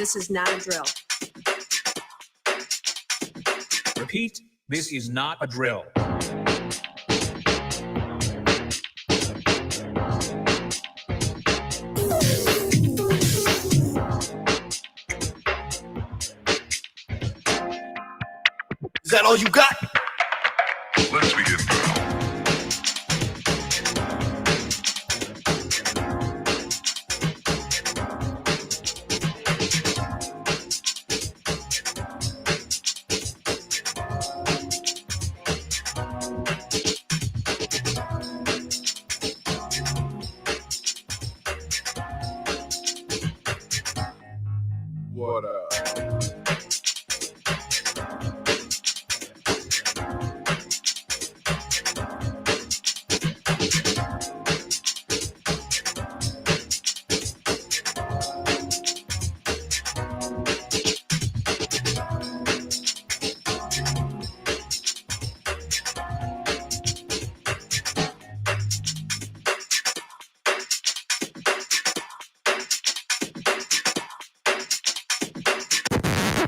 This is not a drill. Repeat, this is not a drill. Is that all you got? Let's begin now. What up?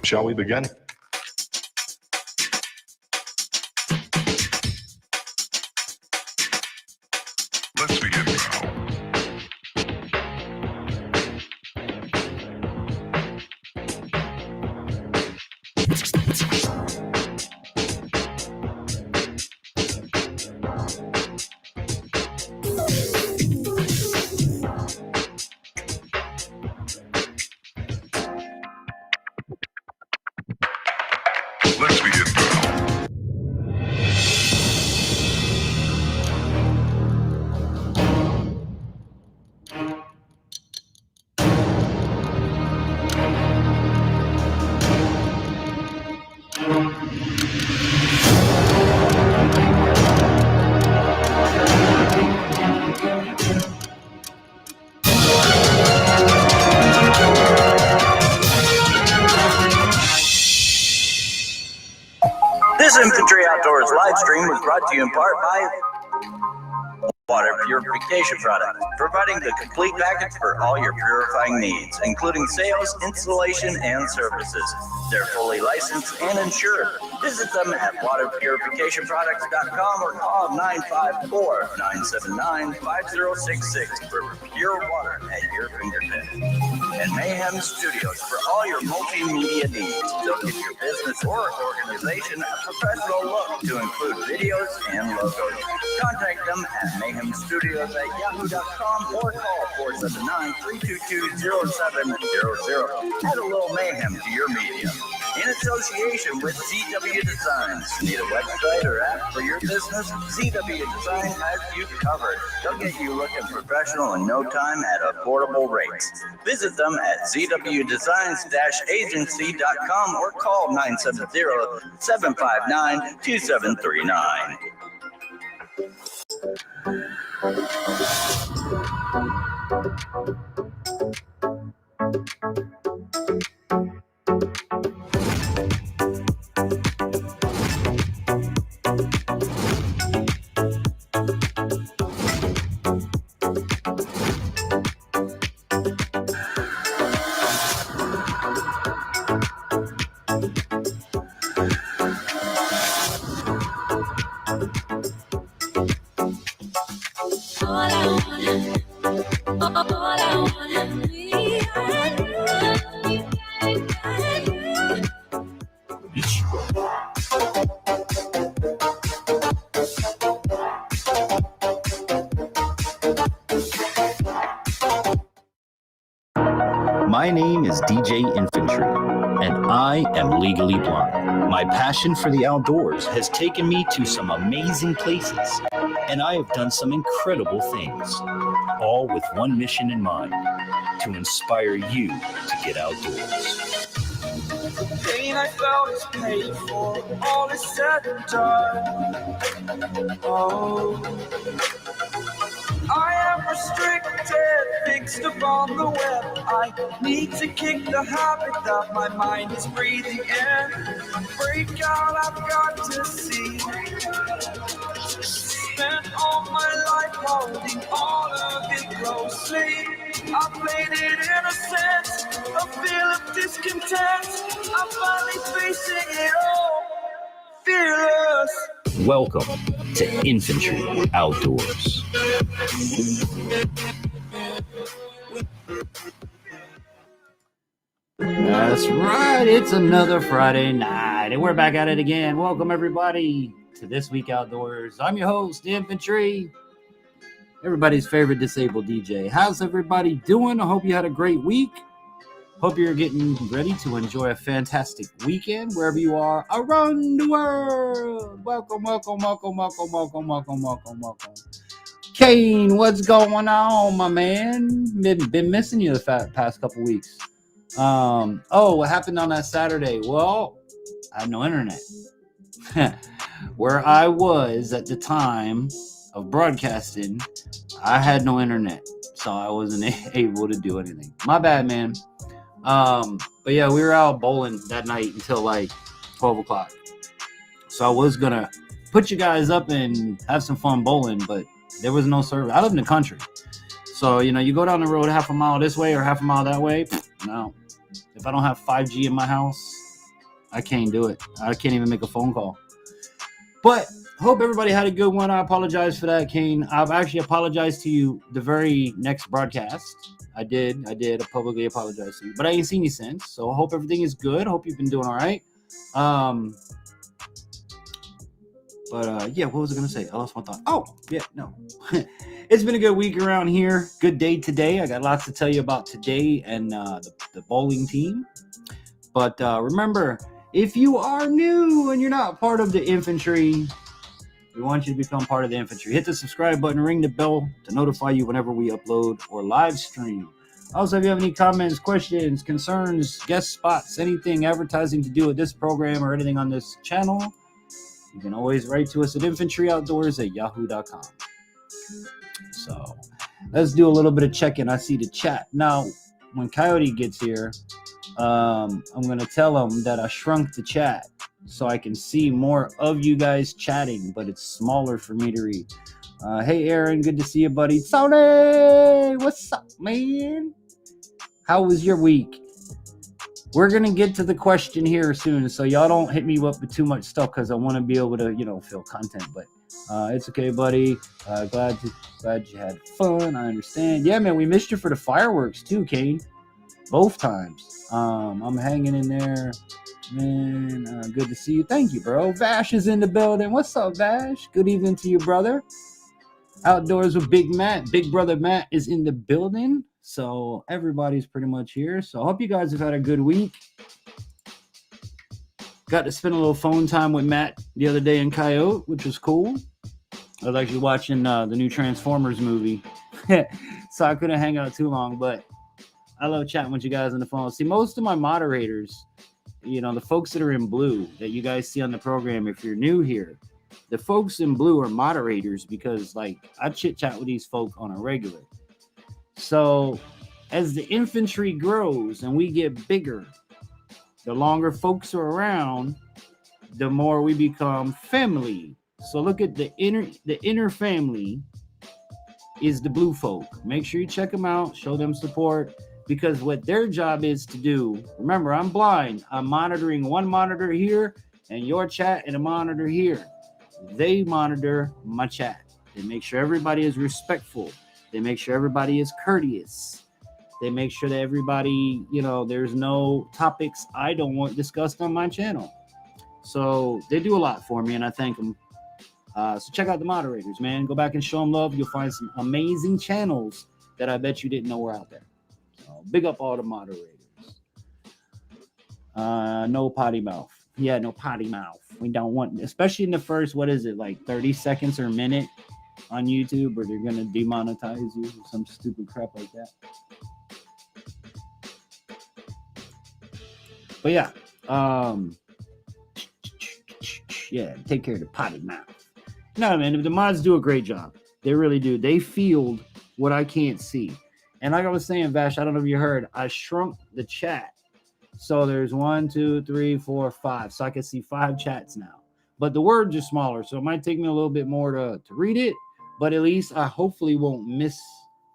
Shall we begin? Let's begin now. Let's begin now. This Infantry Outdoors live stream was brought to you in part by Water Purification Products, providing the complete package for all your purifying needs, including sales, installation, and services. They're fully licensed and insured. Visit them at waterpurificationproducts.com or call 954-979-5066 for pure water at your fingertips. And Mayhem Studios for all your multimedia needs. They'll give your business or organization a professional look to include videos and logos. Contact them at mayhemstudios@yahoo.com or call 479-322-0700. Add a little mayhem to your media. In association with ZW Designs. Need a website or app for your business? ZW Design has you covered. They'll get you looking professional in no time at affordable rates. Visit them at zwdesigns-agency.com or call 970-759-2739. My name is DJ Infantry, and I am legally blind. My passion for the outdoors has taken me to some amazing places, and I have done some incredible things, all with one mission in mind, to inspire you to get outdoors. The pain I felt is paid for, all is said and done. Oh, I am restricted, fixed upon the web. I need to kick the habit that my mind is breathing in. Break out, I've got to see. Spent all my life holding all of it closely. I played it innocent, a feel of discontent. I'm finally facing it all, fearless. Welcome to Infantry Outdoors. That's right, it's another Friday night, and we're back at it again. Welcome, everybody, to This Week Outdoors. I'm your host, Infantry, everybody's favorite disabled DJ. How's everybody doing? I hope you had a great week. Hope you're getting ready to enjoy a fantastic weekend wherever you are around the world. Welcome, welcome, welcome, welcome, welcome, welcome, welcome, welcome. Kane, what's going on, my man? Been missing you the past couple weeks. What happened on that Saturday? Well, I had no internet. Where I was at the time of broadcasting, I had no internet, so I wasn't able to do anything. My bad, man. But yeah, we were out bowling that night until like 12 o'clock. So I was gonna put you guys up and have some fun bowling, but there was no service. I live in the country. So, you go down the road half a mile this way or half a mile that way. No. If I don't have 5G in my house, I can't do it. I can't even make a phone call. But hope everybody had a good one. I apologize for that, Kane. I've actually apologized to you the very next broadcast. I did. I publicly apologize to you. But I ain't seen you since. So I hope everything is good. Hope you've been doing all right. What was I going to say? I lost my thought. Oh, yeah, no. It's been a good week around here. Good day today. I got lots to tell you about today and the bowling team. But remember, if you are new and you're not part of the infantry, we want you to become part of the infantry. Hit the subscribe button, ring the bell to notify you whenever we upload or live stream. Also, if you have any comments, questions, concerns, guest spots, anything advertising to do with this program or anything on this channel, you can always write to us at infantryoutdoors@yahoo.com. So let's do a little bit of check-in. I see the chat. Now, when Coyote gets here, I'm going to tell him that I shrunk the chat so I can see more of you guys chatting, but it's smaller for me to read. Hey, Aaron, good to see you, buddy. Sony, what's up, man? How was your week? We're going to get to the question here soon, so y'all don't hit me up with too much stuff because I want to be able to, fill content, but it's okay, buddy. Glad you had fun. I understand. Yeah, man, we missed you for the fireworks too, Kane. Both times. I'm hanging in there. Man, good to see you. Thank you, bro. Vash is in the building. What's up, Vash? Good evening to you, brother. Outdoors with Big Matt. Big brother Matt is in the building. So everybody's pretty much here. So I hope you guys have had a good week. Got to spend a little phone time with Matt the other day in Coyote, which was cool. I was actually watching the new Transformers movie. So I couldn't hang out too long, but I love chatting with you guys on the phone. See, most of my moderators, the folks that are in blue that you guys see on the program, if you're new here, the folks in blue are moderators because, I chit chat with these folk on a regular. So as the infantry grows and we get bigger, the longer folks are around, the more we become family. So look at the inner family is the blue folk. Make sure you check them out, show them support. Because what their job is to do, remember, I'm blind. I'm monitoring one monitor here and your chat and a monitor here. They monitor my chat. They make sure everybody is respectful. They make sure everybody is courteous. They make sure that everybody, there's no topics I don't want discussed on my channel. So they do a lot for me, and I thank them. So check out the moderators, man. Go back and show them love. You'll find some amazing channels that I bet you didn't know were out there. Big up all the moderators. No potty mouth. Yeah, no potty mouth. We don't want, especially in the first, 30 seconds or a minute on YouTube, or they're going to demonetize you or some stupid crap like that. But yeah. Take care of the potty mouth. No, man, the mods do a great job. They really do. They field what I can't see. And like I was saying, Vash, I don't know if you heard, I shrunk the chat. So there's 1, 2, 3, 4, 5. So I can see 5 chats now. But the words are smaller, so it might take me a little bit more to read it. But at least I hopefully won't miss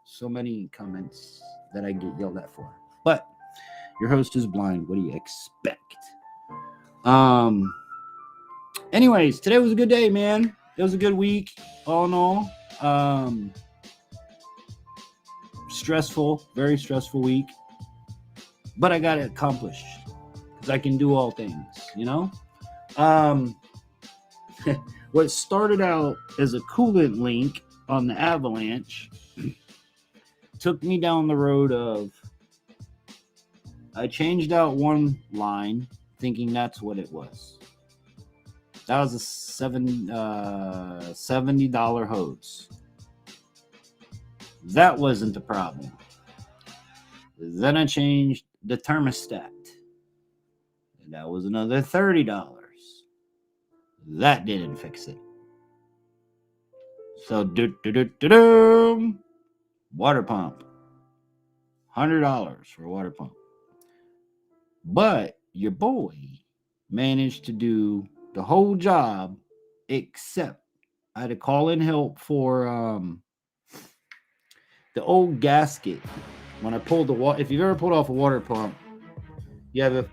so many comments that I get yelled at for. But Your host is blind. What do you expect? Anyways, today was a good day, man. It was a good week, all in all. Stressful, very stressful week. But I got it accomplished. Because I can do all things, you know? What started out as a coolant leak on the Avalanche took me down the road of I changed out one line thinking that's what it was. That was a $70 hose. That wasn't the problem. Then I changed the thermostat. And that was another $30. That didn't fix it. So, water pump. $100 for a water pump. But your boy managed to do the whole job, except I had to call in help for the old gasket. When I pulled the water, if you've ever pulled off a water pump, you have an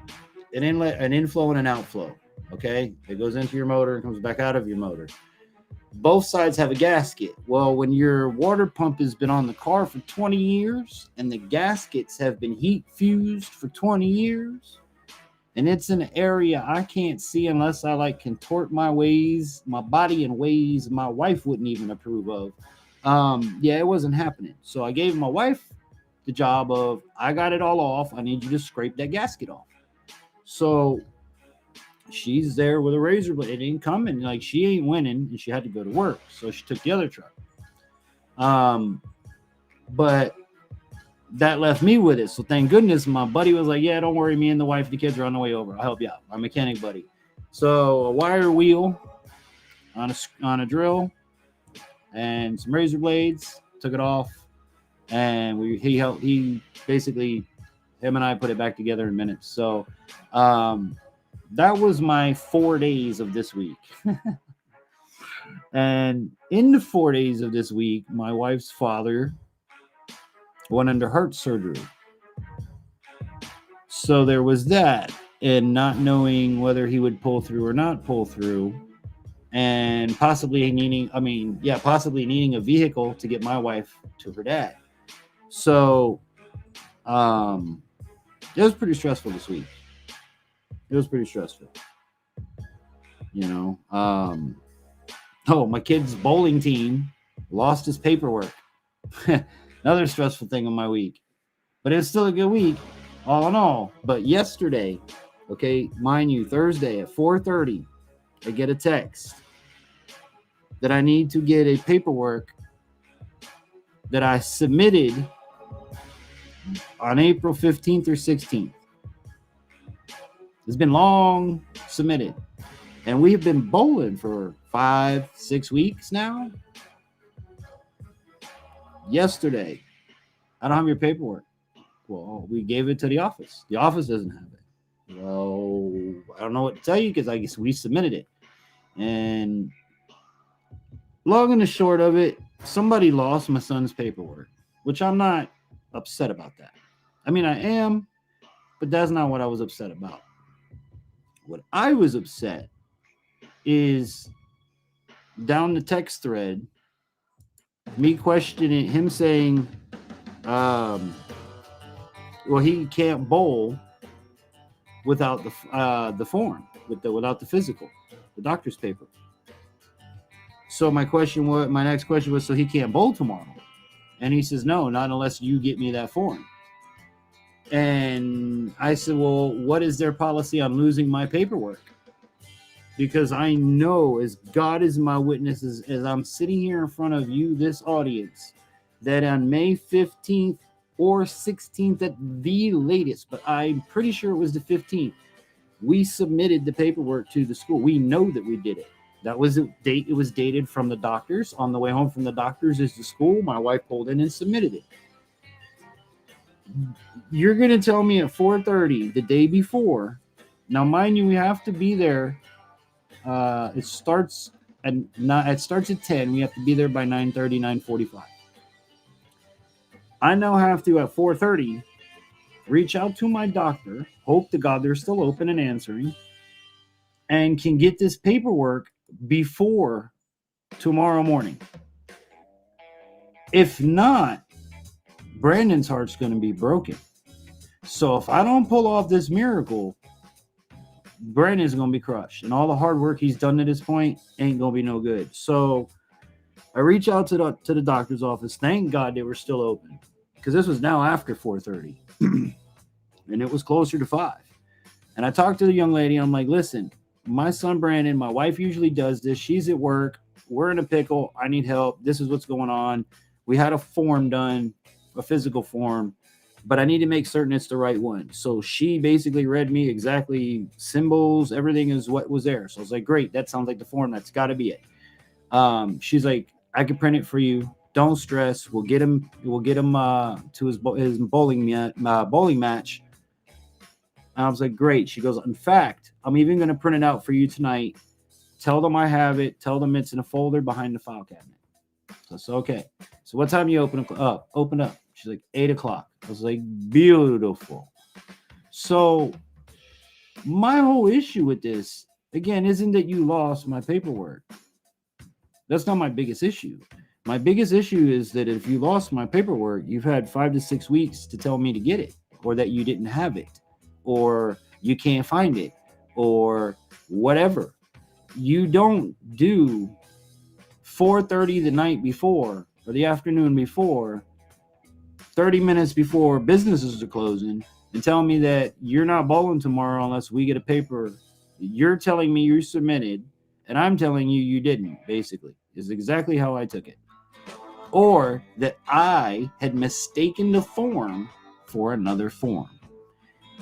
inlet, an inflow, and an outflow. Okay, it goes into your motor and comes back out of your motor. Both sides have a gasket. Well, when your water pump has been on the car for 20 years and the gaskets have been heat fused for 20 years, and it's an area I can't see unless I like contort my body in ways my wife wouldn't even approve of. Yeah, it wasn't happening. So I gave my wife the job of, I got it all off. I need you to scrape that gasket off. So she's there with a razor blade. It ain't coming. Like, she ain't winning, and she had to go to work. So she took the other truck. But that left me with it. So thank goodness my buddy was like, yeah, don't worry. Me and the wife, the kids are on the way over. I'll help you out. My mechanic buddy. So a wire wheel on a drill and some razor blades, took it off. And he basically, him and I put it back together in minutes. So, that was my 4 days of this week. And in the 4 days of this week, my wife's father went under heart surgery. So there was that, and not knowing whether he would pull through or not pull through, and possibly needing a vehicle to get my wife to her dad. So, it was pretty stressful this week. It was pretty stressful. You know, my kid's bowling team lost his paperwork. Another stressful thing of my week. But it's still a good week, all in all. But yesterday, okay, mind you, Thursday at 4:30, I get a text that I need to get a paperwork that I submitted on April 15th or 16th. It's been long submitted. And we have been bowling for 5-6 weeks now. Yesterday, I don't have your paperwork. Well, we gave it to the office. The office doesn't have it. Well, I don't know what to tell you because I guess we submitted it. And long and the short of it, somebody lost my son's paperwork, which I'm not upset about that. I mean, I am, but that's not what I was upset about. What I was upset is down the text thread, me questioning him saying, well, he can't bowl without the form, without the physical, the doctor's paper. So my next question was, so he can't bowl tomorrow? And he says, no, not unless you get me that form. And I said, well, what is their policy on losing my paperwork? Because I know, as God is my witness, as I'm sitting here in front of you, this audience, that on May 15th or 16th at the latest, but I'm pretty sure it was the 15th, we submitted the paperwork to the school. We know that we did it. That was a date. It was dated from the doctors. On the way home from the doctors is the school. My wife pulled in and submitted it. You're going to tell me at 4:30 the day before. Now, mind you, we have to be there. It starts at 10. We have to be there by 9:30, 9:45. I now have to, at 4:30, reach out to my doctor, hope to God they're still open and answering, and can get this paperwork before tomorrow morning. If not, Brandon's heart's going to be broken. So if I don't pull off this miracle, Brandon's going to be crushed. And all the hard work he's done to this point ain't going to be no good. So I reach out to the doctor's office. Thank God they were still open, because this was now after 4:30 and it was closer to 5. And I talked to the young lady. I'm like, listen, my son Brandon, my wife usually does this. She's at work. We're in a pickle. I need help. This is what's going on. We had a form done, a physical form, but I need to make certain it's the right one. So she basically read me exactly symbols. Everything is what was there. So I was like, great. That sounds like the form. That's got to be it. She's like, I can print it for you. Don't stress. We'll get him to his bowling match. And I was like, great. She goes, in fact, I'm even going to print it out for you tonight. Tell them I have it. Tell them it's in a folder behind the file cabinet. So it's okay. So what time you open up? Open up. She's like, 8 o'clock. I was like, beautiful. So my whole issue with this, again, isn't that you lost my paperwork. That's not my biggest issue. My biggest issue is that if you lost my paperwork, you've had 5 to 6 weeks to tell me to get it, or that you didn't have it, or you can't find it, or whatever. You don't do 4:30 the night before or the afternoon before, 30 minutes before businesses are closing, and tell me that you're not bowling tomorrow unless we get a paper. You're telling me you submitted, and I'm telling you you didn't, basically, is exactly how I took it. Or that I had mistaken the form for another form.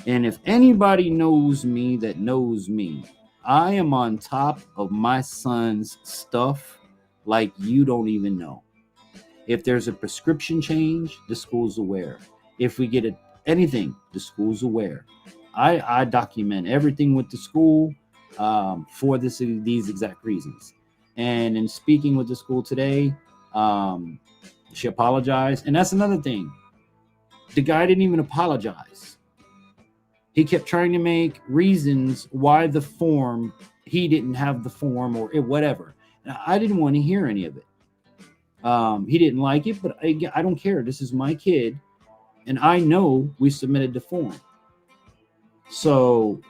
And if anybody knows me that knows me, I am on top of my son's stuff like you don't even know. If there's a prescription change, the school's aware. If we get anything, the school's aware. I document everything with the school for these exact reasons. And in speaking with the school today, she apologized. And that's another thing. The guy didn't even apologize. He kept trying to make reasons why the form, he didn't have the form or whatever. Now, I didn't want to hear any of it. He didn't like it, but I don't care. This is my kid, and I know we submitted the form. So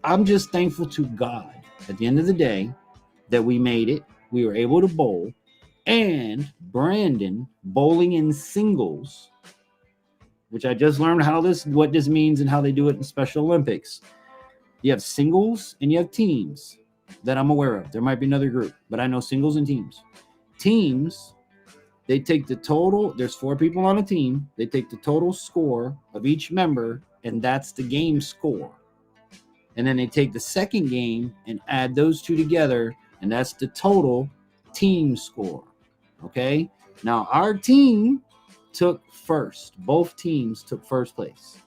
I'm just thankful to God at the end of the day that we made it. We were able to bowl, and Brandon bowling in singles, which I just learned what this means and how they do it in Special Olympics. You have singles and you have teams that I'm aware of. There might be another group, but I know singles and teams. Teams, they take the total. There's 4 people on a team. They take the total score of each member, and that's the game score. And then they take the second game and add those two together, and that's the total team score. Okay? Now, our team took first. Both teams took first place,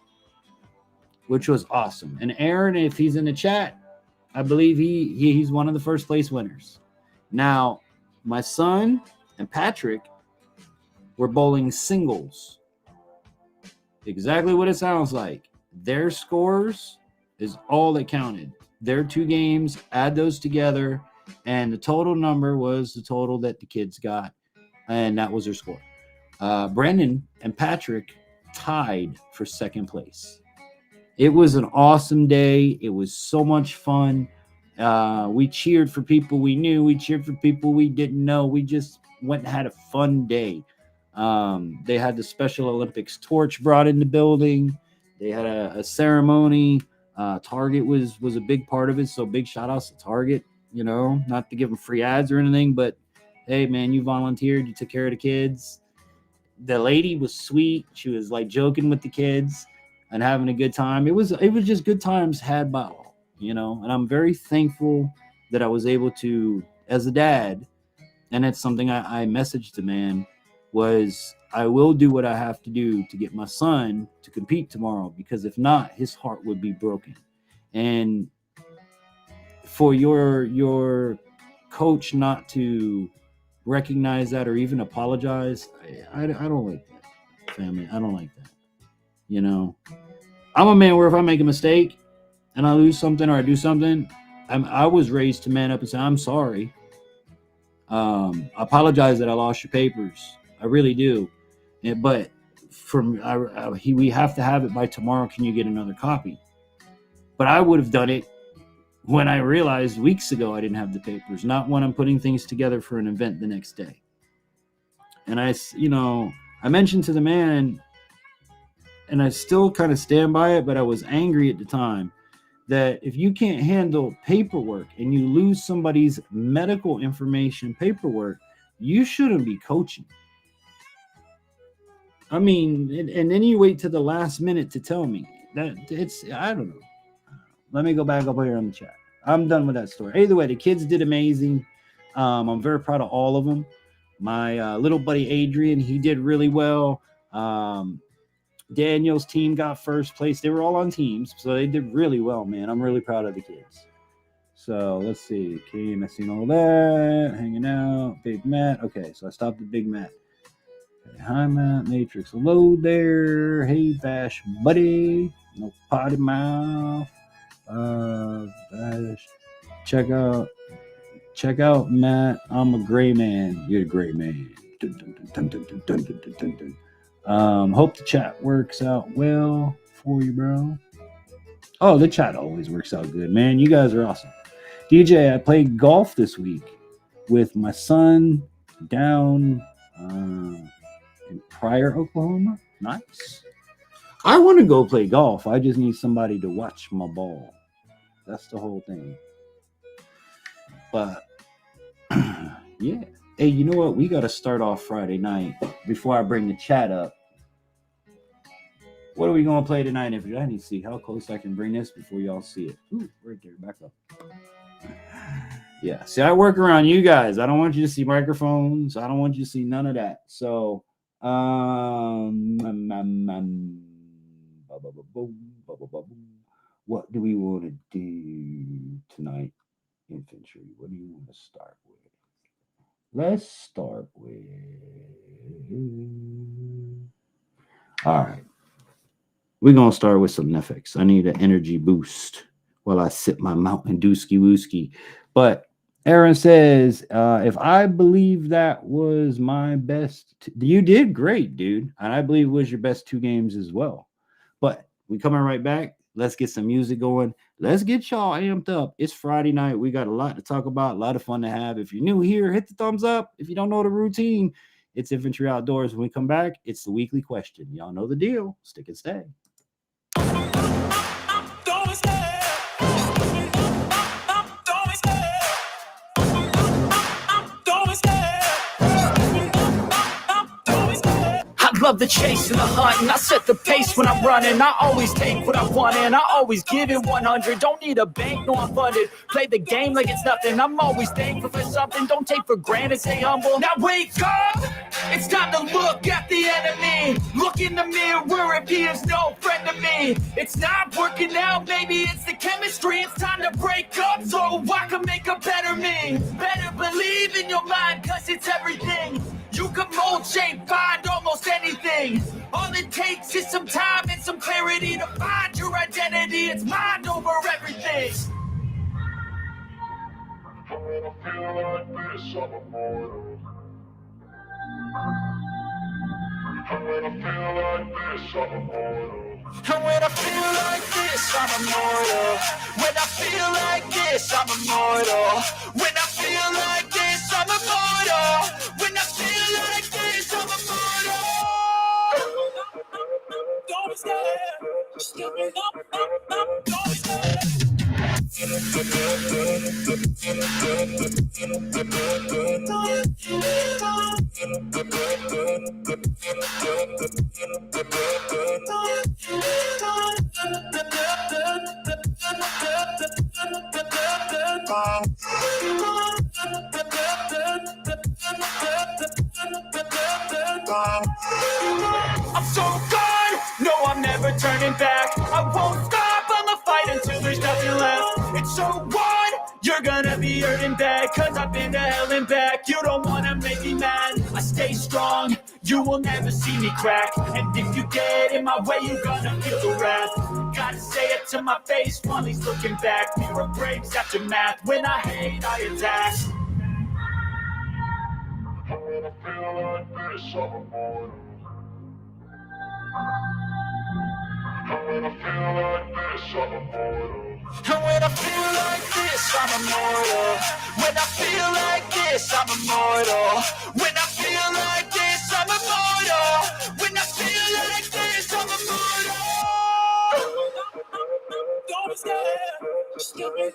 which was awesome. And Aaron, if he's in the chat, I believe he's one of the first place winners. Now, my son and Patrick were bowling singles. Exactly what it sounds like. Their scores is all that counted. Their 2 games, add those together, and the total number was the total that the kids got, and that was their score. Brandon and Patrick tied for second place. It was an awesome day. It was so much fun. We cheered for people we knew. We cheered for people we didn't know. We just went and had a fun day. They had the Special Olympics torch brought in the building. They had a ceremony. Target was a big part of it. So big shout outs to Target, not to give them free ads or anything, but hey man, you volunteered. You took care of the kids. The lady was sweet. She was like joking with the kids and having a good time. It was just good times had by all, and I'm very thankful that I was able to, as a dad, and it's something I messaged the man, was I will do what I have to do to get my son to compete tomorrow, because if not, his heart would be broken. And for your coach not to recognize that or even apologize, I don't like that, family. I don't like that. I'm a man where if I make a mistake and I lose something or I do something, I was raised to man up and say, I'm sorry. I apologize that I lost your papers. I really do. But we have to have it by tomorrow. Can you get another copy? But I would have done it when I realized weeks ago I didn't have the papers, not when I'm putting things together for an event the next day. And I mentioned to the man, and I still kind of stand by it, but I was angry at the time, that if you can't handle paperwork and you lose somebody's medical information paperwork, you shouldn't be coaching. I mean, and then you wait to the last minute to tell me that I don't know. Let me go back up here on the chat. I'm done with that story. Either way, the kids did amazing. I'm very proud of all of them. My little buddy Adrian, he did really well. Daniel's team got first place. They were all on teams, so they did really well, man. I'm really proud of the kids. So let's see. Kane, I seen all that. Hanging out. Big Matt. Okay, so I stopped at Big Matt. Okay, hi, Matt. Matrix load there. Hey, Bash, buddy. No potty mouth. Bash. Check out Matt. I'm a gray man. You're a great man. Dun, dun, dun. Hope the chat works out well for you, bro. Oh, the chat always works out good, man. You guys are awesome. DJ, I played golf this week with my son down in Pryor, Oklahoma. Nice. I want to go play golf. I just need somebody to watch my ball. That's the whole thing. But yeah. Hey, you know what? We got to start off Friday night before I bring the chat up. What are we going to play tonight? I need to see how close I can bring this before y'all see it. Ooh, right there. Back up. Yeah. See, I work around you guys. I don't want you to see microphones. I don't want you to see none of that. So, what do we want to do tonight, Infantry? What do you want to start with? Let's start with... All right. We're going to start with some Netflix. I need an energy boost while I sip my Mountain Dooski Wooski. But Aaron says, if I believe that was my best... You did great, dude. And I believe it was your best 2 games as well. But we coming right back. Let's get some music going. Let's get y'all amped up. It's Friday night. We got a lot to talk about, a lot of fun to have. If you're new here, hit the thumbs up. If you don't know the routine, it's Infantry Outdoors. When we come back, it's the weekly question. Y'all know the deal. Stick and stay. I love the chase and the hunt, and I set the pace when I'm running. I always take what I want, and I always give it 100. Don't need a bank, no, I'm funded. Play the game like it's nothing. I'm always thankful for something. Don't take for granted, stay humble. Now wake up! It's time to look at the enemy. Look in the mirror if he is no friend to me. It's not working out, maybe it's the chemistry. It's time to break up so I can make a better me. Better believe in your mind, cause it's everything. You can mold, shape, find almost anything. All it takes is some time and some clarity to find your identity. It's mind over everything. When I feel like this, I'm immortal. And when I feel like this, I'm immortal. And when I feel like this, I'm immortal. When I feel like this, I'm immortal. When I feel like this, I'm immortal. When I feel like this, I'm immortal. Don't be scared. Don't be scared. I'm so good. No, I'm never turning back. I won't stop. I'ma fight until there's nothing left. It's so what? You're gonna be hurting bad, cause I've been to hell and back. You don't wanna make me mad. I stay strong. You will never see me crack. And if you get in my way, you're gonna feel the wrath. say it to my face while he's looking back. Mirror breaks after math. When I hate, I attack. And when I feel like this, I'm immortal. And when I feel like this, I'm immortal. And when I feel like this, I'm immortal. When I feel like this, I'm immortal. When I feel like this, I'm immortal. When I feel like this, I'm immortal. Don't be scared. Don't be scared.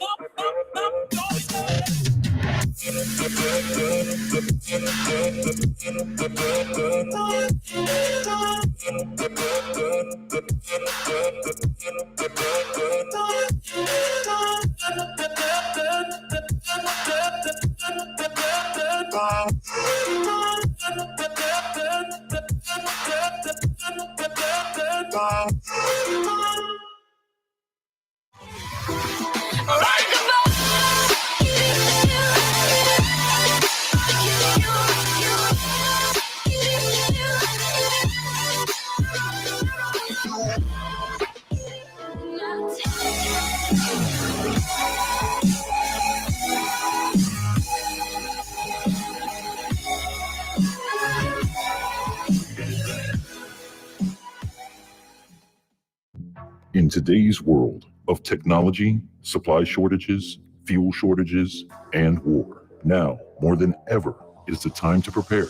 In today's world of technology, supply shortages, fuel shortages, and war, now more than ever is the time to prepare.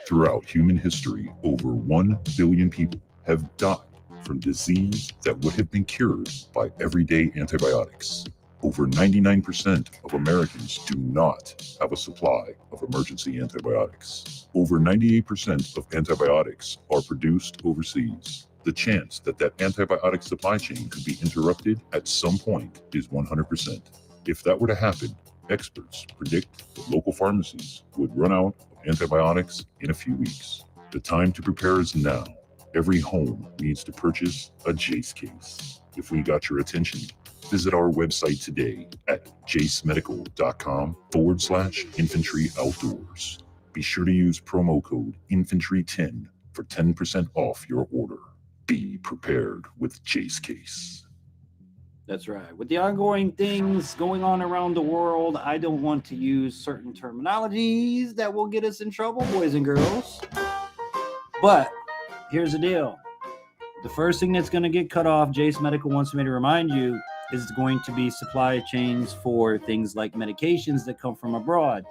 Throughout human history, over 1 billion people have died from disease that would have been cured by everyday antibiotics. Over 99% of Americans do not have a supply of emergency antibiotics. Over 98% of antibiotics are produced overseas. The chance that that antibiotic supply chain could be interrupted at some point is 100%. If that were to happen, experts predict that local pharmacies would run out of antibiotics in a few weeks. The time to prepare is now. Every home needs to purchase a Jace case. If we got your attention, visit our website today at jacemedical.com/Infantry Outdoors. Be sure to use promo code Infantry10 for 10% off your order. Be prepared with Jace Case. That's right. With the ongoing things going on around the world, I don't want to use certain terminologies that will get us in trouble, boys and girls. But here's the deal. The first thing that's going to get cut off, Jace Medical wants me to remind you, is going to be supply chains for things like medications that come from abroad.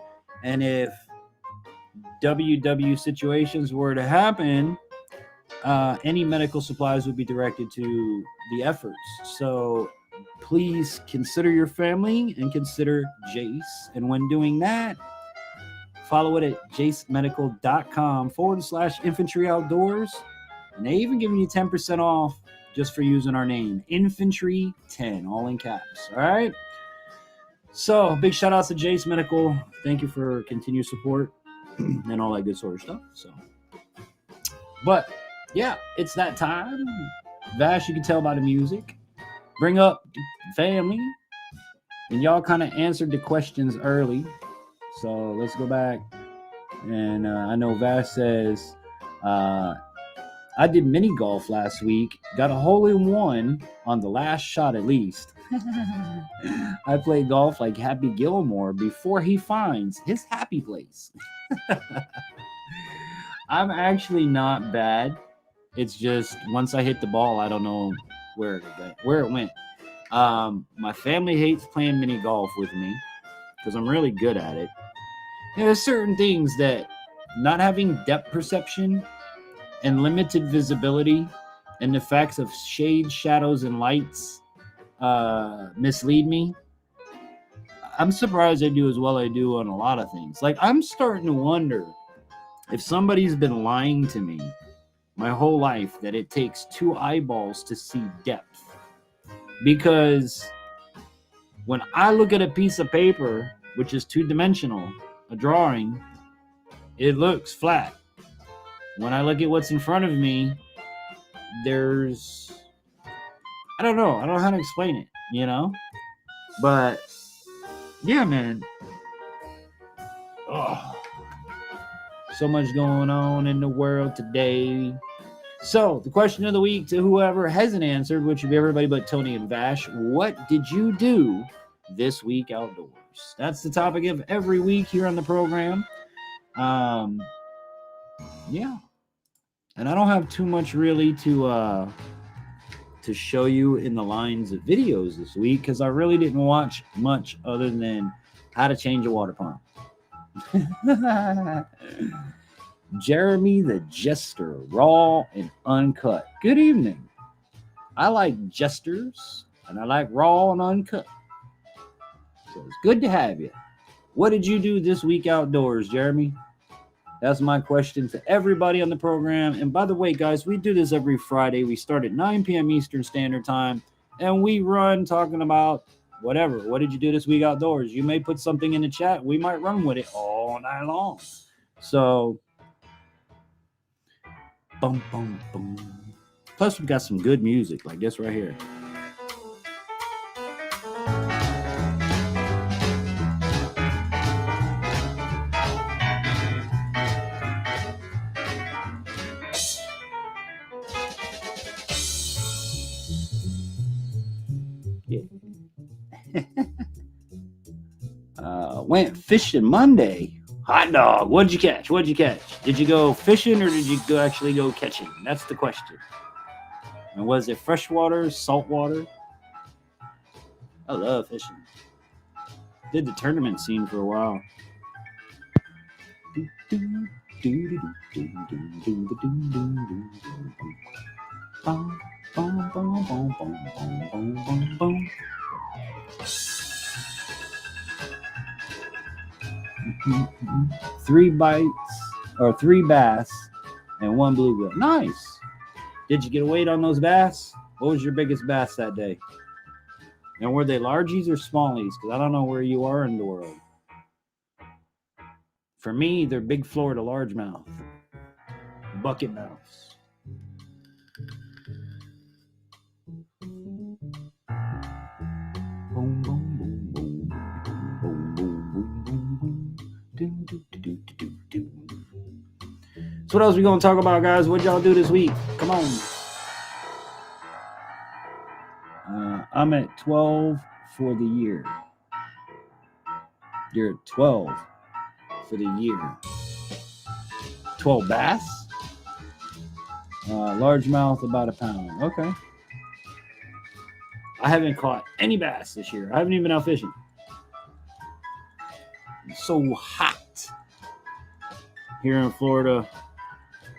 And if WW situations were to happen, any medical supplies would be directed to the efforts. So please consider your family and consider Jace. And when doing that, follow it at jacemedical.com/Infantry Outdoors. And they even giving you 10% off just for using our name, Infantry 10, all in caps. All right. So big shout outs to Jace Medical. Thank you for continued support and all that good sort of stuff. So, but yeah, it's that time. Vash, you can tell by the music. Bring up family. And y'all kind of answered the questions early. So let's go back. And I know Vash says, I did mini golf last week. Got a hole-in-one on the last shot at least. I play golf like Happy Gilmore before he finds his happy place. I'm actually not bad. It's just once I hit the ball, I don't know where it went. My family hates playing mini golf with me because I'm really good at it. There's certain things that not having depth perception and limited visibility and the effects of shades, shadows, and lights mislead me. I'm surprised I do as well as I do on a lot of things. Like, I'm starting to wonder if somebody's been lying to me my whole life that it takes 2 eyeballs to see depth. Because when I look at a piece of paper, which is 2-dimensional, a drawing, it looks flat. When I look at what's in front of me, there's, I don't know how to explain it, you know? But yeah, man. Oh, so much going on in the world today. So the question of the week to whoever hasn't answered, which would be everybody but Tony and Vash, what did you do this week outdoors? That's the topic of every week here on the program. Yeah. And I don't have too much really to show you in the lines of videos this week because I really didn't watch much other than how to change a water pump. Jeremy the Jester, raw and uncut. Good evening. I like jesters and I like raw and uncut. So it's good to have you. What did you do this week outdoors, Jeremy? That's my question to everybody on the program. And by the way, guys, we do this every Friday. We start at 9 p.m. Eastern Standard Time, and we run talking about whatever. What did you do this week outdoors? You may put something in the chat. We might run with it all night long. So, boom, boom, boom. Plus, we've got some good music like this right here. Went fishing Monday. Hot dog. What'd you catch? What'd you catch? Did you go fishing or did you actually go catching? That's the question. And was it freshwater, saltwater? I love fishing. Did the tournament scene for a while. Three bites or 3 bass and 1 bluegill. Nice. Did you get a weight on those bass? What was your biggest bass that day? And were they largies or smallies? Because I don't know where you are in the world. For me, they're big Florida largemouth, bucket mouths. Boom, boom, boom, boom, boom, boom, boom, boom, boom. Do, do, do, do, do, do. So what else we gonna talk about, guys? What y'all do this week? Come on. I'm at 12 for the year. You're at 12 for the year. 12 bass. Largemouth, about a pound. Okay. I haven't caught any bass this year. I haven't even been out fishing. It's so hot here in Florida.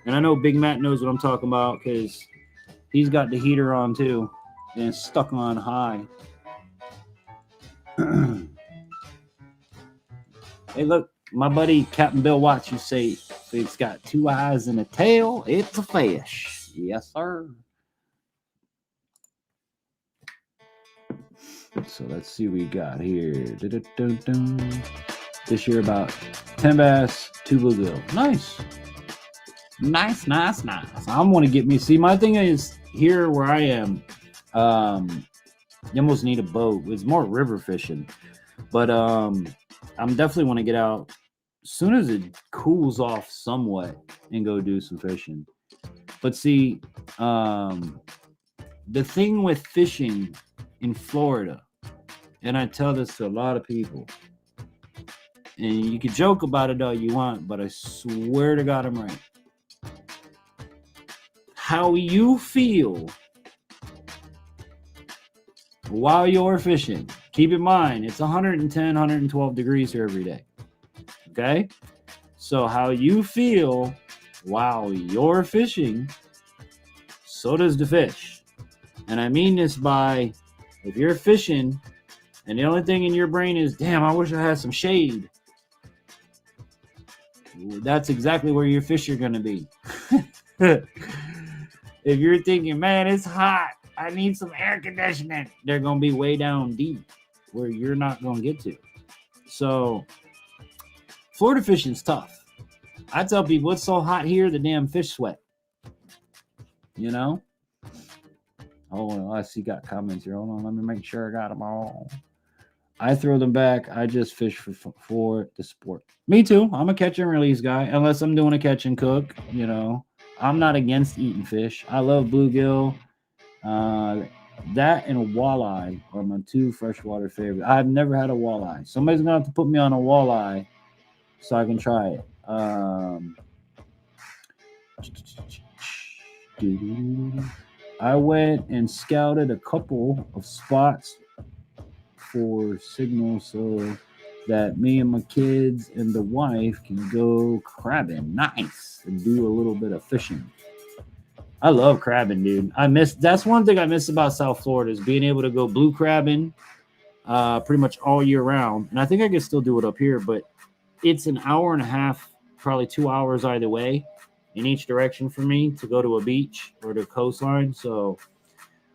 And I know Big Matt knows what I'm talking about because he's got the heater on too and it's stuck on high. Hey, look, my buddy Captain Bill Watts, you say if it's got 2 eyes and a tail, it's a fish. Yes, sir. So let's see what we got here. This year about 10 bass, 2 bluegill. Nice. Nice. I want to get me. See, my thing is here where I am, you almost need a boat. It's more river fishing. But I'm definitely want to get out as soon as it cools off somewhat and go do some fishing. But see, the thing with fishing in Florida, and I tell this to a lot of people, and you can joke about it all you want, but I swear to God I'm right. How you feel while you're fishing, keep in mind, it's 110, 112 degrees here every day. Okay? So how you feel while you're fishing, so does the fish. And I mean this by, if you're fishing and the only thing in your brain is, damn, I wish I had some shade, that's exactly where your fish are going to be. If you're thinking, man, it's hot, I need some air conditioning, they're going to be way down deep where you're not going to get to. So Florida fishing's tough. I tell people it's so hot here, the damn fish sweat. You know? Oh, I see got comments here. Hold on, let me make sure I got them all. I throw them back. I just fish for the sport. Me too. I'm a catch and release guy, unless I'm doing a catch and cook, you know. I'm not against eating fish. I love bluegill. That and walleye are my two freshwater favorites. I've never had a walleye. Somebody's gonna have to put me on a walleye so I can try it. I went and scouted a couple of spots for signals so that me and my kids and the wife can go crabbing. Nice. And do a little bit of fishing. I love crabbing, dude. That's one thing I miss about South Florida is being able to go blue crabbing pretty much all year round. And I think I can still do it up here, but it's an hour and a half, probably 2 hours either way in each direction for me to go to a beach or the coastline. So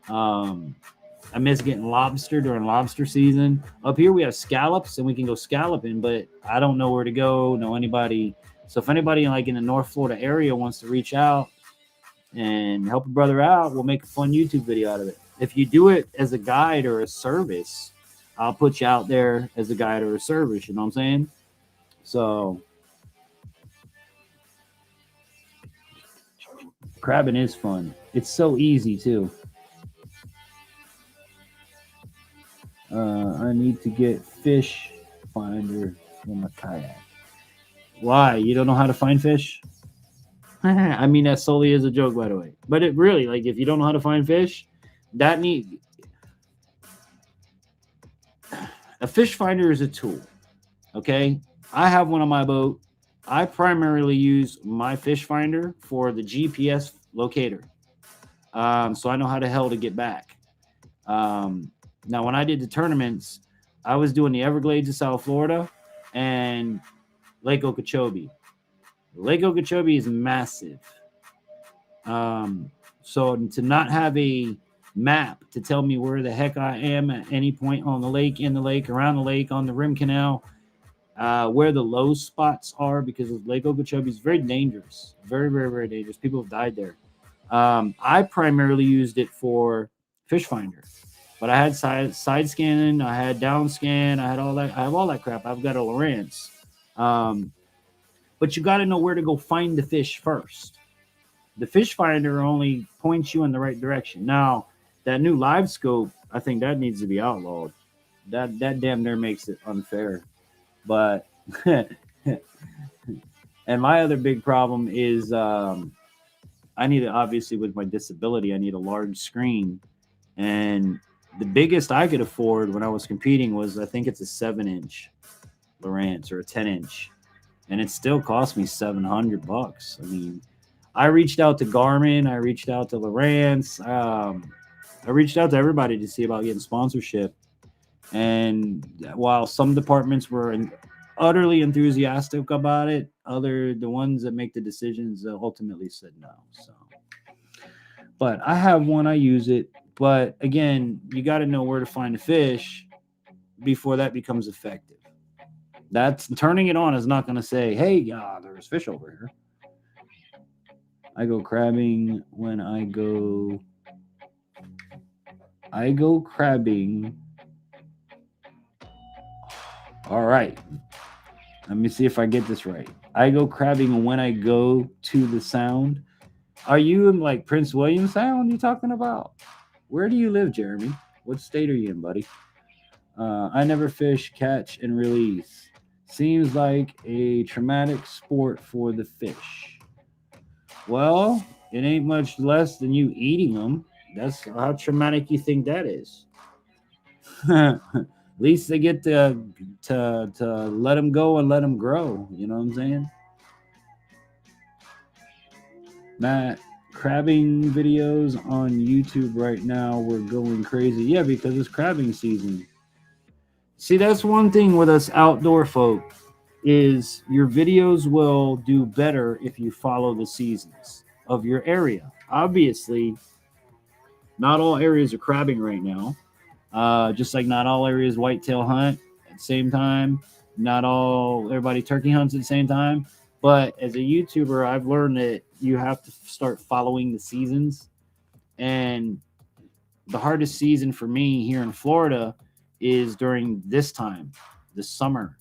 I miss getting lobster during lobster season. Up here we have scallops and we can go scalloping, but I don't know where to go, know anybody. So if anybody like in the North Florida area wants to reach out and help a brother out, we'll make a fun YouTube video out of it. If you do it as a guide or a service, I'll put you out there as a guide or a service, you know what I'm saying? So crabbing is fun. It's so easy too. I need to get fish finder for my kayak. Why? You don't know how to find fish? I mean, that solely is a joke, by the way. But it really, like, if you don't know how to find fish, a fish finder is a tool. Okay? I have one on my boat. I primarily use my fish finder for the GPS locator. So I know how the hell to get back. Now, when I did the tournaments, I was doing the Everglades of South Florida and Lake Okeechobee. Lake Okeechobee is massive. So to not have a map to tell me where the heck I am at any point on the lake, in the lake, around the lake, on the rim canal, where the low spots are, because Lake Okeechobee is very dangerous. Very, very, very dangerous. People have died there. I primarily used it for fish finder. But I had side scanning, I had down scan, I had all that. I have all that crap. I've got a Lowrance. But you got to know where to go find the fish first. The fish finder only points you in the right direction. Now, that new live scope, I think that needs to be outlawed. That damn near makes it unfair. But and my other big problem is I need obviously with my disability, I need a large screen. And the biggest I could afford when I was competing was, I think it's a 7-inch Lowrance or a 10-inch. And it still cost me $700. I mean, I reached out to Garmin. I reached out to Lowrance. I reached out to everybody to see about getting sponsorship. And while some departments were utterly enthusiastic about it, the ones that make the decisions ultimately said no. So, but I have one. I use it. But again, you got to know where to find the fish before that becomes effective. That's turning it on is not going to say, hey, there's fish over here. I go crabbing when I go crabbing. All right. Let me see if I get this right. I go crabbing when I go to the Sound. Are you in like Prince William Sound you talking about? Where do you live, Jeremy? What state are you in, buddy? I never fish, catch, and release. Seems like a traumatic sport for the fish. Well, it ain't much less than you eating them. That's how traumatic you think that is. At least they get to let them go and let them grow. You know what I'm saying? Matt, crabbing videos on YouTube right now, we're going crazy. Yeah, because it's crabbing season. See, that's one thing with us outdoor folk is your videos will do better if you follow the seasons of your area. Obviously, not all areas are crabbing right now. Just like not all areas whitetail hunt at the same time. Not everybody turkey hunts at the same time. But as a YouTuber, I've learned that you have to start following the seasons. And the hardest season for me here in Florida is during this time, the summer,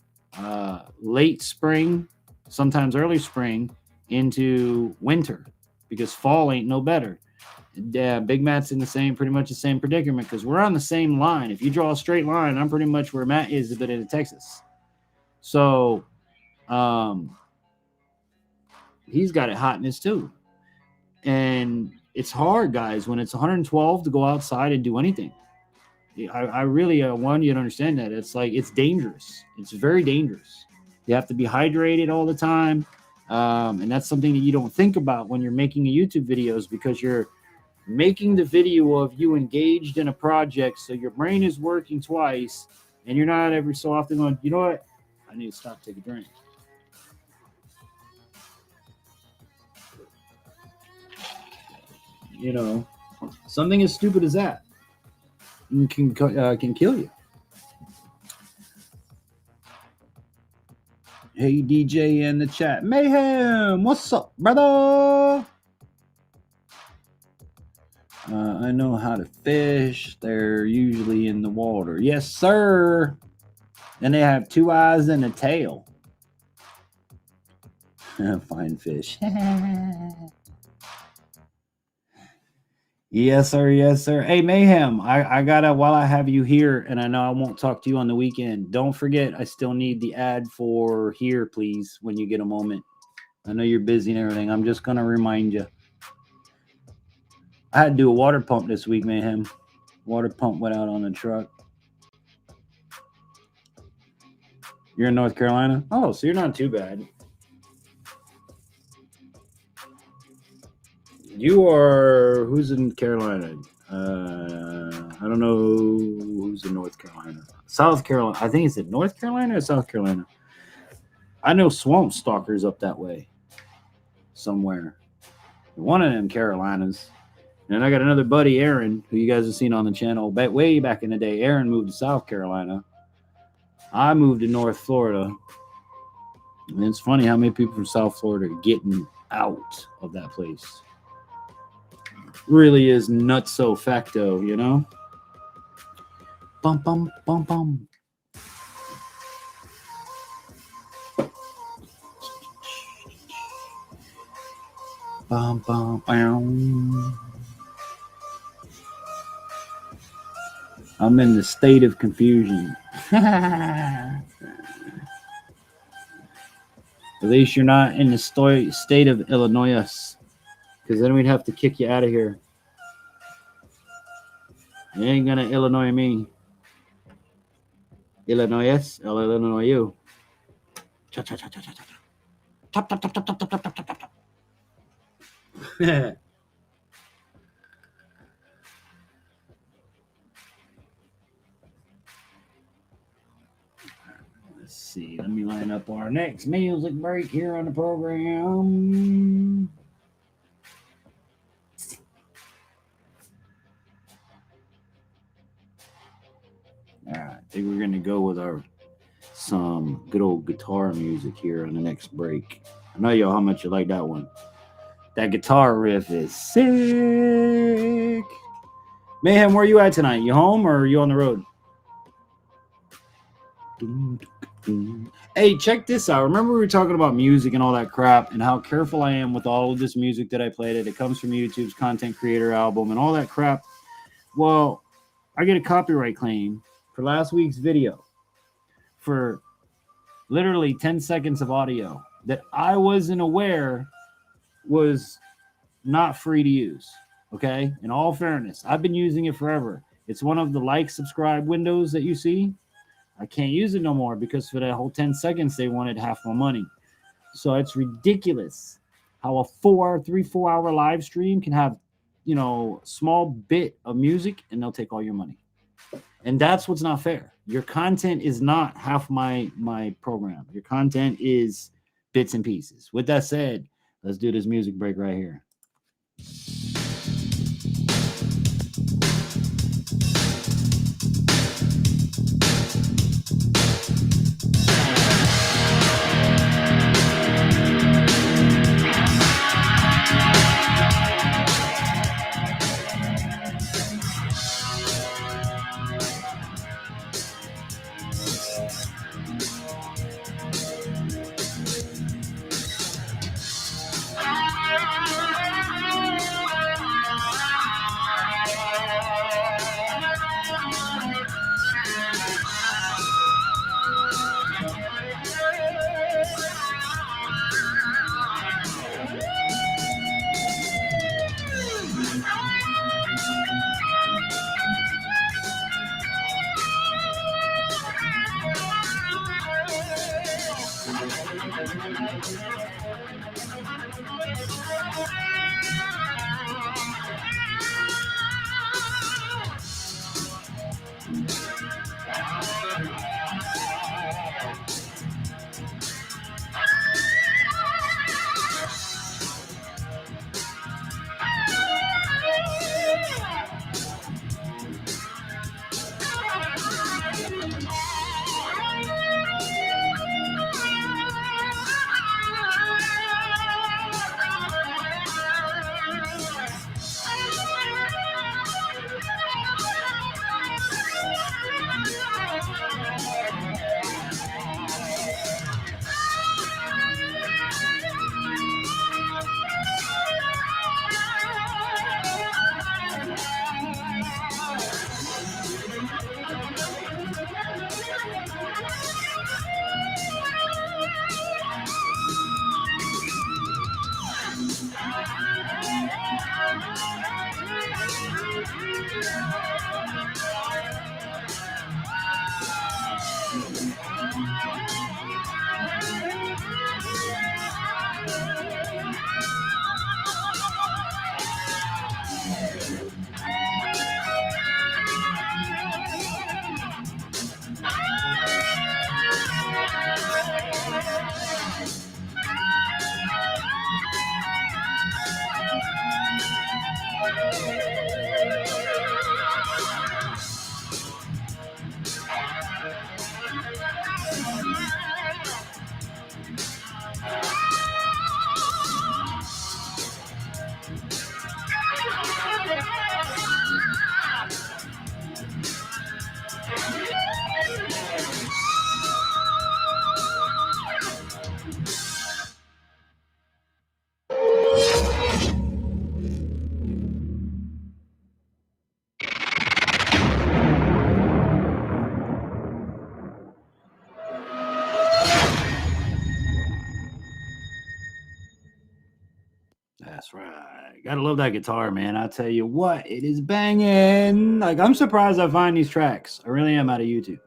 late spring, sometimes early spring into winter. because fall ain't no better. Yeah, Big Matt's in pretty much the same predicament because we're on the same line. If you draw a straight line, I'm pretty much where Matt is, but in Texas. So, he's got it hotness too. And it's hard, guys, when it's 112 to go outside and do anything. I really want you to understand that. It's like, it's dangerous. It's very dangerous. You have to be hydrated all the time. And that's something that you don't think about when you're making YouTube videos, because you're making the video of you engaged in a project. So your brain is working twice, and you're not every so often going, you know what? I need to stop, take a drink. You know, something as stupid as that can kill you. Hey, DJ in the chat. Mayhem, what's up, brother? I know how to fish. They're usually in the water. Yes, sir. And they have 2 eyes and a tail. Fine fish. Yes, sir. Yes, sir. Hey, Mayhem, I gotta, while I have you here, and I know I won't talk to you on the weekend, don't forget, I still need the ad for here, please, when you get a moment. I know you're busy and everything. I'm just gonna remind you. I had to do a water pump this week, Mayhem. Water pump went out on the truck. You're in North Carolina? Oh, so you're not too bad. You are, who's in Carolina? I don't know who's in North Carolina. South Carolina. I think it's in North Carolina or South Carolina. I know Swamp Stalker's up that way somewhere. One of them Carolinas. And I got another buddy, Aaron, who you guys have seen on the channel way back in the day. Aaron moved to South Carolina. I moved to North Florida. And it's funny how many people from South Florida are getting out of that place. Really is nutso facto, you know? Bum, bum, bum, bum. Bum, bum, bum. I'm in the state of confusion. At least you're not in the state of Illinois, because then we'd have to kick you out of here. You ain't gonna Illinois me. Illinois, Illinois you. Cha cha cha cha cha cha. Tap tap tap tap tap tap tap tap tap. Let's see. Let me line up our next music break here on the program. All right, I think we're gonna go with some good old guitar music here on the next break. I know y'all how much you like that one. That guitar riff is sick. Mayhem, where are you at tonight? You home or are you on the road? Hey, check this out. Remember we were talking about music and all that crap and how careful I am with all of this music that I played. It comes from YouTube's content creator album and all that crap. Well, I get a copyright claim for last week's video for literally 10 seconds of audio that I wasn't aware was not free to use. Okay, in all fairness, I've been using it forever. It's one of the like, subscribe windows that you see. I can't use it no more because for that whole 10 seconds they wanted half my money. So it's ridiculous how a 3-4 hour live stream can have, you know, small bit of music and they'll take all your money. And that's what's not fair. Your content is not half my program. Your content is bits and pieces. With that said, let's do this music break right here. That's right. Gotta love that guitar, man. I tell you what, it is banging. Like, I'm surprised I find these tracks. I really am out of YouTube.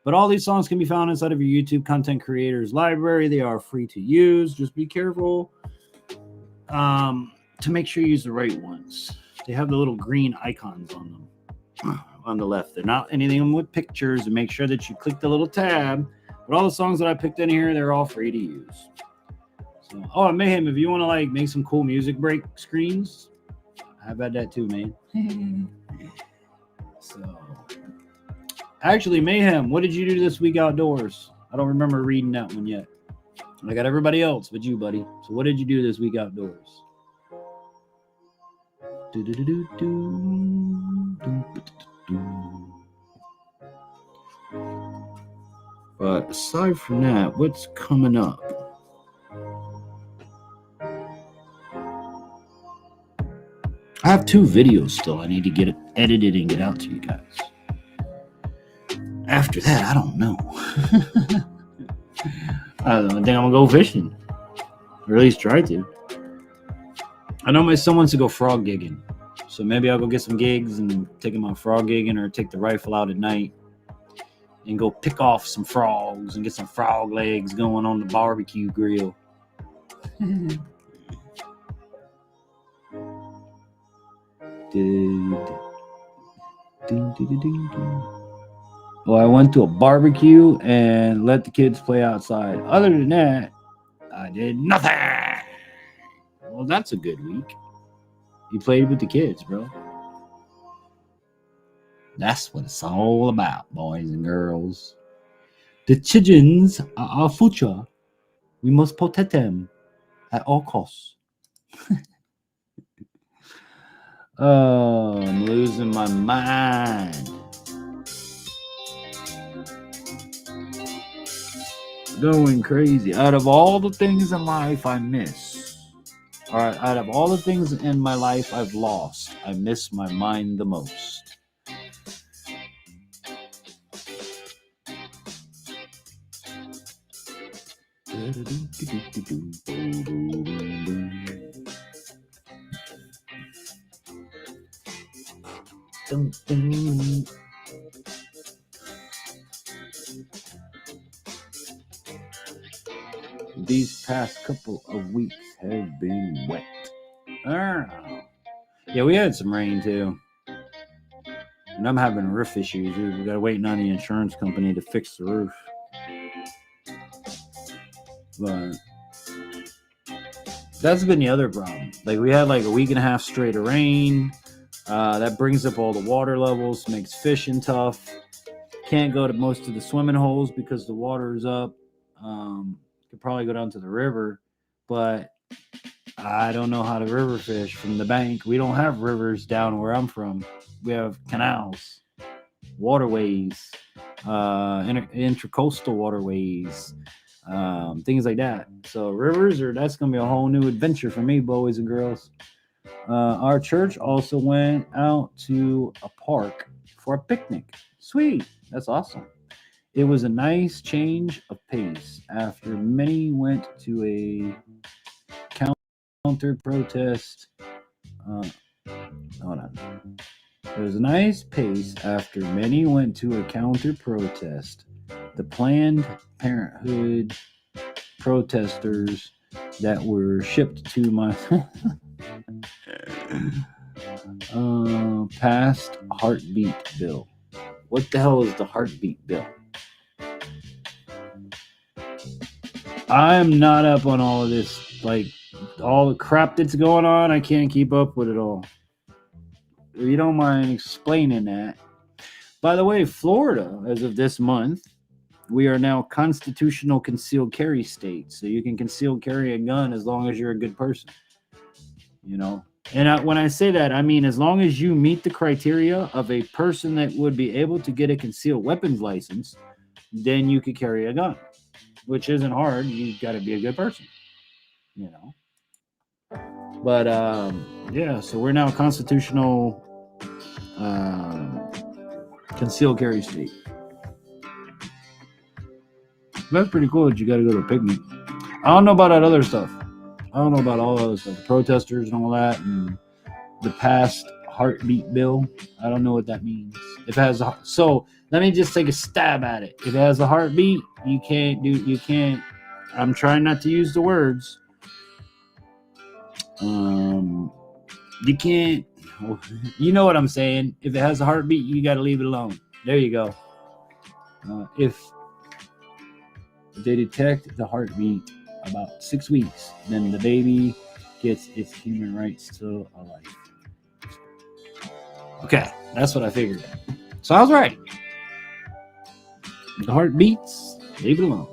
But all these songs can be found inside of your YouTube content creators library. They are free to use. Just be careful to make sure you use the right ones. They have the little green icons on them on the left. They're not anything with pictures. And make sure that you click the little tab. But all the songs that I picked in here, they're all free to use. So, oh, Mayhem, if you want to like make some cool music break screens, how about that too, man? So, actually, Mayhem, what did you do this week outdoors? I don't remember reading that one yet. I got everybody else but you, buddy. So, what did you do this week outdoors? But aside from that, what's coming up? I have 2 videos still. I need to get it edited and get out to you guys. After that, I don't know. I think I'm gonna go fishing, or at least try to. I know my son wants to go frog gigging, so maybe I'll go get some gigs and take him on frog gigging, or take the rifle out at night and go pick off some frogs and get some frog legs going on the barbecue grill. Well, I went to a barbecue and let the kids play outside. Other than that, I did nothing. Well, that's a good week. You played with the kids, bro. That's what it's all about, boys and girls. The children are our future. We must protect them at all costs. Oh, I'm losing my mind. Going crazy. Out of all the things in life I miss, all right, out of all the things in my life I've lost, I miss my mind the most. these past couple of weeks have been wet. I don't know. Yeah, we had some rain too. And I'm having roof issues. We got to waiting on the insurance company to fix the roof. But that's been the other problem. Like we had like a week and a half straight of rain. That brings up all the water levels, makes fishing tough. Can't go to most of the swimming holes because the water is up. Could probably go down to the river, but I don't know how to river fish from the bank. We don't have rivers down where I'm from. We have canals, waterways, intercoastal waterways, things like that. So rivers, that's going to be a whole new adventure for me, boys and girls. Our church also went out to a park for a picnic. Sweet. That's awesome. It was a nice change of pace after many went to a counter protest. Hold on. It was a nice pace after many went to a counter protest. The Planned Parenthood protesters that were shipped to my passed heartbeat bill. What the hell is the heartbeat bill? I'm not up on all of this, like all the crap that's going on. I can't keep up with it all. If you don't mind explaining that. By the way, Florida, as of this month, we are now constitutional concealed carry state. So you can conceal carry a gun as long as you're a good person. You know? And when I say that, I mean as long as you meet the criteria of a person that would be able to get a concealed weapons license, then you could carry a gun. Which isn't hard. You got to be a good person, you know. But yeah, so we're now constitutional concealed carry state. That's pretty cool that you got to go to a picnic. I don't know about that other stuff. I don't know about all other stuff, the protesters and all that, and the past heartbeat bill. I don't know what that means. If it has so let me just take a stab at it. If it has a heartbeat, you can't. I'm trying not to use the words. You can't. You know what I'm saying. If it has a heartbeat, you got to leave it alone. There you go. If they detect the heartbeat about 6 weeks, then the baby gets its human rights to a life. Okay, that's what I figured. So I was right. The heart beats, leave it alone.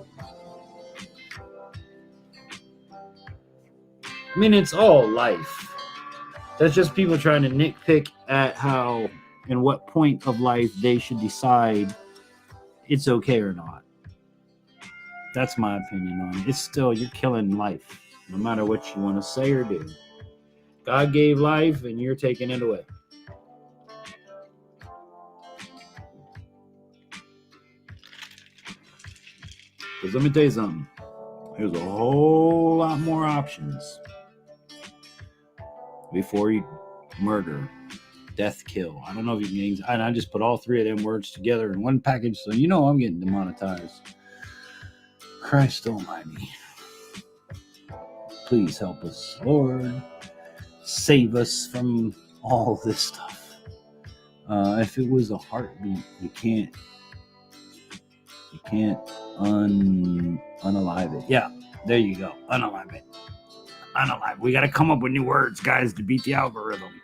I mean, it's all life. That's just people trying to nitpick at how and what point of life they should decide it's okay or not. That's my opinion on it. It's still, you're killing life, no matter what you want to say or do. God gave life, and you're taking it away. Because let me tell you something. There's a whole lot more options before you murder, death, kill. I don't know if you can. And I just put all three of them words together in one package, so you know I'm getting demonetized. Christ almighty. Please help us, Lord. Save us from all this stuff. If it was a heartbeat, you can't unalive it. Yeah, there you go. Unalive it. Unalive. We got to come up with new words, guys, to beat the algorithm.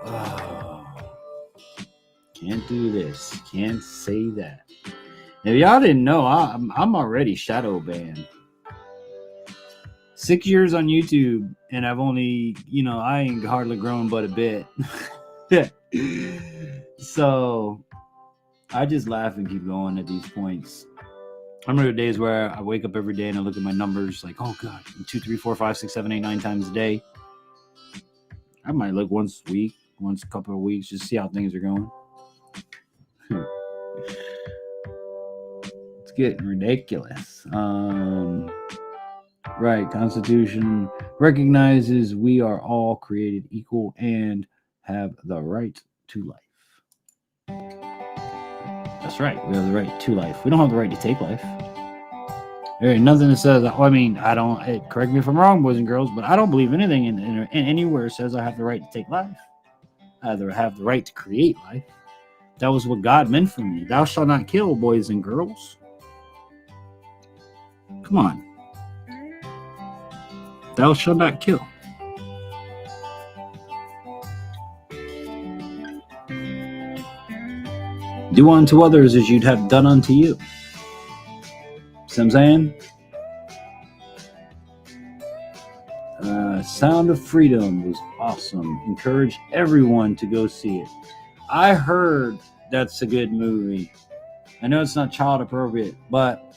Oh, can't do this. Can't say that. If y'all didn't know, I'm already shadow banned. 6 years on YouTube, and I've only, I ain't hardly grown but a bit. So I just laugh and keep going at these points. I remember days where I wake up every day and I look at my numbers like, oh God, 2, 3, 4, 5, 6, 7, 8, 9 times a day. I might look once a week, once a couple of weeks, just see how things are going. It's getting ridiculous. Right, Constitution recognizes we are all created equal and have the right to life. That's right. We have the right to life. We don't have the right to take life. There ain't nothing that says, I mean, I don't, correct me if I'm wrong, boys and girls, but I don't believe anything in anywhere says I have the right to take life. I have the right to create life. That was what God meant for me. Thou shalt not kill, boys and girls. Come on. Thou shalt not kill. Do unto others as you'd have done unto you. See what I'm saying? Sound of Freedom was awesome. Encourage everyone to go see it. I heard that's a good movie. I know it's not child appropriate, but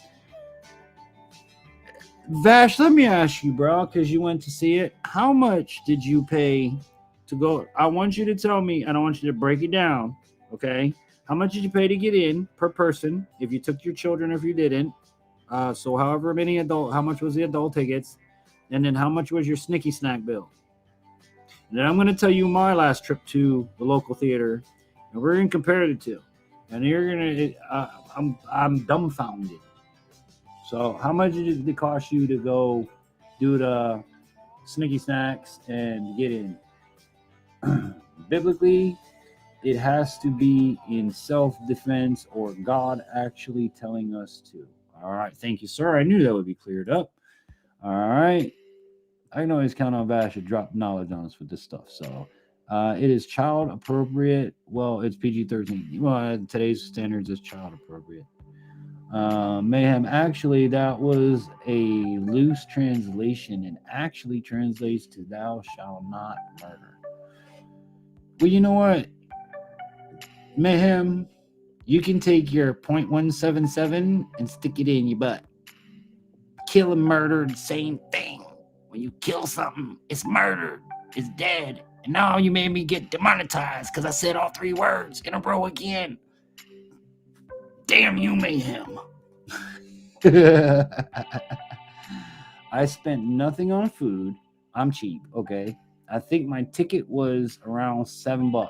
Vash, let me ask you, bro, because you went to see it. How much did you pay to go? I want you to tell me. I don't want you to break it down, okay? How much did you pay to get in per person? If you took your children, if you didn't, so however many adult, how much was the adult tickets, and then how much was your snicky snack bill? And then I'm going to tell you my last trip to the local theater, and we're going to compare the two. And you're going to, I'm dumbfounded. So how much did it cost you to go do the snicky snacks and get in? Biblically, it has to be in self-defense or God actually telling us to. All right. Thank you, sir. I knew that would be cleared up. All right. I can always count on Vash to drop knowledge on us with this stuff. So it is child appropriate. Well, it's PG-13. Well, today's standards is child appropriate. Mayhem, actually, that was a loose translation and actually translates to thou shalt not murder. Well, you know what? Mayhem, you can take your .177 and stick it in your butt. Kill and murder, the same thing. When you kill something, it's murdered. It's dead. And now you made me get demonetized because I said all three words in a row again. Damn you, Mayhem. I spent nothing on food. I'm cheap, okay? I think my ticket was around $7.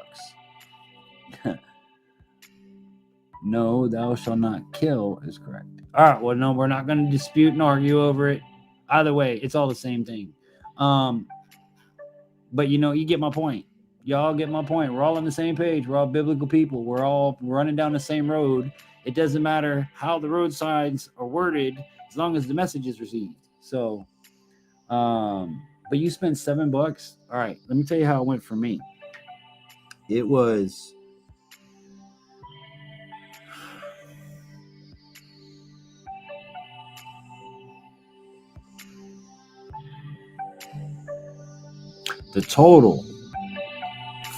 No, thou shalt not kill is correct. All right, well, no, we're not going to dispute and argue over it. Either way, it's all the same thing. But, you know, you get my point. Y'all get my point. We're all on the same page. We're all biblical people. We're all running down the same road. It doesn't matter how the road signs are worded as long as the message is received. So, but you spent $7. All right, let me tell you how it went for me. It was... the total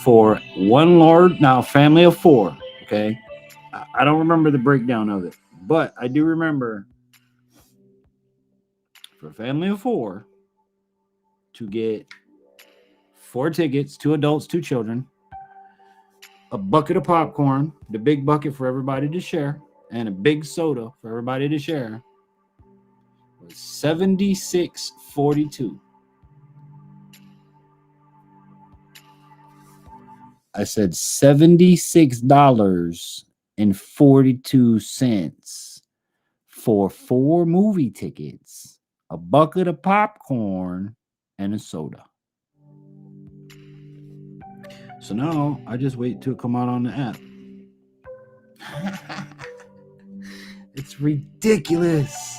for one large, now family of four, okay? I don't remember the breakdown of it, but I do remember for a family of four to get 4 tickets, 2 adults, 2 children, a bucket of popcorn, the big bucket for everybody to share, and a big soda for everybody to share was $76.42. I said $76.42 for 4 movie tickets, a bucket of popcorn, and a soda. So now I just wait till it come out on the app. It's ridiculous.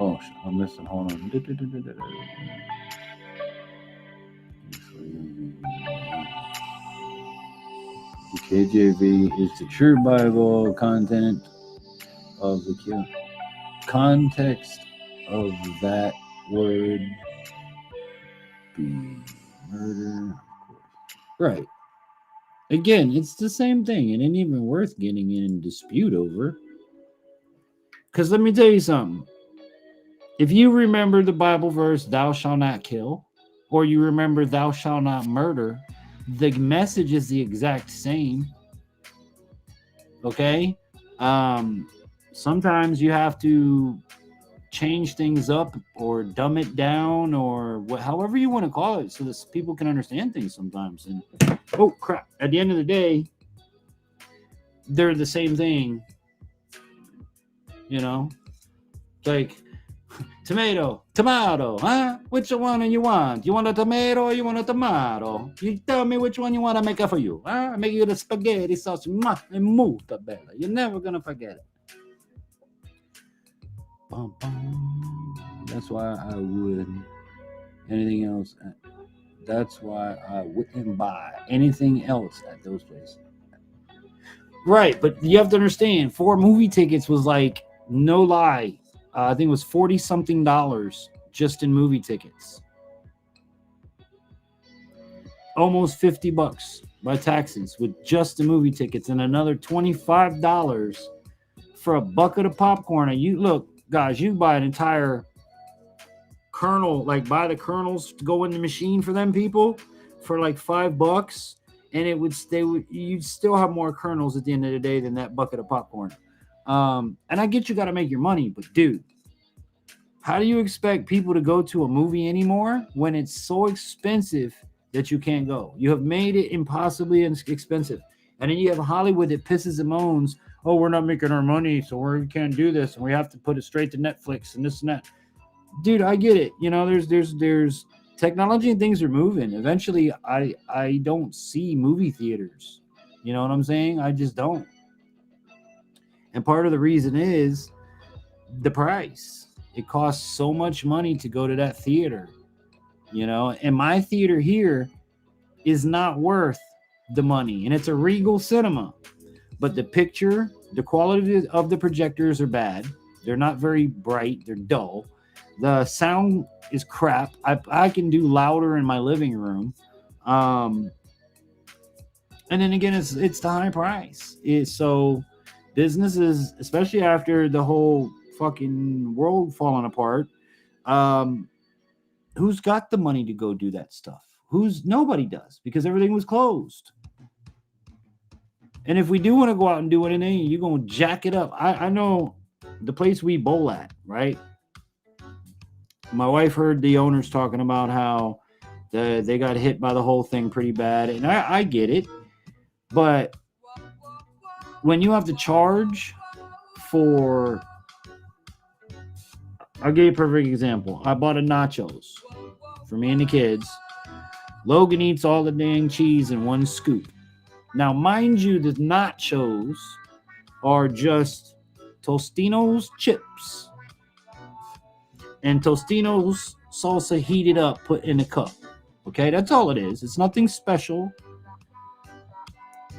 Oh, I'm missing. Hold on. The KJV is the true Bible. Content of the context of that word be murder. Right. Again, it's the same thing. It ain't even worth getting in dispute over. Because let me tell you something. If you remember the Bible verse, thou shalt not kill, or you remember thou shalt not murder, the message is the exact same. Okay? Sometimes you have to change things up or dumb it down or however you want to call it, so that people can understand things sometimes. And oh crap! At the end of the day, they're the same thing. You know, like tomato, huh? Which one do you want? You want a tomato or you want a tomato? You tell me which one you want to make it for you. Huh? I make you the spaghetti sauce and molto bella. You're never gonna forget it. Bum, bum. That's why I wouldn't. Anything else? That's why I wouldn't buy anything else at those places. Right, but you have to understand, 4 movie tickets was like, no lie, I think it was $40-something just in movie tickets. Almost $50 by taxes with just the movie tickets, and another $25 for a bucket of popcorn. And you look, guys, you buy an entire kernel, like buy the kernels to go in the machine for them people for like $5, and you'd still have more kernels at the end of the day than that bucket of popcorn. And I get you got to make your money, but dude, how do you expect people to go to a movie anymore when it's so expensive that you can't go? You have made it impossibly expensive. And then you have Hollywood that pisses and moans, oh, we're not making our money, so we can't do this, and we have to put it straight to Netflix and this and that. Dude, I get it. You know, there's technology and things are moving. Eventually, I don't see movie theaters. You know what I'm saying? I just don't. And part of the reason is the price. It costs so much money to go to that theater, you know, and my theater here is not worth the money, and it's a Regal cinema, but the quality of the projectors are bad. They're not very bright. They're dull. The sound is crap. I can do louder in my living room. And then again, it's the high price. So businesses, especially after the whole fucking world falling apart, who's got the money to go do that stuff? Nobody does, because everything was closed. And if we do want to go out and do anything, you're going to jack it up. I know the place we bowl at, right? My wife heard the owners talking about how they got hit by the whole thing pretty bad. And I get it. But when you have to charge for... I'll give you a perfect example. I bought a nachos for me and the kids. Logan eats all the dang cheese in one scoop. Now, mind you, the nachos are just Tostino's chips and Tostino's salsa heated up, put in a cup. Okay, that's all it is. It's nothing special.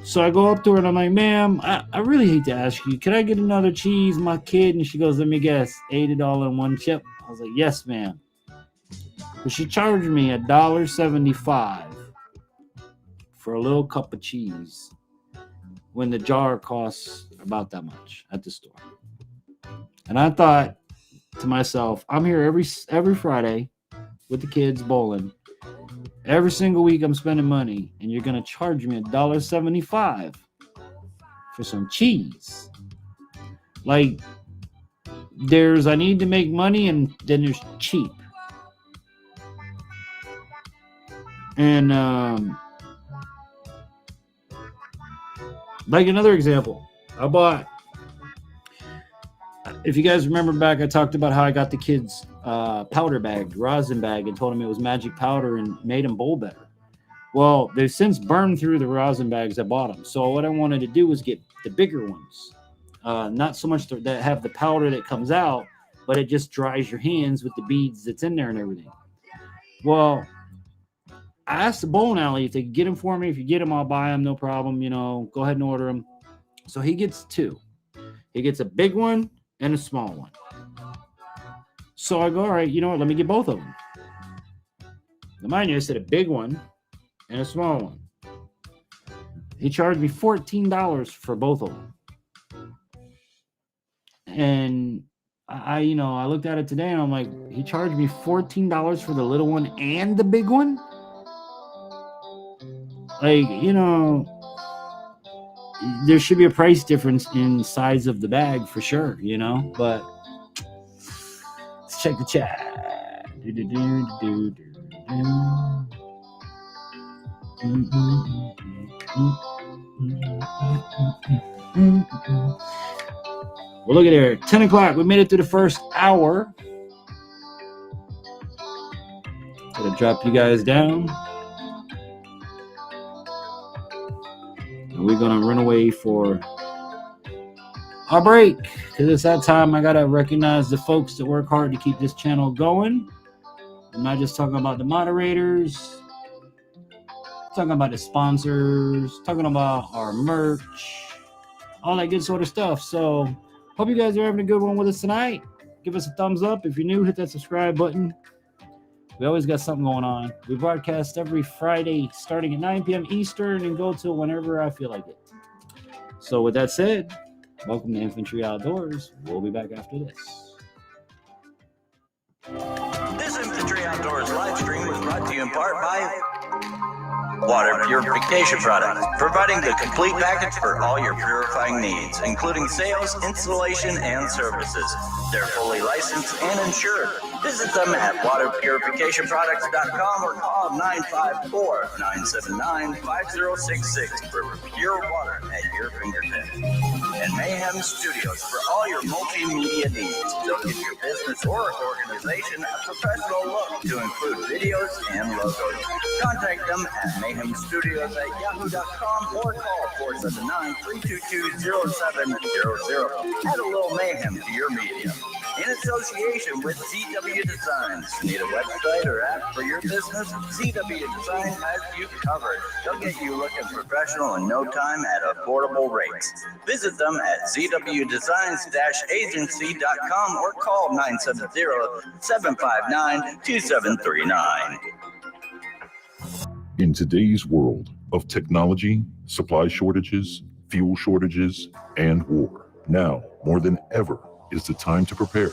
So I go up to her and I'm like, ma'am, I really hate to ask you, can I get another cheese, my kid? And she goes, let me guess, $80 in one chip. I was like, yes, ma'am. But she charged me $1.75 for a little cup of cheese when the jar costs about that much at the store. And I thought to myself, I'm here every Friday with the kids bowling. Every single week I'm spending money, and you're going to charge me $1.75 for some cheese. Like, I need to make money, and then there's cheap. And, like another example, I bought, if you guys remember back, I talked about how I got the kids powder bag, rosin bag, and told them it was magic powder and made them bowl better. Well, they've since burned through the rosin bags I bought them. So what I wanted to do was get the bigger ones. Not so much that have the powder that comes out, but it just dries your hands with the beads that's in there and everything. Well, I asked the bowling alley if they could get them for me. If you get them, I'll buy them, no problem. You know, go ahead and order them. So he gets 2. He gets a big one and a small one. So I go, all right, you know what? Let me get both of them. Now, mind you, I said a big one and a small one. He charged me $14 for both of them. And I looked at it today and I'm like, he charged me $14 for the little one and the big one? Like, you know, there should be a price difference in size of the bag for sure, you know, but Let's check the chat. Well, look at there. 10 o'clock. We made it through the first hour. Gonna drop you guys down. And we're gonna run away for our break. Because it's that time I gotta recognize the folks that work hard to keep this channel going. I'm not just talking about the moderators, I'm talking about the sponsors, talking about our merch, all that good sort of stuff. So hope you guys are having a good one with us tonight. Give us a thumbs up. If you're new, hit that subscribe button. We always got something going on. We broadcast every Friday starting at 9 p.m. Eastern and go till whenever I feel like it. So with that said, welcome to Infantry Outdoors. We'll be back after this. This Infantry Outdoors live stream was brought to you in part by Water Purification Products, providing the complete package for all your purifying needs, including sales, installation, and services. They're fully licensed and insured. Visit them at waterpurificationproducts.com or call 954-979-5066 for pure water at your fingertips. And Mayhem Studios for all your multimedia needs. They'll give your business or organization a professional look to include videos and logos. Contact them at mayhemstudios@yahoo.com or call 479-322-0700. Add a little mayhem to your media. In association with ZW Designs. Need a website or app for your business? ZW Design has you covered. They'll get you looking professional in no time at affordable rates. Visit them at zwdesigns-agency.com or call 970-759-2739. In today's world of technology, supply shortages, fuel shortages, and war, now more than ever is the time to prepare.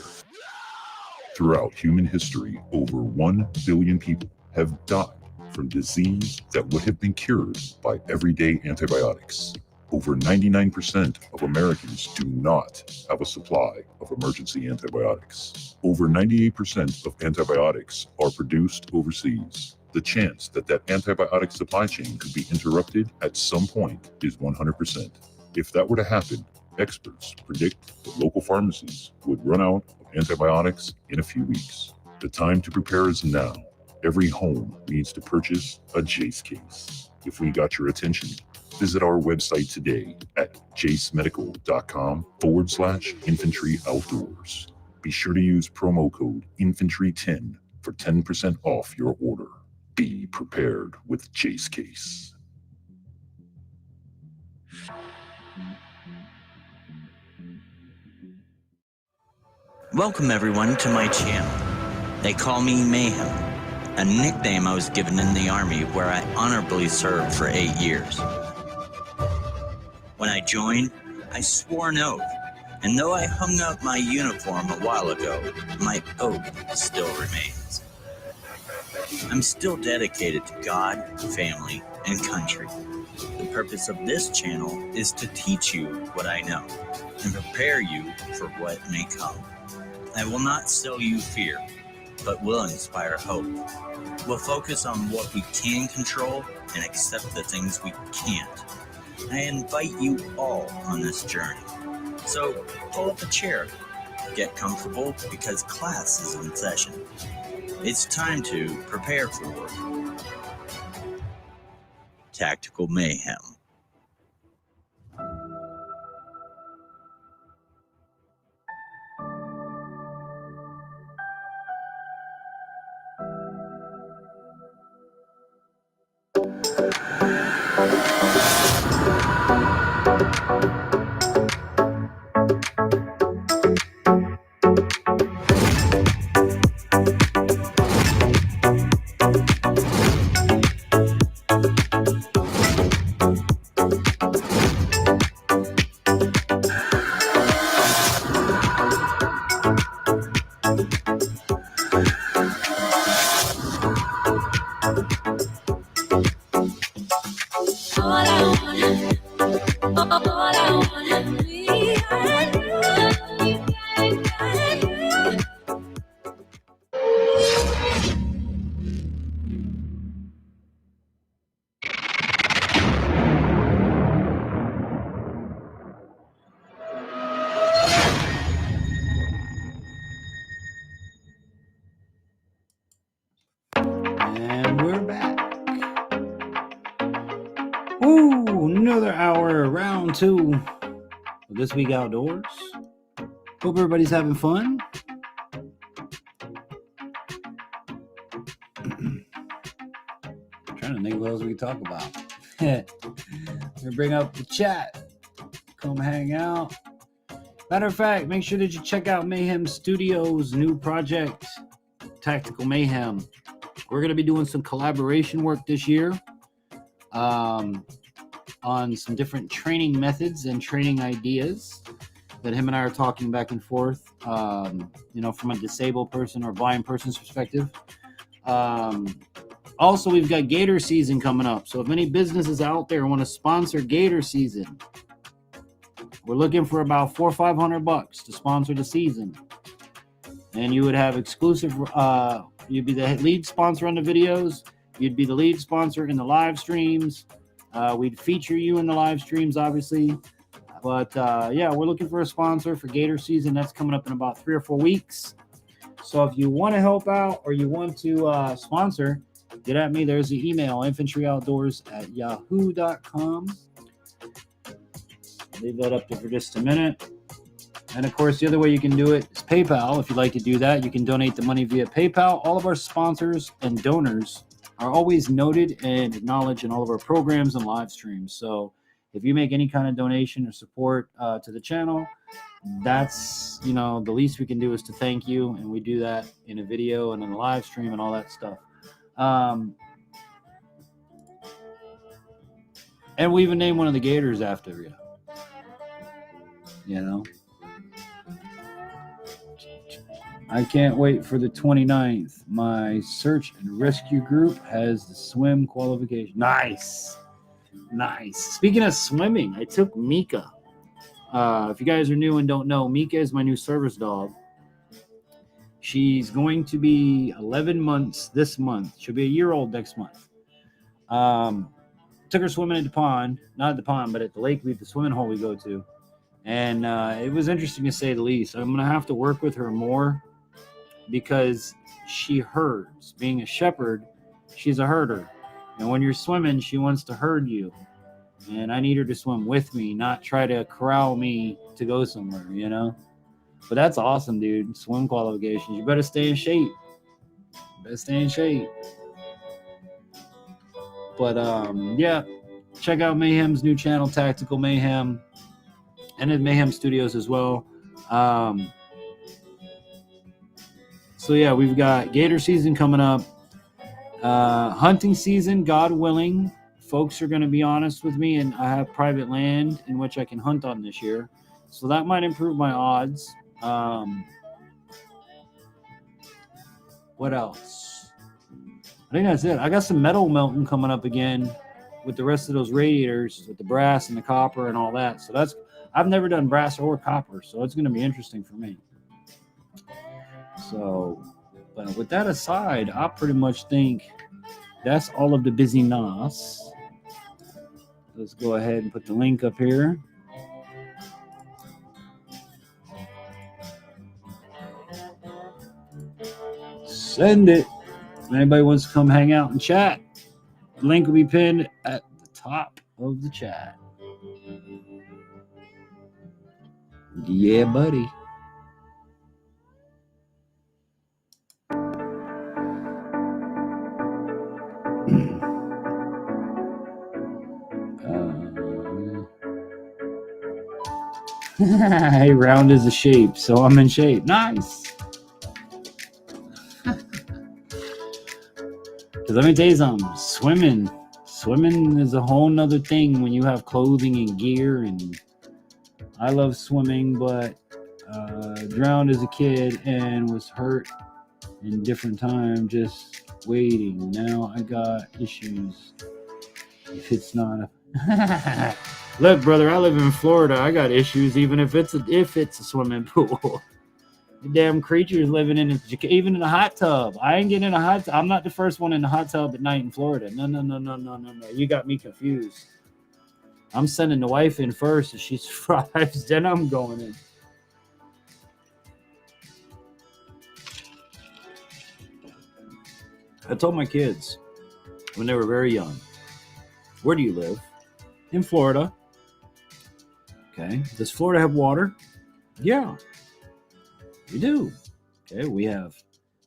Throughout human history, over 1 billion people have died from disease that would have been cured by everyday antibiotics. Over 99% of Americans do not have a supply of emergency antibiotics. Over 98% of antibiotics are produced overseas. The chance that that antibiotic supply chain could be interrupted at some point is 100%. If that were to happen, experts predict that local pharmacies would run out of antibiotics in a few weeks. The time to prepare is now. Every home needs to purchase a Jace case. If we got your attention, visit our website today at jacemedical.com/Infantry Outdoors. Be sure to use promo code Infantry10 for 10% off your order. Be prepared with Jace case. Welcome everyone to my channel. They call me Mayhem, a nickname I was given in the Army where I honorably served for 8 years. When I joined, I swore an oath, and though I hung up my uniform a while ago, my oath still remains. I'm still dedicated to God, family, and country. The purpose of this channel is to teach you what I know and prepare you for what may come. I will not sell you fear, but will inspire hope. We'll focus on what we can control and accept the things we can't. I invite you all on this journey. So pull up a chair, get comfortable because class is in session. It's time to prepare for Tactical Mayhem. All I want another hour, round 2 of This Week Outdoors. Hope everybody's having fun. Trying to think what else we can talk about. I'm gonna bring up the chat. Come hang out. Matter of fact, make sure that you check out Mayhem Studios' new project, Tactical Mayhem. We're gonna be doing some collaboration work this year on some different training methods and training ideas that him and I are talking back and forth. From a disabled person or blind person's perspective. Also, we've got Gator season coming up. So if any businesses out there want to sponsor Gator season, we're looking for about $400 or $500 to sponsor the season. And you would have exclusive, you'd be the lead sponsor on the videos. You'd be the lead sponsor in the live streams. We'd feature you in the live streams, obviously. But we're looking for a sponsor for Gator season. That's coming up in about 3 or 4 weeks. So if you want to help out or you want to sponsor, get at me. There's the email, infantryoutdoors@yahoo.com. Leave that up there for just a minute. And of course, the other way you can do it is PayPal. If you'd like to do that, you can donate the money via PayPal. All of our sponsors and donors are always noted and acknowledged in all of our programs and live streams. So if you make any kind of donation or support to the channel, that's, the least we can do is to thank you. And we do that in a video and in a live stream and all that stuff. And we even named one of the Gators after you. I can't wait for the 29th. My search and rescue group has the swim qualification. Nice. Speaking of swimming, I took Mika. If you guys are new and don't know, Mika is my new service dog. She's going to be 11 months this month. She'll be a year old next month. Took her swimming at the pond. Not at the pond, but at the lake, the swimming hole we go to. And it was interesting to say the least. I'm going to have to work with her more because she herds. Being a shepherd, she's a herder. And when you're swimming, she wants to herd you. And I need her to swim with me, not try to corral me to go somewhere, But that's awesome, dude. Swim qualifications. You better stay in shape. But, check out Mayhem's new channel, Tactical Mayhem. And in Mayhem Studios as well. We've got Gator season coming up. Hunting season, God willing. Folks are going to be honest with me, and I have private land in which I can hunt on this year. So that might improve my odds. What else? I think that's it. I got some metal melting coming up again with the rest of those radiators, with the brass and the copper and all that. So I've never done brass or copper, so it's going to be interesting for me. So, but with that aside, I pretty much think that's all of the busyness. Let's go ahead and put the link up here. Send it. If anybody wants to come hang out and chat, the link will be pinned at the top of the chat. Yeah, buddy. Hey, round is a shape, so I'm in shape. Nice. Because let me tell you something, swimming is a whole nother thing when you have clothing and gear. And I love swimming, but drowned as a kid and was hurt in different time just waiting. Now I got issues. If it's not a look, brother, I live in Florida. I got issues even if it's a swimming pool. The damn creatures living in it, even in a hot tub. I ain't getting in a hot tub. I'm not the first one in the hot tub at night in Florida. No. You got me confused. I'm sending the wife in first. If she survives, then I'm going in. I told my kids when they were very young, where do you live? in Florida. Okay. Does Florida have water? Yeah, we do. Okay. We have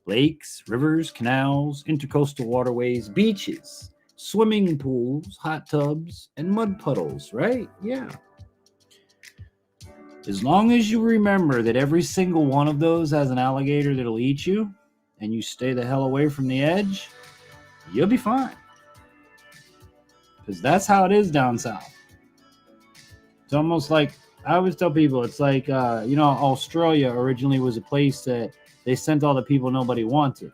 lakes, rivers, canals, intercoastal waterways, beaches, swimming pools, hot tubs, and mud puddles, right? Yeah. As long as you remember that every single one of those has an alligator that'll eat you, and you stay the hell away from the edge, you'll be fine. Because that's how it is down south. It's almost like, I always tell people, it's like, Australia originally was a place that they sent all the people nobody wanted.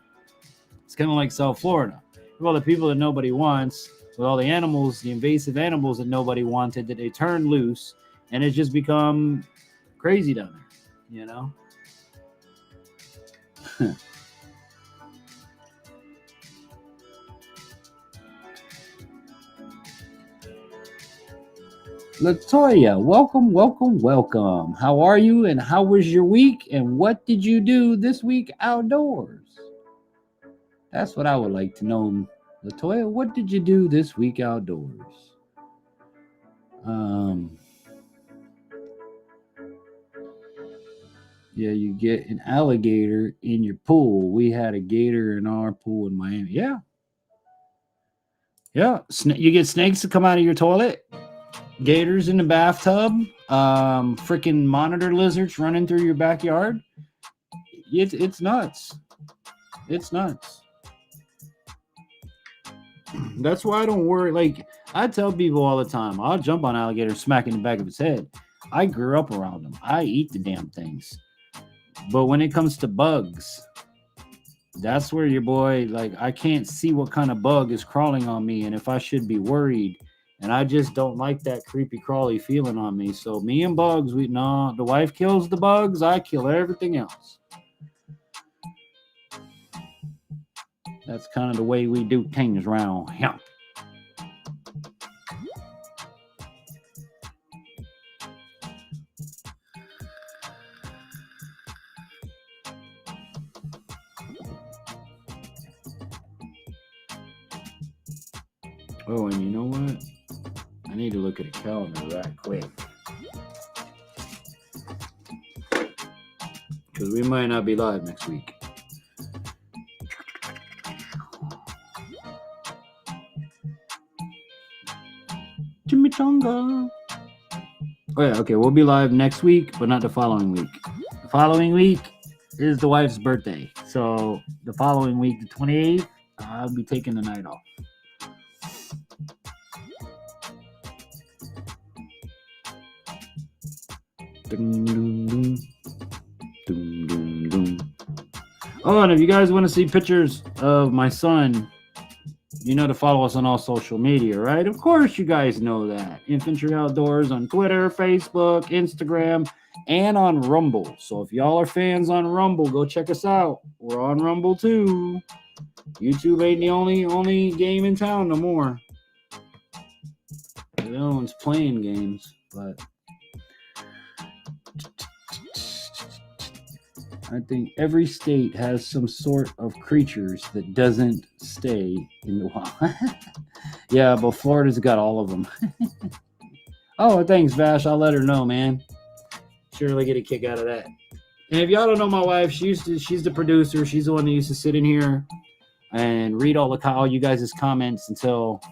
It's kind of like South Florida. All the people that nobody wants, with all the animals, the invasive animals that nobody wanted, that they turned loose, and it's just become crazy down there, you know? Latoya, welcome. How are you, and how was your week, and what did you do this week outdoors? That's what I would like to know, Latoya. What did you do this week outdoors? Yeah, you get an alligator in your pool. We had a gator in our pool in Miami. Yeah. You get snakes to come out of your toilet. Gators in the bathtub. Freaking monitor lizards running through your backyard. It's nuts. It's nuts. That's why I don't worry. Like, I tell people all the time, I'll jump on alligator, smack in the back of its head. I grew up around them. I eat the damn things. But when it comes to bugs, that's where your boy, like, I can't see what kind of bug is crawling on me and if I should be worried. And I just don't like that creepy crawly feeling on me. So me and bugs, the wife kills the bugs, I kill everything else. That's kind of the way we do things around here. Oh, and you know what? I need to look at a calendar right quick. Because we might not be live next week. Chimichanga. Oh yeah, okay, we'll be live next week, but not the following week. The following week is the wife's birthday. So the following week, the 28th, I'll be taking the night off. Dum, dum, dum. Dum, dum, dum. Oh, and if you guys want to see pictures of my son, you know to follow us on all social media, right? Of course you guys know that. Infantry Outdoors on Twitter, Facebook, Instagram, and on Rumble. So if y'all are fans on Rumble, go check us out. We're on Rumble too. YouTube ain't the only game in town no more. No one's playing games, but I think every state has some sort of creatures that doesn't stay in the wild. Yeah, but Florida's got all of them. Oh, thanks, Vash. I'll let her know, man. Surely get a kick out of that. And if y'all don't know my wife, she's the producer. She's the one that used to sit in here and read all you guys' comments until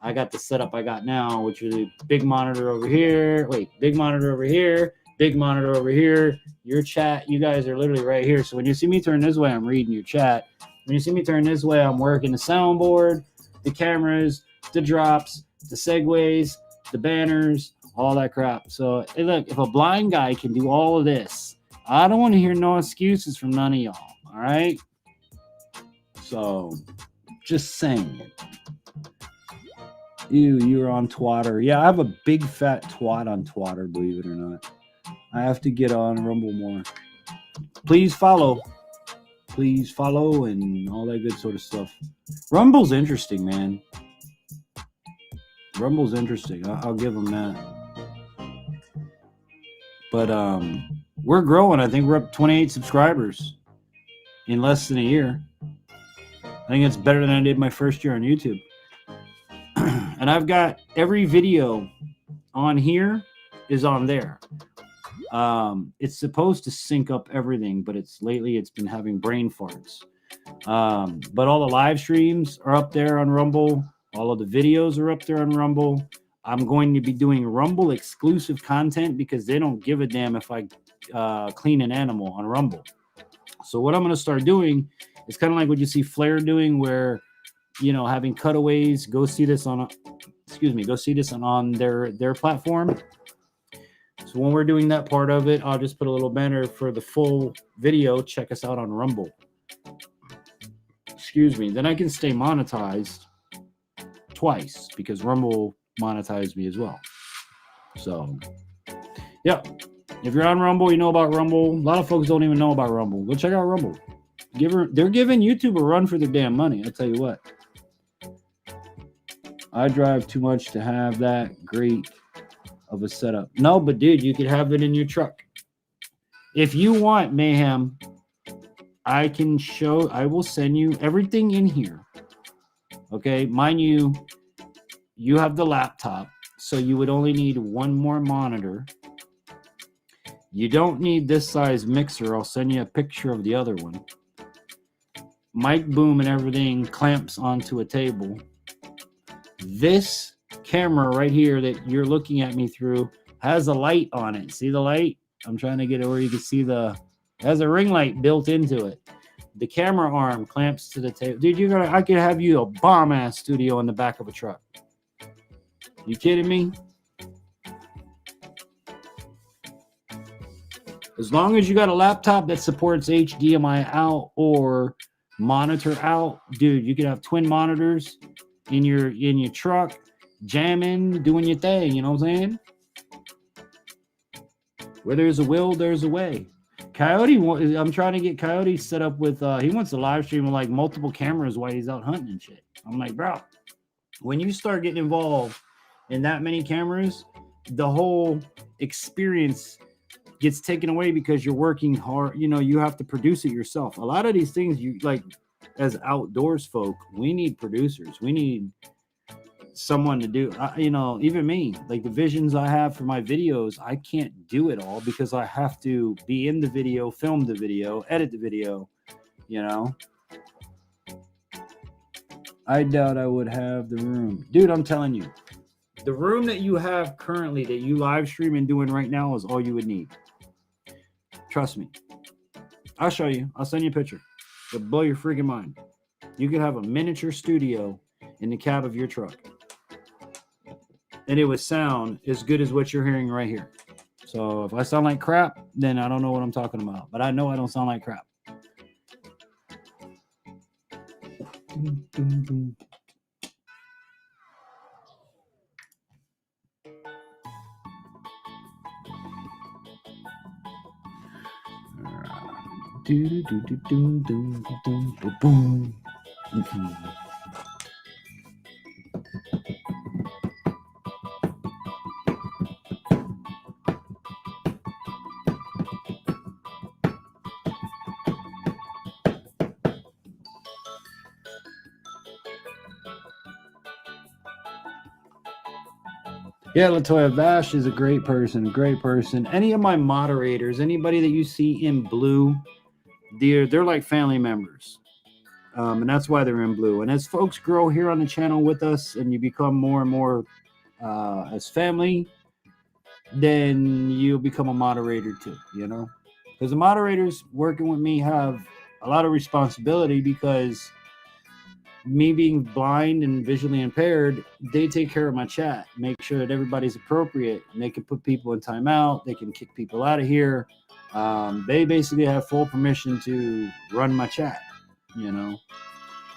I got the setup I got now, which is a big monitor over here. Wait, big monitor over here. Big monitor over here. Your chat, you guys are literally right here. So when you see me turn this way, I'm reading your chat. When you see me turn this way, I'm working the soundboard, the cameras, the drops, the segues, the banners, all that crap. So hey, look, if a blind guy can do all of this, I don't want to hear no excuses from none of y'all. All right? So just saying. You're on Twitter. Yeah, I have a big fat twat on Twitter, believe it or not. I have to get on Rumble more. Please follow and all that good sort of stuff. Rumble's interesting, man. Rumble's interesting. I'll give them that. But we're growing. I think we're up 28 subscribers in less than a year. I think it's better than I did my first year on YouTube. And I've got every video on here is on there. It's supposed to sync up everything, but it's been having brain farts. But all the live streams are up there on Rumble. All of the videos are up there on Rumble. I'm going to be doing Rumble exclusive content because they don't give a damn if I clean an animal on Rumble. So what I'm going to start doing is kind of like what you see Flair doing, where, you know, having cutaways. Go see this on their platform. So when we're doing that part of it, I'll just put a little banner for the full video. Check us out on Rumble. Excuse me. Then I can stay monetized twice because Rumble monetized me as well. So, yeah. If you're on Rumble, you know about Rumble. A lot of folks don't even know about Rumble. Go check out Rumble. They're giving YouTube a run for their damn money. I'll tell you what. I drive too much to have that great of a setup. No, but dude, you could have it in your truck. If you want, Mayhem, I will send you everything in here. Okay, mind you, you have the laptop, so you would only need one more monitor. You don't need this size mixer. I'll send you a picture of the other one. Mic boom and everything clamps onto a table. This camera right here that you're looking at me through has a light on it. See the light? I'm trying to get it where you can see it has a ring light built into it. The camera arm clamps to the table. Dude, I could have you a bomb ass studio in the back of a truck. You kidding me? As long as you got a laptop that supports HDMI out or monitor out, dude, you could have twin monitors in your truck, jamming, doing your thing. You know what I'm saying? Where there's a will, there's a way. Coyote, I'm trying to get Coyote set up with, he wants to live stream with like multiple cameras while he's out hunting and shit. I'm like, bro, when you start getting involved in that many cameras, the whole experience gets taken away because you're working hard. You know, you have to produce it yourself. A lot of these things, you like, as outdoors folk, we need producers. We need someone to do, you know, even me, like the visions I have for my videos, I can't do it all because I have to be in the video, film the video, edit the video, you know. I doubt I would have the room. Dude, I'm telling you, the room that you have currently that you live stream and doing right now is all you would need. Trust me. I'll show you. I'll send you a picture. It'll blow your freaking mind. You could have a miniature studio in the cab of your truck. And it would sound as good as what you're hearing right here. So if I sound like crap, then I don't know what I'm talking about. But I know I don't sound like crap. Yeah, Latoya Vash is a great person, Any of my moderators, anybody that you see in blue, they're like family members. And that's why they're in blue. And as folks grow here on the channel with us and you become more and more as family, then you'll become a moderator too, you know? Because the moderators working with me have a lot of responsibility because me being blind and visually impaired, they take care of my chat, make sure that everybody's appropriate, and they can put people in timeout, they can kick people out of here. They basically have full permission to run my chat, you know.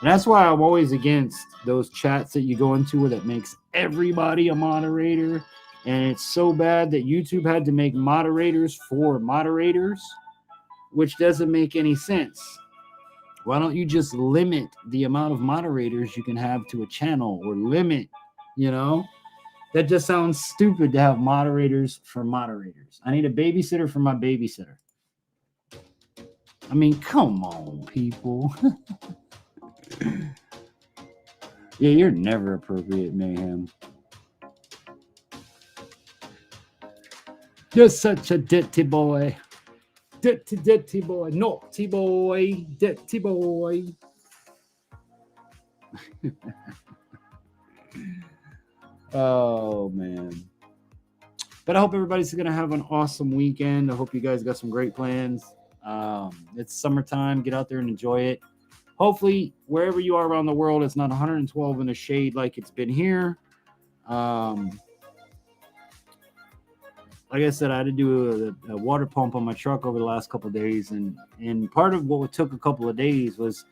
And that's why I'm always against those chats that you go into that makes everybody a moderator. And it's so bad that YouTube had to make moderators for moderators, which doesn't make any sense. Why don't you just limit the amount of moderators you can have to a channel, or limit, you know? That just sounds stupid to have moderators for moderators. I need a babysitter for my babysitter. I mean, come on, people. Yeah, you're never appropriate, Mayhem. You're such a dirty boy. Dirty boy. Naughty boy. Dirty boy. Oh, man. But I hope everybody's going to have an awesome weekend. I hope you guys got some great plans. It's summertime. Get out there and enjoy it. Hopefully, wherever you are around the world, it's not 112 in the shade like it's been here. Like I said, I had to do a water pump on my truck over the last couple of days. And part of what took a couple of days was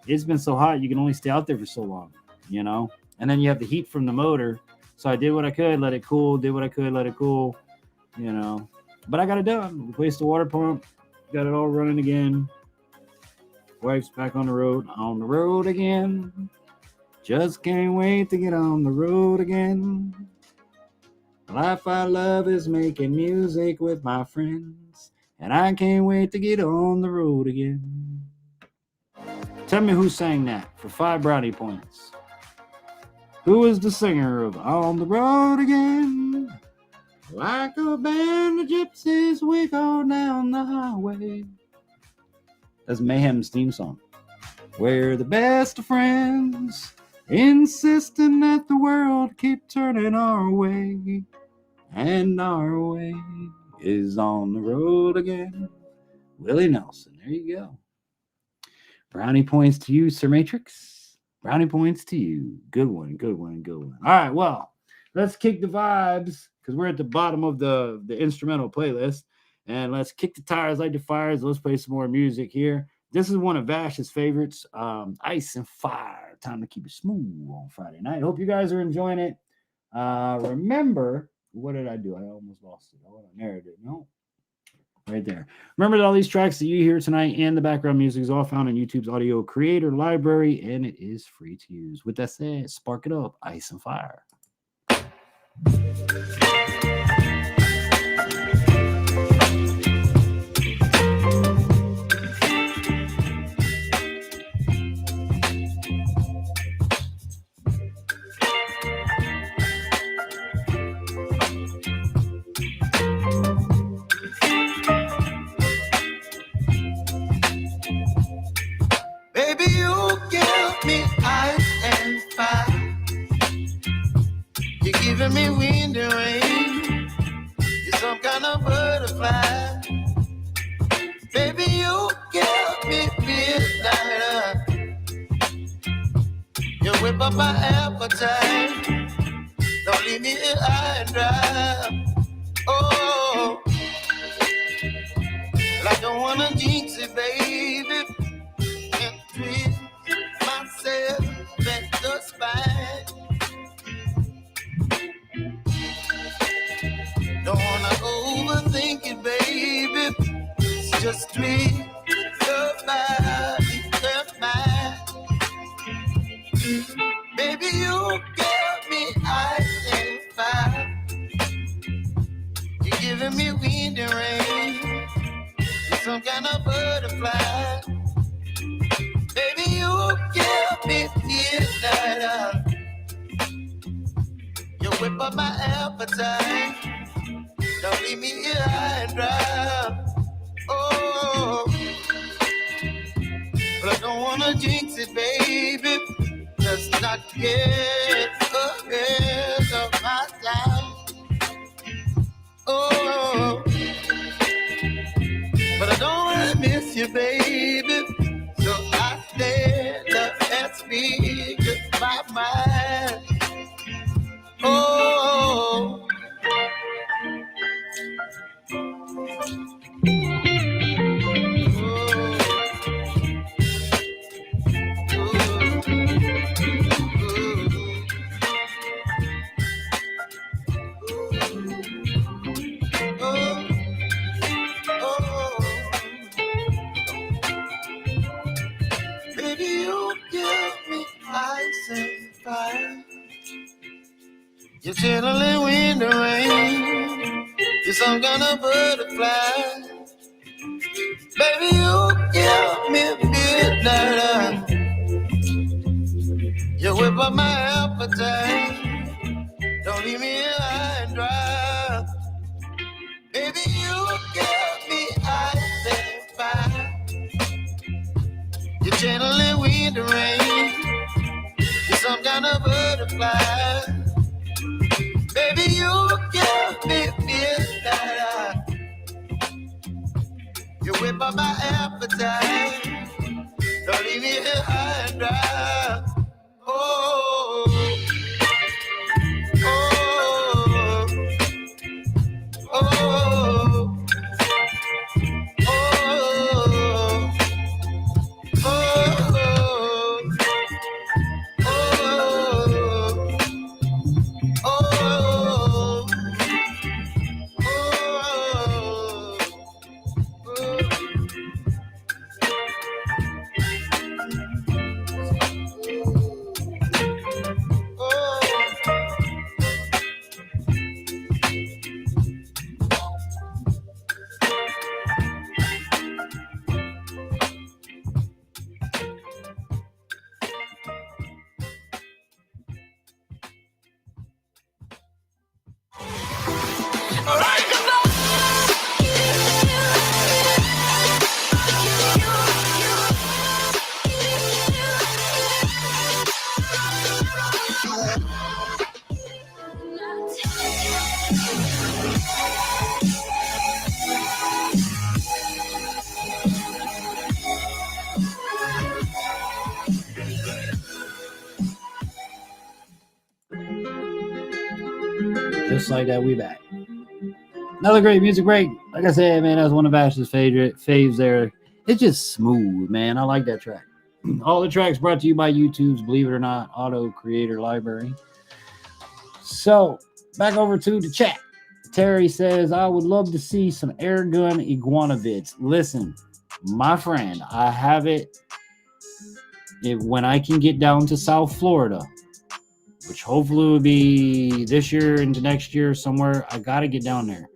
it's been so hot, you can only stay out there for so long, you know? And then you have the heat from the motor. So I did what I could, let it cool, did what I could, let it cool, you know. But I got it done. Replaced the water pump, got it all running again. Wife's back on the road again. Just can't wait to get on the road again. The life I love is making music with my friends, and I can't wait to get on the road again. Tell me who sang that for 5 brownie points. Who is the singer of On the Road Again? Like a band of gypsies, we go down the highway. That's Mayhem's theme song. We're the best of friends, insisting that the world keep turning our way. And our way is on the road again. Willie Nelson, there you go. Brownie points to you, Sir Matrix. Brownie points to you. Good one, good one, good one. All right, well, let's kick the vibes because we're at the bottom of the instrumental playlist. And let's kick the tires, light the fires. Let's play some more music here. This is one of Vash's favorites, Ice and Fire. Time to keep it smooth on Friday night. Hope you guys are enjoying it. Remember, what did I do? I almost lost it. Oh, there it is. No. Right there. Remember that all these tracks that you hear tonight and the background music is all found in YouTube's audio creator library, and it is free to use. With that said, spark it up, Ice and Fire. Baby, you give me ice and fire. You're giving me wind and rain. You're some kind of butterfly. Baby, you give me midnight. You whip up my appetite. Don't leave me here high and dry. Oh, I don't wanna jinx it, baby. Twist myself at the spine. Don't wanna overthink it, baby. It's just me, your body, your mind. Baby, you give me ice and fire. You're giving me wind and rain. You're some kind of butterfly. Baby, you give me midnight. You whip up my appetite. Don't leave me here high and dry. Oh, but I don't wanna jinx it, baby. Just not get ahead of my time. Oh, but I don't wanna miss you, baby. So I stand up and speak my mind. Oh, baby, you give me ice and fire. You're chilling wind and rain. You're some kind of butterfly. Baby, you give me midnight. You whip up my appetite. Don't leave me high and dry. Baby, you give me eyes that fire. You're gently wind and rain. You're some kind of butterfly. Baby, you give me midnight. You whip up my appetite. Don't leave me here high and dry. Oh, oh, oh, oh, oh, Just like that, we back. Another great music break. Like I said, man, that's one of Ash's faves there. It's just smooth, man. I like that track. All the tracks brought to you by YouTube's Believe It or Not Auto Creator Library. So, back over to the chat. Terry says, I would love to see some air gun iguana vids. Listen, my friend, I have it when I can get down to South Florida, which hopefully will be this year into next year somewhere. I got to get down there.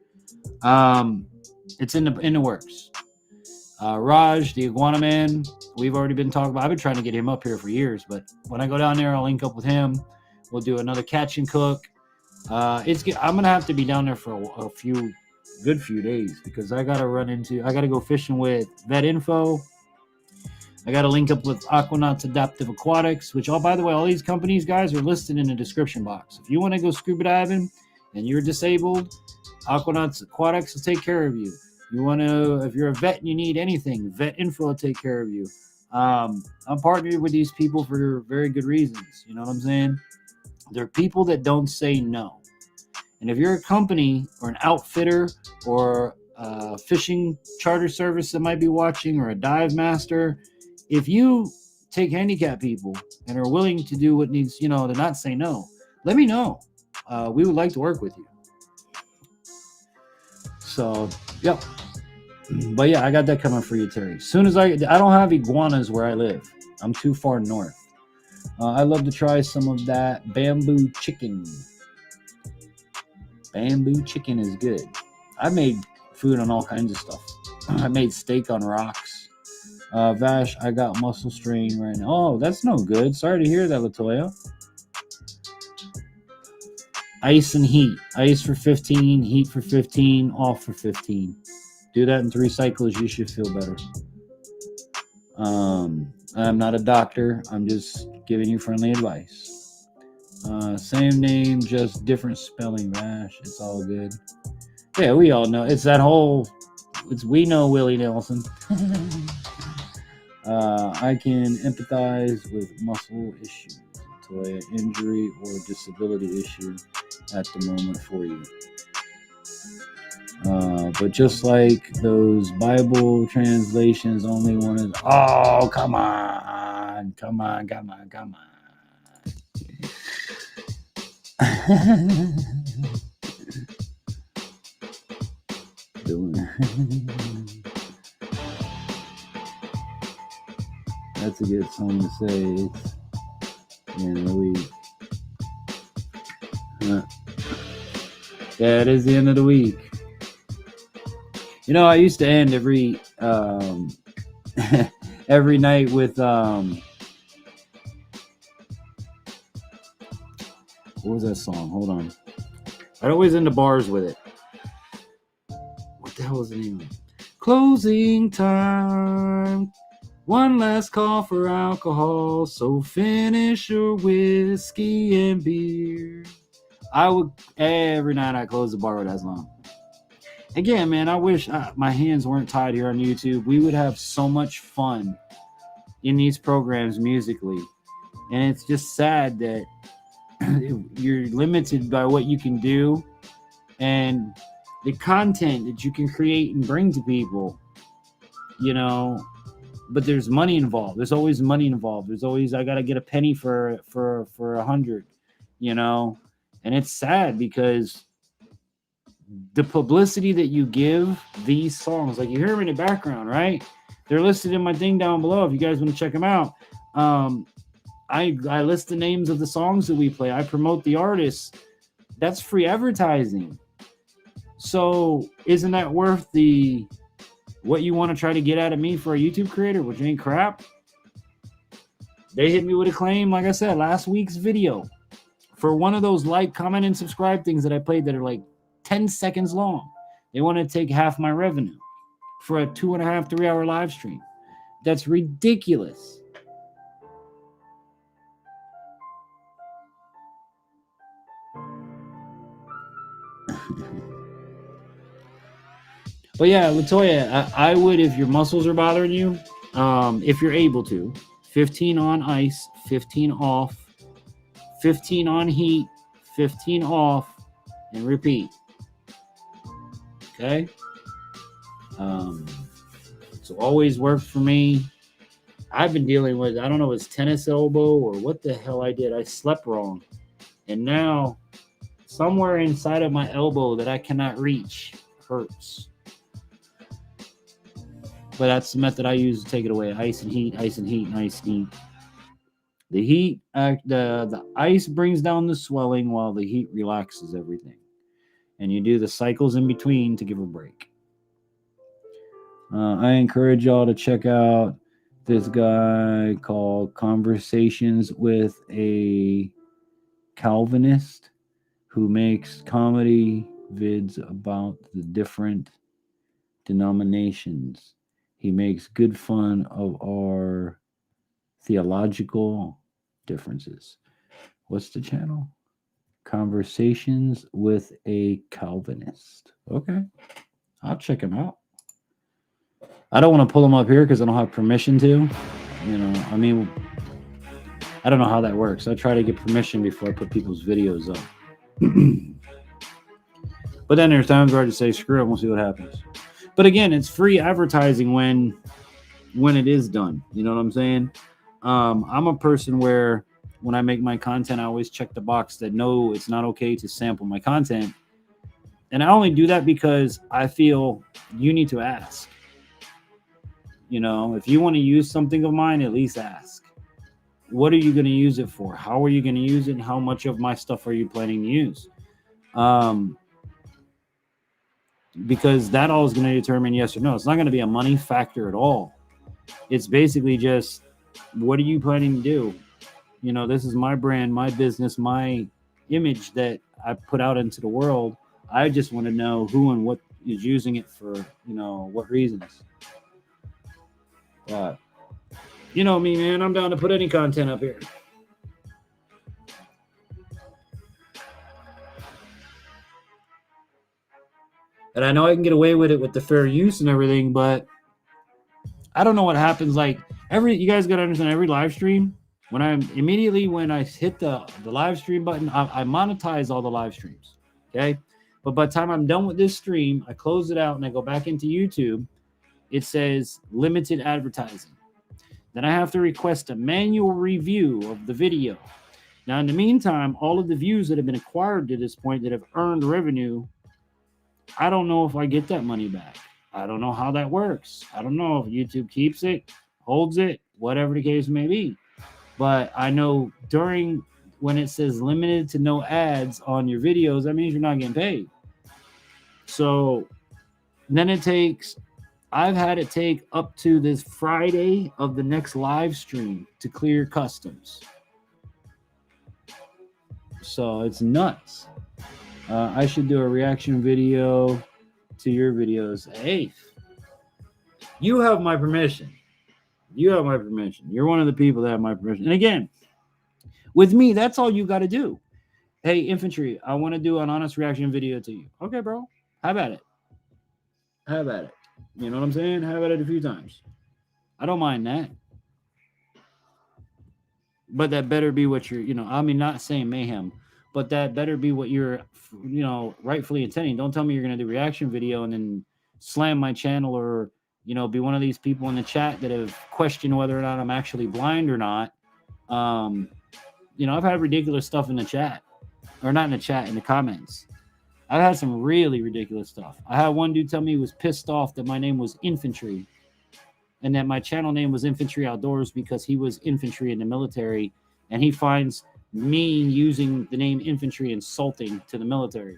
It's in the works. Raj, the Iguana Man, we've already been talking about. I've been trying to get him up here for years, but when I go down there, I'll link up with him. We'll do another catch and cook. I'm gonna have to be down there for a few days because I gotta go fishing with Vet Info. I gotta link up with Aquanauts Adaptive Aquatics, which by the way, all these companies, guys, are listed in the description box. If you want to go scuba diving and you're disabled, Aquanauts Aquatics will take care of you. If you're a vet and you need anything, Vet Info will take care of you. I'm partnered with these people for very good reasons. You know what I'm saying? They're people that don't say no. And if you're a company or an outfitter or a fishing charter service that might be watching or a dive master, if you take handicapped people and are willing to do what needs, to not say no, let me know. We would like to work with you. So, yep. But yeah, I got that coming for you, Terry. As soon as I don't have iguanas where I live. I'm too far north. I'd love to try some of that bamboo chicken. Bamboo chicken is good. I made food on all kinds of stuff. I made steak on rocks. Vash, I got muscle strain right now. Oh, that's no good. Sorry to hear that, Latoya. Ice and heat. Ice for 15, heat for 15, off for 15. Do that in 3 cycles. You should feel better. I'm not a doctor. I'm just giving you friendly advice. Same name, just different spelling, Vash. It's all good. Yeah, we all know. We know Willie Nelson. I can empathize with muscle issues, Toya, injury or disability issue at the moment for you. But just like those Bible translations, only one is, oh, come on. That's a good song to say. It's the end of the week. Yeah, it is the end of the week. I used to end every every night with what was that song? Hold on. I'd always end the bars with it. What the the hell was the name of it? Closing time. One last call for alcohol. So finish your whiskey and beer. I would, every night I close the bar with that song. Again, man, I wish my hands weren't tied here on YouTube. We would have so much fun in these programs musically. And it's just sad that you're limited by what you can do and the content that you can create and bring to people, you know. But there's money involved. There's always money involved. There's always, I got to get a penny for 100, you know. And it's sad because the publicity that you give these songs, like you hear them in the background, right? They're listed in my thing down below if you guys want to check them out. I list the names of the songs that we play. I promote the artists. That's free advertising. So isn't that worth what you want to try to get out of me for a YouTube creator, which ain't crap? They hit me with a claim, like I said, last week's video for one of those like, comment, and subscribe things that I played that are like 10 seconds long. They want to take half my revenue for a 2.5, 3 hour live stream. That's ridiculous. But yeah, Latoya, I would, if your muscles are bothering you, if you're able to, 15 on ice, 15 off, 15 on heat, 15 off, and repeat. Okay? So always works for me. I've been dealing with, I don't know if it's tennis elbow or what the hell I did. I slept wrong. And now somewhere inside of my elbow that I cannot reach hurts. But that's the method I use to take it away. Ice and heat, ice and heat, and ice and heat. The heat, the ice brings down the swelling while the heat relaxes everything. And you do the cycles in between to give a break. I encourage y'all to check out this guy called Conversations with a Calvinist who makes comedy vids about the different denominations. He makes good fun of our theological differences. What's the channel? Conversations with a Calvinist. Okay. I'll check him out. I don't want to pull him up here because I don't have permission to. You know, I mean, I don't know how that works. I try to get permission before I put people's videos up. But then there's times where I just say, screw it, we'll see what happens. But again, it's free advertising when it is done. You know what I'm saying? I'm a person where when I make my content, I always check the box that no, it's not okay to sample my content. And I only do that because I feel you need to ask. You know, if you want to use something of mine, at least ask. What are you going to use it for? How are you going to use it? And how much of my stuff are you planning to use? Because that all is going to determine yes or no. It's not going to be a money factor at all. It's basically just, what are you planning to do? You know, this is my brand, my business, my image that I put out into the world. I just want to know who and what is using it for, you know, what reasons. But, you know me, man, I'm down to put any content up here. And I know I can get away with it with the fair use and everything, but I don't know what happens. Like you guys got to understand, every live stream, when I hit the live stream button, I monetize all the live streams. Okay. But by the time I'm done with this stream, I close it out and I go back into YouTube. It says limited advertising. Then I have to request a manual review of the video. Now, in the meantime, all of the views that have been acquired to this point that have earned revenue, I don't know if I get that money back. I don't know how that works. I don't know if YouTube keeps it, holds it, whatever the case may be. But I know when it says limited to no ads on your videos, that means you're not getting paid. So then I've had it take up to this Friday of the next live stream to clear customs. So it's nuts. I should do a reaction video to your videos. Hey, you have my permission. You have my permission. You're one of the people that have my permission. And again, with me, that's all you got to do. Hey, Infantry, I want to do an honest reaction video to you. Okay, bro. Have at it. Have at it. You know what I'm saying? Have at it a few times. I don't mind that. But that better be what you're, I mean, not saying mayhem, but that better be what you're, rightfully intending. Don't tell me you're going to do a reaction video and then slam my channel or, be one of these people in the chat that have questioned whether or not I'm actually blind or not. I've had ridiculous stuff in the chat, or not in the chat, in the comments. I've had some really ridiculous stuff. I had one dude tell me he was pissed off that my name was Infantry and that my channel name was Infantry Outdoors because he was infantry in the military, and he finds me using the name infantry insulting to the military.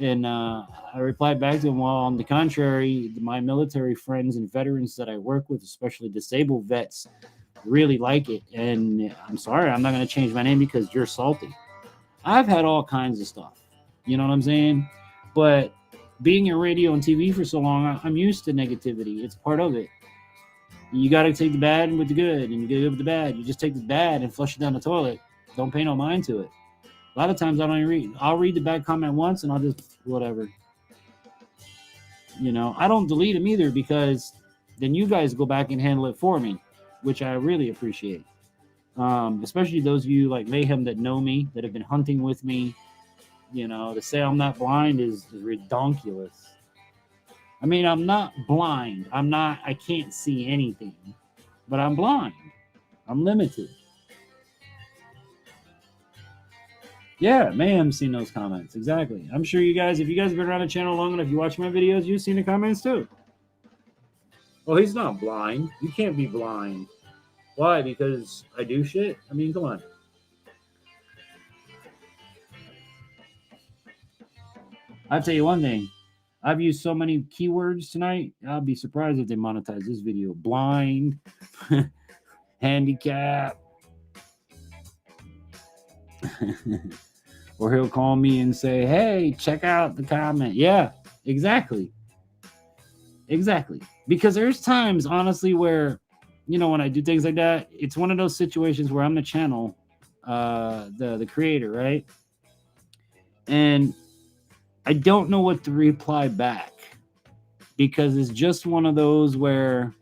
And I replied back to him, well, on the contrary, my military friends and veterans that I work with, especially disabled vets, really like it. And I'm sorry, I'm not going to change my name because you're salty. I've had all kinds of stuff. You know what I'm saying? But being in radio and TV for so long, I'm used to negativity. It's part of it. You got to take the bad with the good, and you get good with the bad. You just take the bad and flush it down the toilet. Don't pay no mind to it. A lot of times I don't even read. I'll read the bad comment once and I'll just whatever. I don't delete them either, because then you guys go back and handle it for me, which I really appreciate. Especially those of you like Mayhem that know me, that have been hunting with me. To say I'm not blind is redonkulous. I mean, I'm not blind. I can't see anything, but I'm blind. I'm limited. Yeah, Mayhem's seen those comments. Exactly. I'm sure you guys, if you guys have been around the channel long enough, you watch my videos, you've seen the comments too. Well, he's not blind. You can't be blind. Why? Because I do shit? I mean, come on. I'll tell you one thing. I've used so many keywords tonight, I'll be surprised if they monetize this video. Blind, handicap. Or he'll call me and say, hey, check out the comment. Yeah, exactly. Exactly. Because there's times, honestly, where, when I do things like that, it's one of those situations where I'm the channel, the creator, right? And I don't know what to reply back, because it's just one of those where,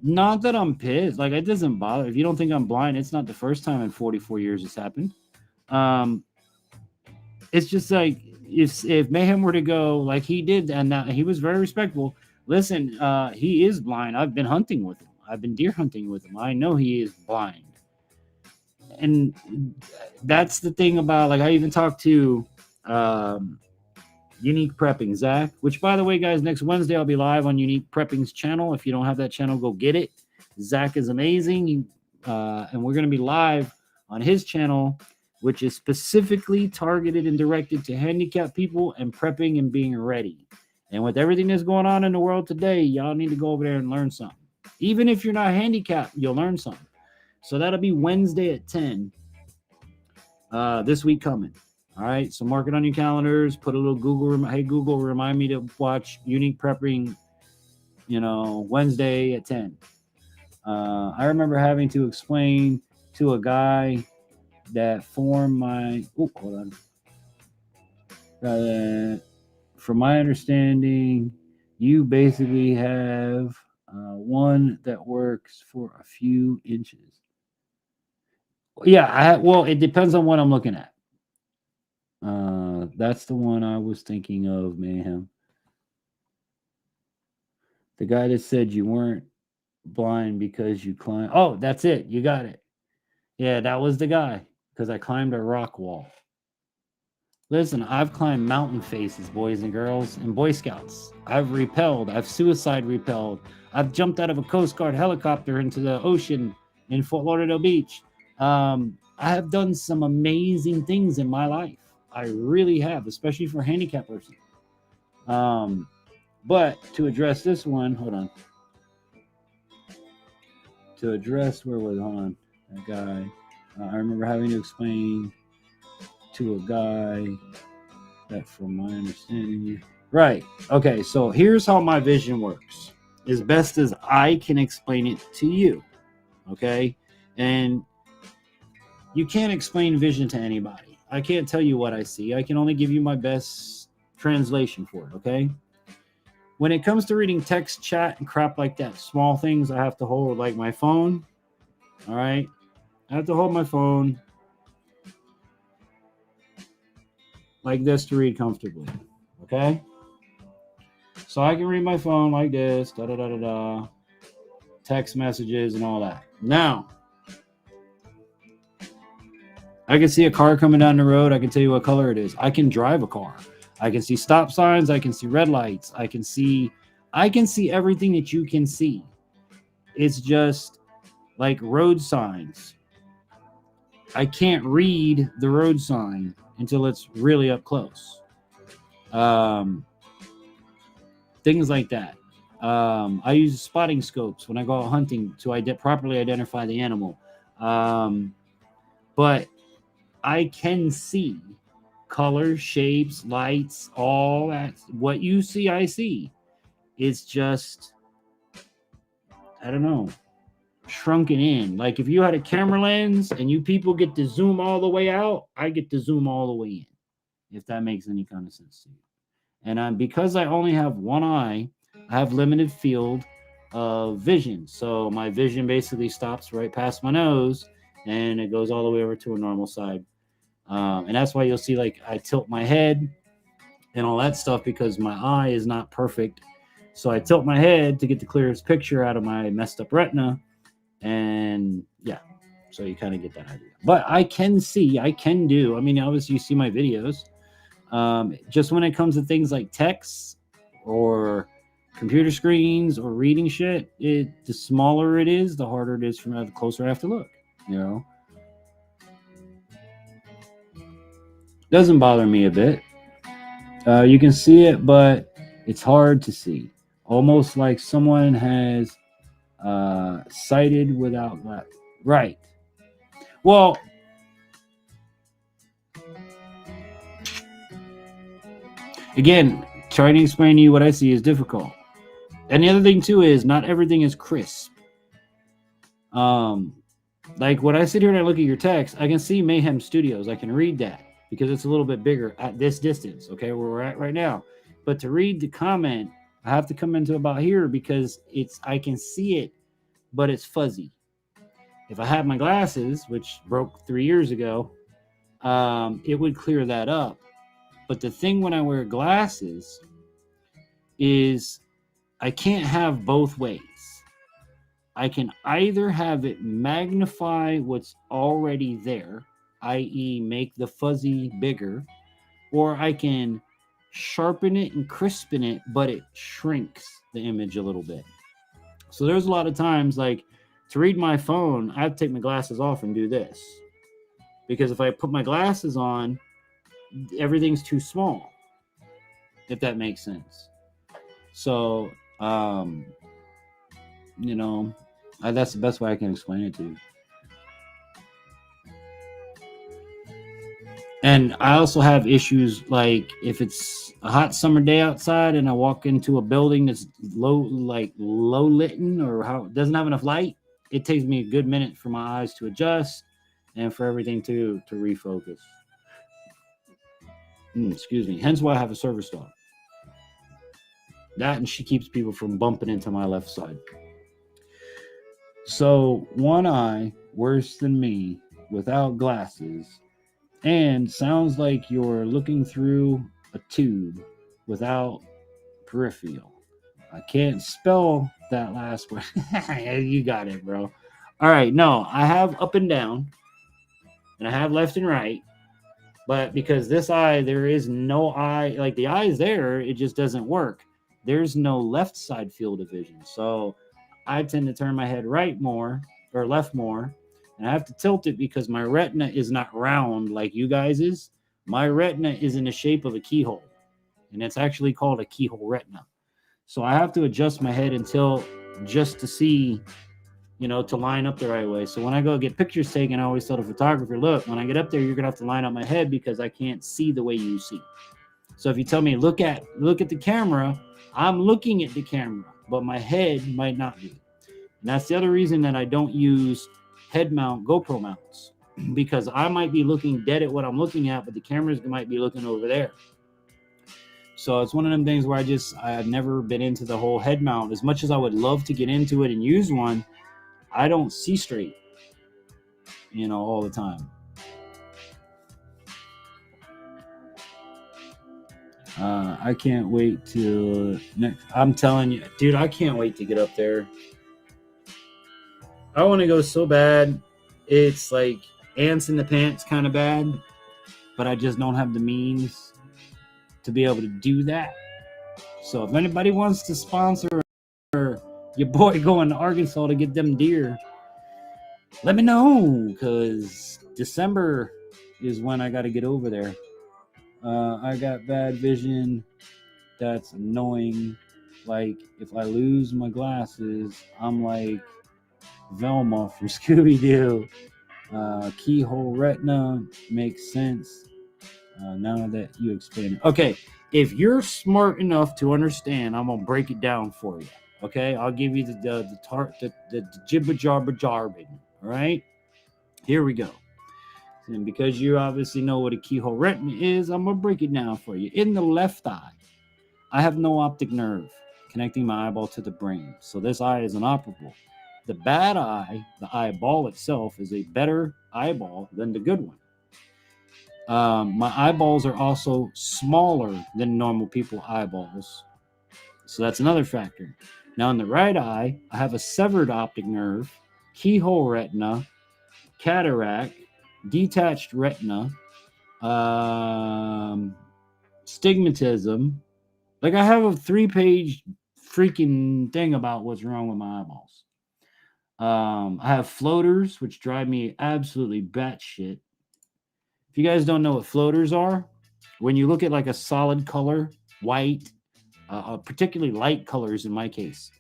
not that I'm pissed, like, it doesn't bother. If you don't think I'm blind, it's not the first time in 44 years it's happened. It's just like, if Mayhem were to go like he did, and he was very respectful. Listen, he is blind. I've been hunting with him. I've been deer hunting with him. I know he is blind. And that's the thing about, like, I even talked to Unique Prepping, Zach, which, by the way, guys, next Wednesday I'll be live on Unique Prepping's channel. If you don't have that channel, go get it. Zach is amazing. And we're going to be live on his channel, which is specifically targeted and directed to handicapped people and prepping and being ready. And with everything that's going on in the world today, y'all need to go over there and learn something. Even if you're not handicapped, you'll learn something. So that'll be Wednesday at 10 this week coming. All right, so mark it on your calendars. Put a little Google. Hey, Google, remind me to watch Unique Prepping, Wednesday at 10. I remember having to explain to a guy that formed my... Oh, hold on. From my understanding, you basically have one that works for a few inches. Yeah, well, it depends on what I'm looking at. That's the one I was thinking of, Mayhem. The guy that said you weren't blind because you climbed. Oh, that's it. You got it. Yeah, that was the guy, because I climbed a rock wall. Listen, I've climbed mountain faces, boys and girls, and Boy Scouts. I've repelled. I've suicide repelled. I've jumped out of a Coast Guard helicopter into the ocean in Fort Lauderdale Beach. I have done some amazing things in my life. I really have, especially for a handicapped person. But to address this one, hold on. To address, where was it? Hold on. That guy. I remember having to explain to a guy That from my understanding. Right. Okay, so here's how my vision works. As best as I can explain it to you. Okay? And you can't explain vision to anybody. I can't tell you what I see. I can only give you my best translation for it, okay? When it comes to reading text, chat, and crap like that, small things I have to hold, like my phone, all right? I have to hold my phone like this to read comfortably, okay? So I can read my phone like this, da-da-da-da-da, text messages and all that. Now, I can see a car coming down the road. I can tell you what color it is. I can drive a car. I can see stop signs. I can see red lights. I can see everything that you can see. It's just like road signs. I can't read the road sign until it's really up close. Things like that. I use spotting scopes when I go out hunting to properly identify the animal. But I can see colors, shapes, lights, all that. What you see, I see. It's just, I don't know, shrunken in. Like if you had a camera lens and you people get to zoom all the way out, I get to zoom all the way in, if that makes any kind of sense to you. And because I only have one eye, I have limited field of vision. So my vision basically stops right past my nose and it goes all the way over to a normal side. And that's why you'll see like I tilt my head and all that stuff because my eye is not perfect. So I tilt my head to get the clearest picture out of my messed up retina. And yeah, so you kind of get that idea. But I can see, I can do. I mean, obviously you see my videos. Just when it comes to things like text or computer screens or reading shit, the smaller it is, the harder it is for me, the closer I have to look, you know. Doesn't bother me a bit. You can see it, but it's hard to see. Almost like someone has sighted without that. Right. Well, again, trying to explain to you what I see is difficult. And the other thing too is not everything is crisp. Like when I sit here and I look at your text, I can see Mayhem Studios. I can read that because it's a little bit bigger at this distance, okay, where we're at right now. But to read the comment, I have to come into about here because I can see it, but it's fuzzy. If I had my glasses, which broke 3 years ago, it would clear that up. But the thing when I wear glasses is I can't have both ways. I can either have it magnify what's already there, i.e. make the fuzzy bigger, or I can sharpen it and crispen it, but it shrinks the image a little bit. So there's a lot of times, like, to read my phone, I have to take my glasses off and do this. Because if I put my glasses on, everything's too small, if that makes sense. So, you know, that's the best way I can explain it to you. And I also have issues like if it's a hot summer day outside and I walk into a building that's low lit or doesn't have enough light, it takes me a good minute for my eyes to adjust and for everything to refocus. Excuse me. Hence why I have a service dog. That and she keeps people from bumping into my left side. So one eye worse than me without glasses and sounds like you're looking through a tube without peripheral. I can't spell that last word. You got it, bro. All right. No, I have up and down and I have left and right. But because this eye, there is no eye, like the eye is there, it just doesn't work. There's no left side field of vision. So I tend to turn my head right more or left more. And I have to tilt it because my retina is not round like you guys is. My retina is in the shape of a keyhole. And it's actually called a keyhole retina. So I have to adjust my head until just to see, you know, to line up the right way. So when I go get pictures taken, I always tell the photographer, look, when I get up there, you're going to have to line up my head because I can't see the way you see. So if you tell me look at the camera, I'm looking at the camera, but my head might not be. And that's the other reason that I don't use head mount GoPro mounts, because I might be looking dead at what I'm looking at, but the cameras might be looking over there. So it's one of them things where I've never been into the whole head mount. As much as I would love to get into it and use one, I don't see straight, all the time. I can't wait to next. I'm telling you, dude, I can't wait to get up there. I want to go so bad. It's like ants in the pants kind of bad, but I just don't have the means to be able to do that. So if anybody wants to sponsor your boy going to Arkansas to get them deer, let me know, because December is when I got to get over there. I got bad vision. That's annoying. Like, if I lose my glasses, I'm like Velma from Scooby-Doo. Keyhole retina makes sense. Now that you explain it. Okay, if you're smart enough to understand, I'm gonna break it down for you. Okay, I'll give you the jibba jabba jarbing. All right, here we go. And because you obviously know what a keyhole retina is, I'm gonna break it down for you. In the left eye, I have no optic nerve connecting my eyeball to the brain, so this eye is inoperable. The bad eye, the eyeball itself, is a better eyeball than the good one. My eyeballs are also smaller than normal people eyeballs, so that's another factor. Now in the right eye, I have a severed optic nerve, keyhole retina, cataract, detached retina, stigmatism. Like, I have a 3-page freaking thing about what's wrong with my eyeballs. I have floaters, which drive me absolutely batshit. If you guys don't know what floaters are, when you look at like a solid color, white, particularly light colors in my case,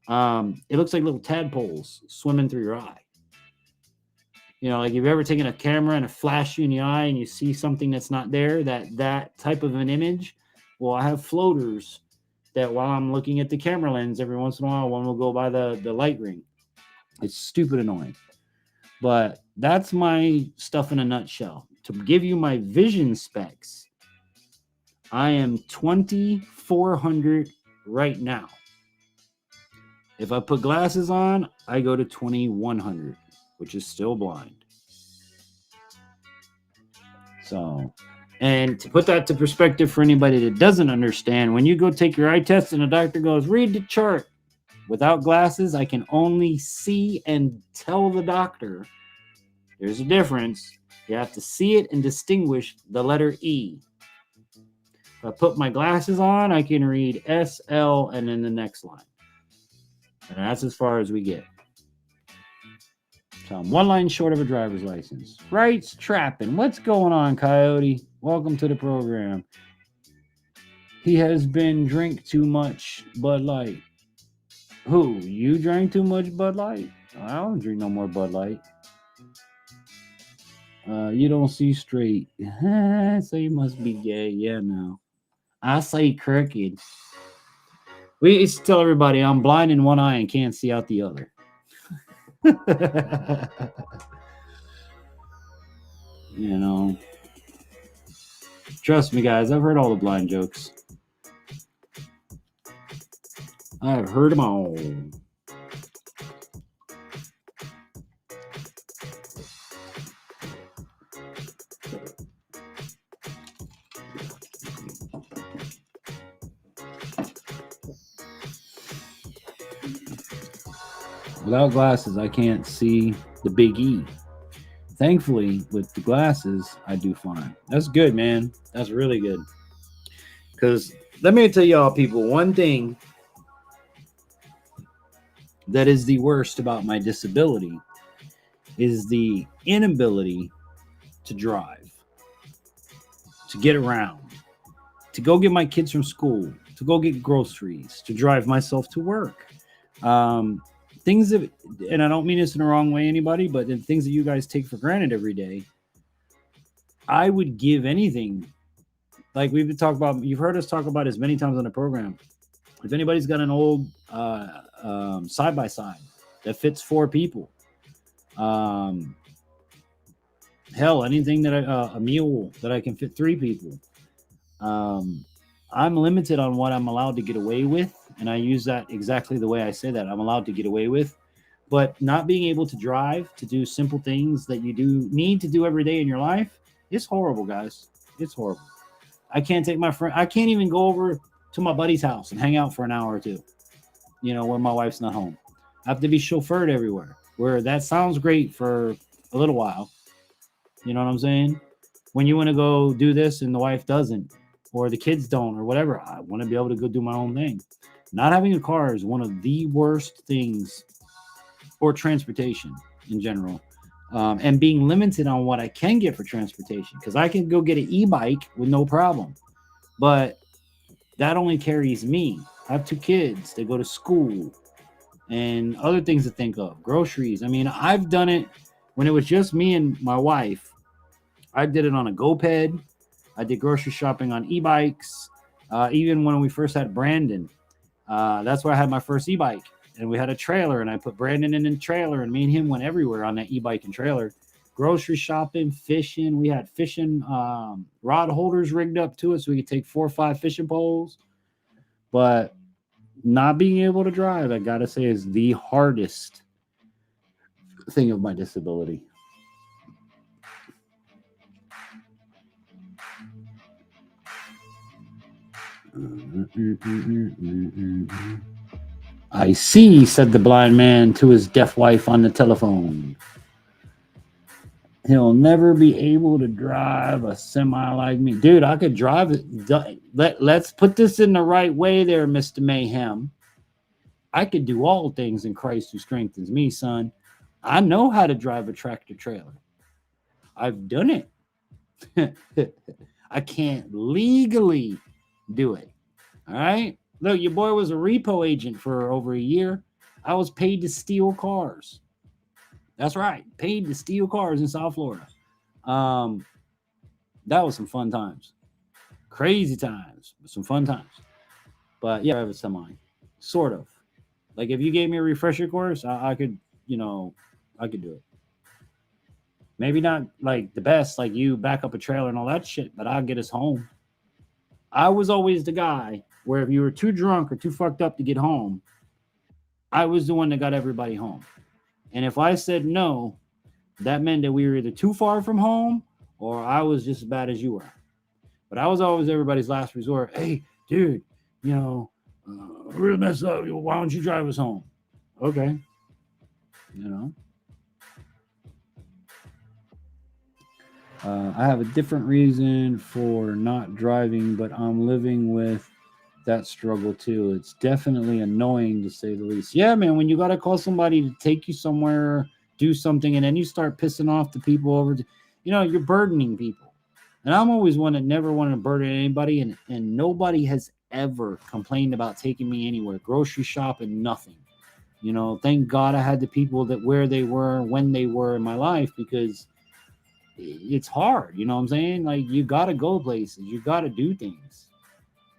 it looks like little tadpoles swimming through your eye. Like, you've ever taken a camera and it flashes you in the eye and you see something that's not there, that type of an image. Well, I have floaters that while I'm looking at the camera lens, every once in a while, one will go by the light ring. It's stupid annoying. But that's my stuff in a nutshell. To give you my vision specs, I am 2400 right now. If I put glasses on, I go to 2100, which is still blind. So, and to put that to perspective for anybody that doesn't understand, when you go take your eye test and the doctor goes, read the chart. Without glasses, I can only see and tell the doctor. There's a difference. You have to see it and distinguish the letter E. If I put my glasses on, I can read S, L, and then the next line. And that's as far as we get. So I'm one line short of a driver's license. Wright's trapping. What's going on, Coyote? Welcome to the program. He has been drink too much Bud Light. Who? You drank too much Bud Light? I don't drink no more Bud Light. You don't see straight. So you must be gay. Yeah, no. I say crooked. We used to tell everybody I'm blind in one eye and can't see out the other. Trust me, guys, I've heard all the blind jokes. I've heard them all. Without glasses, I can't see the big E. Thankfully, with the glasses, I do fine. That's good, man. That's really good. Because let me tell y'all, people, one thing that is the worst about my disability is the inability to drive, to get around, to go get my kids from school, to go get groceries, to drive myself to work. Things that, and I don't mean this in the wrong way, anybody, but the things that you guys take for granted every day, I would give anything like we've been talking about, you've heard us talk about as many times on the program. If anybody's got an old side by side that fits 4 people, hell, anything that a mule that I can fit 3 people. I'm limited on what I'm allowed to get away with, and I use that exactly the way I say that. I'm allowed to get away with, but not being able to drive to do simple things that you do need to do every day in your life, it's horrible, guys. It's horrible. I can't take my friend. I can't even go over to my buddy's house and hang out for an hour or two, you know, when my wife's not home. I have to be chauffeured everywhere, where that sounds great for a little while. You know what I'm saying? When you want to go do this and the wife doesn't, or the kids don't, or whatever, I want to be able to go do my own thing. Not having a car is one of the worst things, or transportation in general. And being limited on what I can get for transportation, because I can go get an e-bike with no problem, but that only carries me. I have 2 kids that go to school and other things to think of, groceries. I mean, I've done it when it was just me and my wife. I did it on a GoPed. I did grocery shopping on e-bikes. Even when we first had Brandon, that's where I had my first e-bike. And we had a trailer, and I put Brandon in the trailer, and me and him went everywhere on that e-bike and trailer. Grocery shopping, fishing. We had fishing rod holders rigged up to it so we could take 4 or 5 fishing poles. But not being able to drive, I got to say, is the hardest thing of my disability. I see, said the blind man to his deaf wife on the telephone. He'll never be able to drive a semi like me. Dude, I could drive it. Let's put this in the right way there, Mr. Mayhem. I could do all things in Christ who strengthens me, son. I know how to drive a tractor trailer. I've done it. I can't legally do it. All right? Look, your boy was a repo agent for over a year. I was paid to steal cars. That's right. Paid to steal cars in South Florida. That was some fun times. Crazy times. But some fun times. But yeah, I have a semi. Sort of. Like if you gave me a refresher course, I could, you know, I could do it. Maybe not like the best, like you back up a trailer and all that shit, but I'll get us home. I was always the guy where if you were too drunk or too fucked up to get home, I was the one that got everybody home. And if I said no, that meant that we were either too far from home or I was just as bad as you were. But I was always everybody's last resort. Hey, dude, you know, we're really messed up. Why don't you drive us home? Okay. You know. I have a different reason for not driving, but I'm living with that struggle too. It's definitely annoying to say the least. Yeah, man, when you got to call somebody to take you somewhere, do something, and then you start pissing off the people over, you know, you're burdening people. And I'm always one that never wanted to burden anybody, and nobody has ever complained about taking me anywhere, grocery shopping, nothing. You know, thank God I had the people that where they were, when they were in my life, because it's hard, you know what I'm saying? Like you got to go places, you got to do things.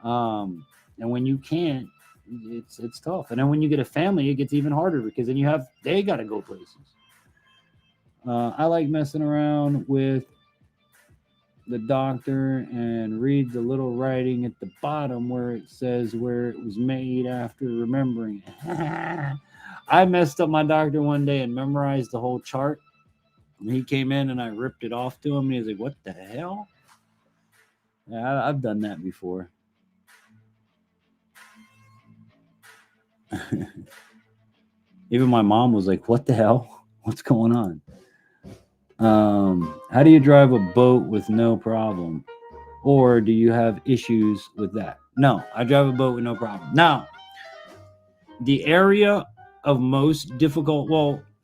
And when you can't, it's tough. And then when you get a family, it gets even harder because then they got to go places. I like messing around with the doctor and read the little writing at the bottom where it says where it was made after remembering it. I messed up my doctor one day and memorized the whole chart. And he came in and I ripped it off to him and he was like, what the hell? Yeah, I've done that before. Even my mom was like, what the hell? What's going on? How do you drive a boat with no problem? Or do you have issues with that? No, I drive a boat with no problem. Now, the area of most difficult,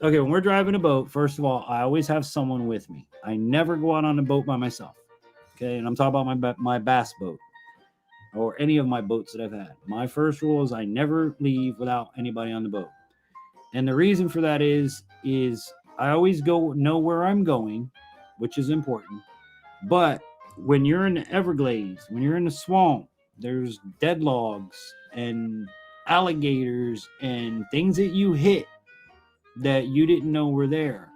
okay, when we're driving a boat, first of all, I always have someone with me. I never go out on a boat by myself. Okay, and I'm talking about my bass boat or any of my boats that I've had. My first rule is I never leave without anybody on the boat. And the reason for that is I always know where I'm going, which is important. But when you're in the Everglades, when you're in the swamp, there's dead logs and alligators and things that you hit that you didn't know were there.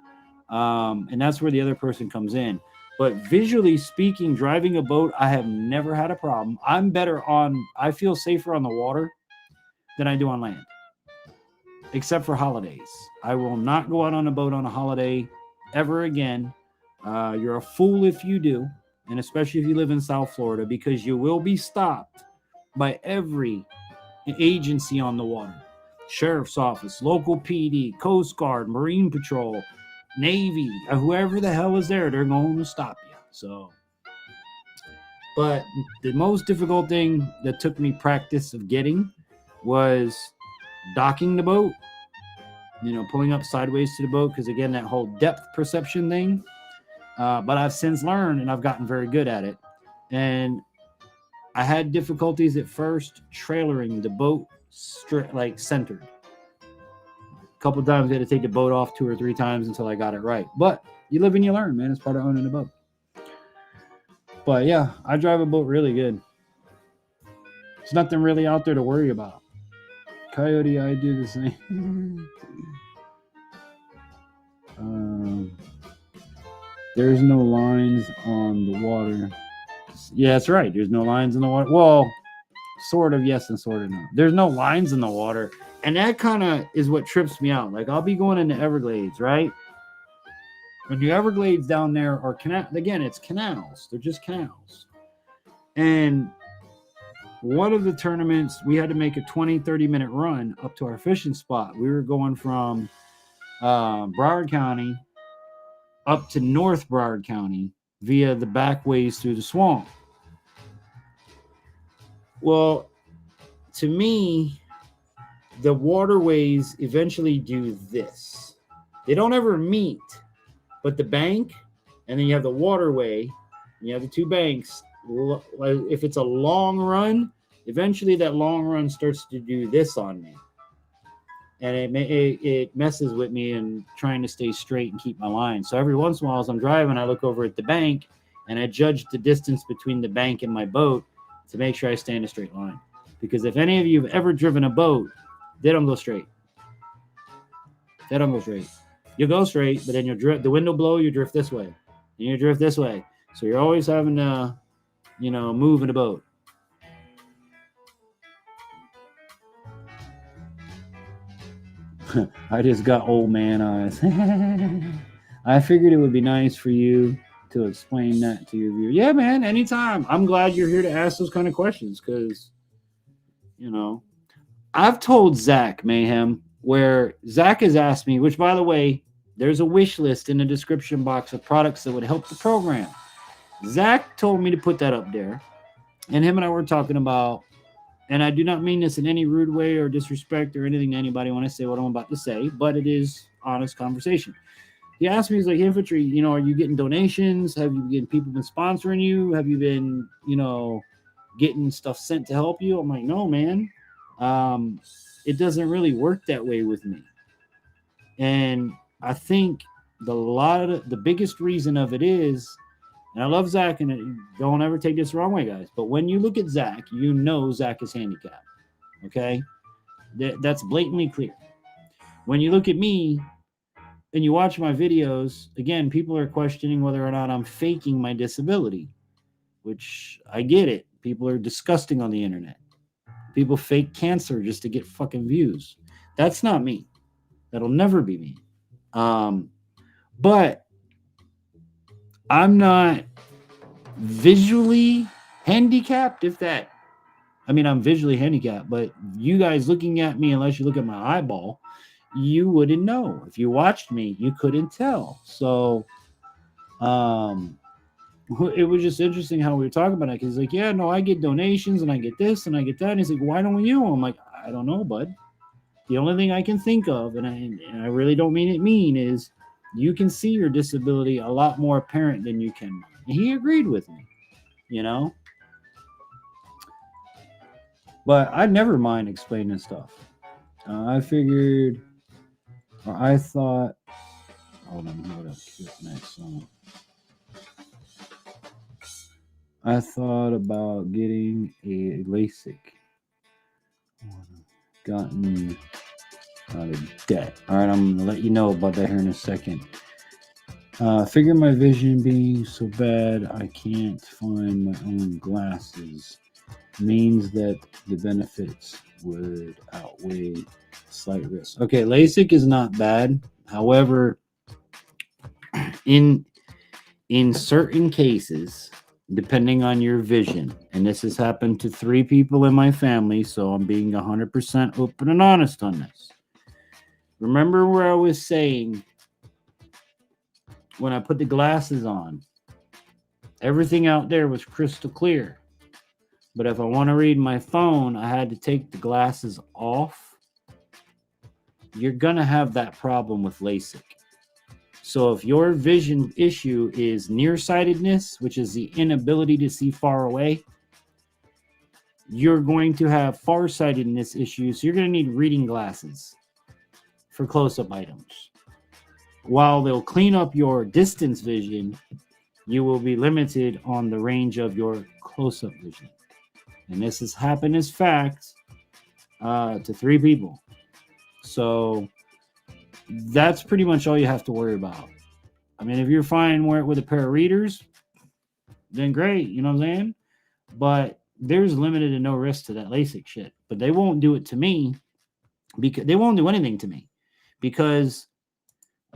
And that's where the other person comes in. But visually speaking, driving a boat, I have never had a problem. I feel safer on the water than I do on land, except for holidays. I will not go out on a boat on a holiday ever again. You're a fool if you do, and especially if you live in South Florida, because you will be stopped by every agency on the water. Sheriff's Office, local PD, Coast Guard, Marine Patrol, Navy, whoever the hell is there, they're going to stop you. So, but the most difficult thing that took me practice of getting was docking the boat, pulling up sideways to the boat, because again, that whole depth perception thing. But I've since learned, and I've gotten very good at it. And I had difficulties at first trailering the boat centered. A couple of times I had to take the boat off 2 or 3 times until I got it right. But you live and you learn, man. It's part of owning a boat. But yeah, I drive a boat really good. There's nothing really out there to worry about. Coyote, I do the same. There's no lines on the water. Yeah, that's right. There's no lines in the water. Well, sort of yes and sort of no. There's no lines in the water. And that kind of is what trips me out. Like, I'll be going in the Everglades, right? And the Everglades down there are again, it's canals. They're just canals. And one of the tournaments, we had to make a 20-30 minute run up to our fishing spot. We were going from Broward County up to North Broward County via the back ways through the swamp. Well, to me, the waterways eventually do this. They don't ever meet, but the bank, and then you have the waterway, and you have the two banks. If it's a long run, eventually that long run starts to do this on me. And it messes with me and trying to stay straight and keep my line. So every once in a while, as I'm driving, I look over at the bank and I judge the distance between the bank and my boat to make sure I stay in a straight line. Because if any of you have ever driven a boat, they don't go straight. They don't go straight. You go straight, but then you'll drift. The wind will blow, you drift this way. And you drift this way. So you're always having to, move in a boat. I just got old man eyes. I figured it would be nice for you to explain that to your viewer. Yeah, man, anytime. I'm glad you're here to ask those kind of questions because, I've told Zach Mayhem where Zach has asked me, which, by the way, there's a wish list in the description box of products that would help the program. Zach told me to put that up there, and him and I were talking about, and I do not mean this in any rude way or disrespect or anything to anybody when I say what I'm about to say, but it is honest conversation. He asked me, he's like, Infantry, are you getting donations? Have you been people been sponsoring you? Have you been, getting stuff sent to help you? I'm like, no, man. It doesn't really work that way with me. And I think the biggest reason of it is, and I love Zach, and don't ever take this the wrong way, guys, but when you look at Zach, Zach is handicapped. Okay? That's blatantly clear. When you look at me and you watch my videos, again, people are questioning whether or not I'm faking my disability, which I get it. People are disgusting on the internet. People fake cancer just to get fucking views. That's not me. That'll never be me. But I'm not visually handicapped, I'm visually handicapped, but you guys looking at me, unless you look at my eyeball, you wouldn't know. If you watched me, you couldn't tell. So, it was just interesting how we were talking about it. Because he's like, yeah, no, I get donations and I get this and I get that. And he's like, why don't you? I'm like, I don't know, bud. The only thing I can think of, and I really don't mean it mean, is you can see your disability a lot more apparent than you can. And he agreed with me, But I never mind explaining stuff. I thought, hold on, what else? Next song. I thought about getting a LASIK. Gotten out of debt. All right, I'm gonna let you know about that here in a second. Figure my vision being so bad I can't find my own glasses means that the benefits would outweigh slight risk. Okay, LASIK is not bad. However, in certain cases, depending on your vision, and this has happened to 3 people in my family, so I'm being 100% open and honest on this. Remember where I was saying when I put the glasses on, everything out there was crystal clear. But if I want to read my phone, I had to take the glasses off. You're going to have that problem with LASIK. So if your vision issue is nearsightedness, which is the inability to see far away, you're going to have farsightedness issues. So you're going to need reading glasses for close-up items. While they'll clean up your distance vision, you will be limited on the range of your close-up vision. And this has happened as fact to 3 people. So that's pretty much all you have to worry about. I mean, if you're fine with a pair of readers, then great, you know what I'm saying? But there's limited and no risk to that LASIK shit. But they won't do it to me because they won't do anything to me because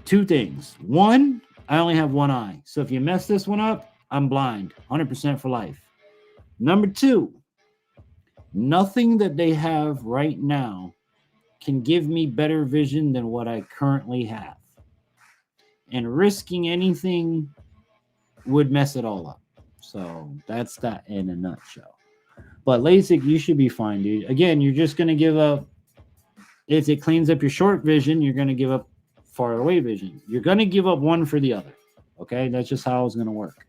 2 things. 1, I only have 1 eye. So if you mess this one up, I'm blind, 100% for life. Number 2, nothing that they have right now can give me better vision than what I currently have. And risking anything would mess it all up. So that's that in a nutshell. But LASIK, you should be fine, dude. Again, you're just going to give up. If it cleans up your short vision, you're going to give up far away vision. You're going to give up one for the other. Okay? That's just how it's going to work.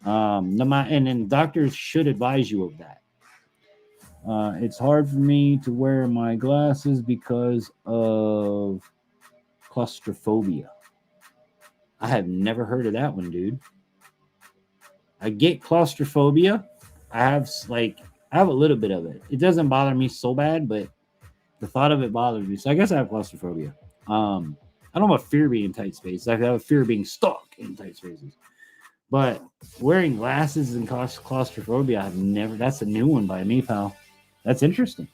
And then doctors should advise you of that. It's hard for me to wear my glasses because of claustrophobia. I have never heard of that one, dude. I get claustrophobia. I have a little bit of it. It doesn't bother me so bad, but the thought of it bothers me. So I guess I have claustrophobia. I don't have a fear of being in tight spaces. I have a fear of being stuck in tight spaces. But wearing glasses and claustrophobia, I've never. That's a new one by me, pal. That's interesting.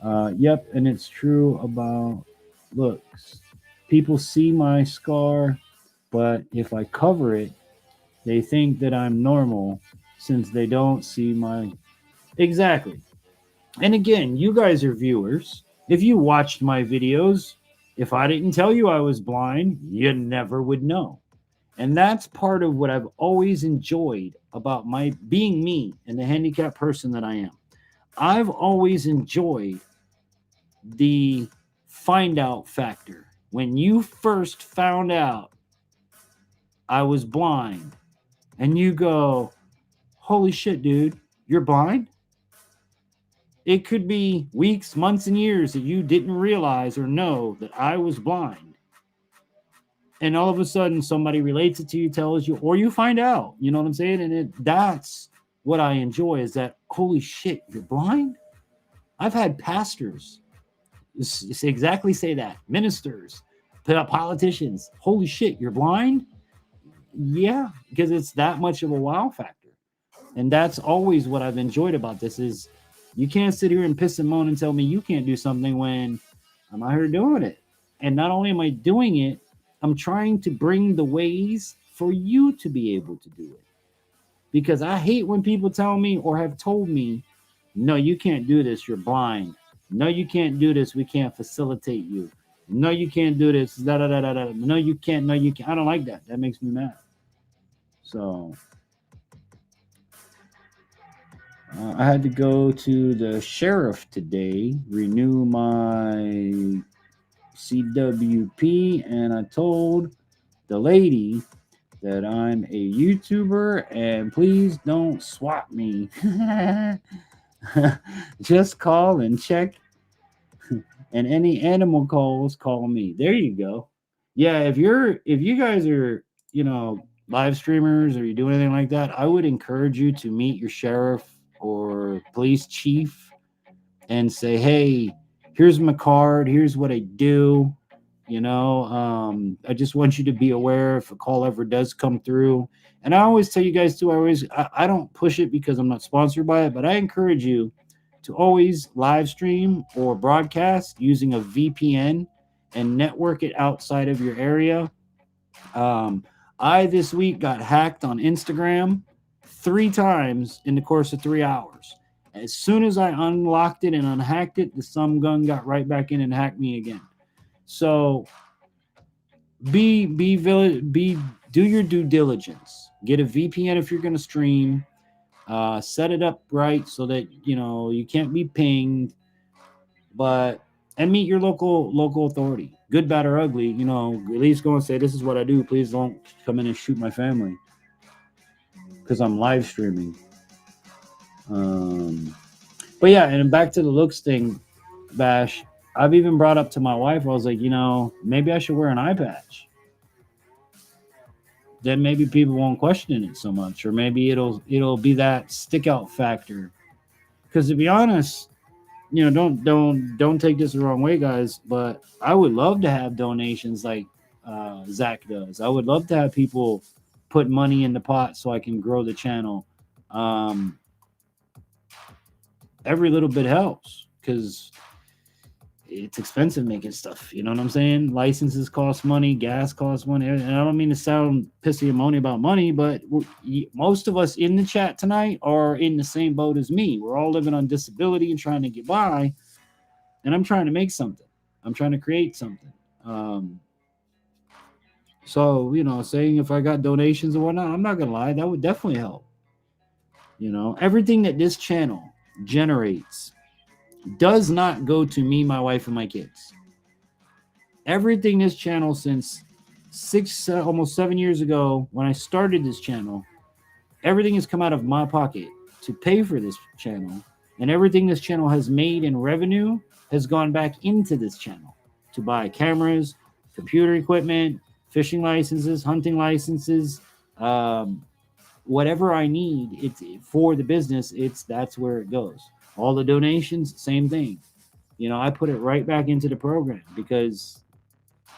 Yep, and it's true about looks. People see my scar, but if I cover it, they think that I'm normal since they don't see my... Exactly. And again, you guys are viewers. If you watched my videos, if I didn't tell you I was blind, you never would know. And that's part of what I've always enjoyed about my being me and the handicapped person that I am. I've always enjoyed the find out factor. When you first found out I was blind and you go, holy shit, dude, you're blind? It could be weeks, months, and years that you didn't realize or know that I was blind. And all of a sudden somebody relates it to you, tells you, or you find out, you know what I'm saying? And that's what I enjoy is that, holy shit, you're blind? I've had pastors exactly say that. Ministers, politicians, holy shit, you're blind? Yeah, because it's that much of a wow factor. And that's always what I've enjoyed about this is you can't sit here and piss and moan and tell me you can't do something when I'm out here doing it. And not only am I doing it, I'm trying to bring the ways for you to be able to do it. Because I hate when people tell me or have told me, no, you can't do this. You're blind. No, you can't do this. We can't facilitate you. No, you can't do this. Da, da, da, da, da. No, you can't. No, you can't. I don't like that. That makes me mad. So I had to go to the sheriff today, renew my CWP, and I told the lady that I'm a YouTuber and please don't swat me. Just call and check. And any animal calls, call me. There you go. Yeah, if you guys are, live streamers or you do anything like that, I would encourage you to meet your sheriff or police chief and say, hey, here's my card, here's what I do. I just want you to be aware if a call ever does come through. And I always tell you guys too, I don't push it because I'm not sponsored by it, but I encourage you to always live stream or broadcast using a VPN and network it outside of your area. I this week got hacked on Instagram 3 times in the course of 3 hours. As soon as I unlocked it and unhacked it, the some gun got right back in and hacked me again. So do your due diligence. Get a VPN if you're going to stream. Set it up right so that you can't be pinged. And meet your local authority, good, bad, or ugly. At least go and say, this is what I do. Please don't come in and shoot my family because I'm live streaming. But yeah, and back to the looks thing, Bash. I've even brought up to my wife, I was like, maybe I should wear an eye patch. Then maybe people won't question it so much, or maybe it'll be that stick out factor. Because to be honest, don't take this the wrong way, guys, but I would love to have donations like Zach does. I would love to have people put money in the pot so I can grow the channel. Every little bit helps because it's expensive making stuff. You know what I'm saying? Licenses cost money, gas costs money. And I don't mean to sound pissy and moany about money, but most of us in the chat tonight are in the same boat as me. We're all living on disability and trying to get by. And I'm trying to make something. I'm trying to create something. So, saying if I got donations and whatnot, I'm not going to lie. That would definitely help. Everything that this channel generates does not go to me, my wife, and my kids. Everything this channel since almost 7 years ago when I started this channel, everything has come out of my pocket to pay for this channel. And everything this channel has made in revenue has gone back into this channel to buy cameras, computer equipment, fishing licenses, hunting licenses, whatever I need it's for the business. That's where it goes. All the donations, same thing. I put it right back into the program because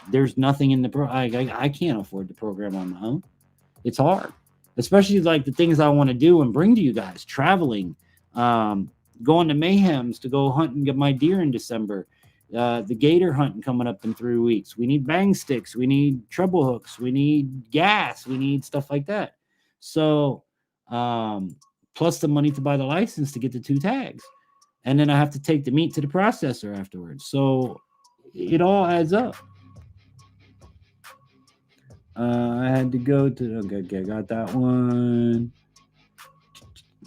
there's nothing in the I can't afford the program on my own. It's hard, especially like the things I want to do and bring to you guys. Traveling, going to Mayhems to go hunt and get my deer in December. The gator hunting coming up in 3 weeks. We need bang sticks. We need treble hooks. We need gas. We need stuff like that. So, plus the money to buy the license to get the 2 tags. And then I have to take the meat to the processor afterwards. So it all adds up. I had to go to, okay, got that one.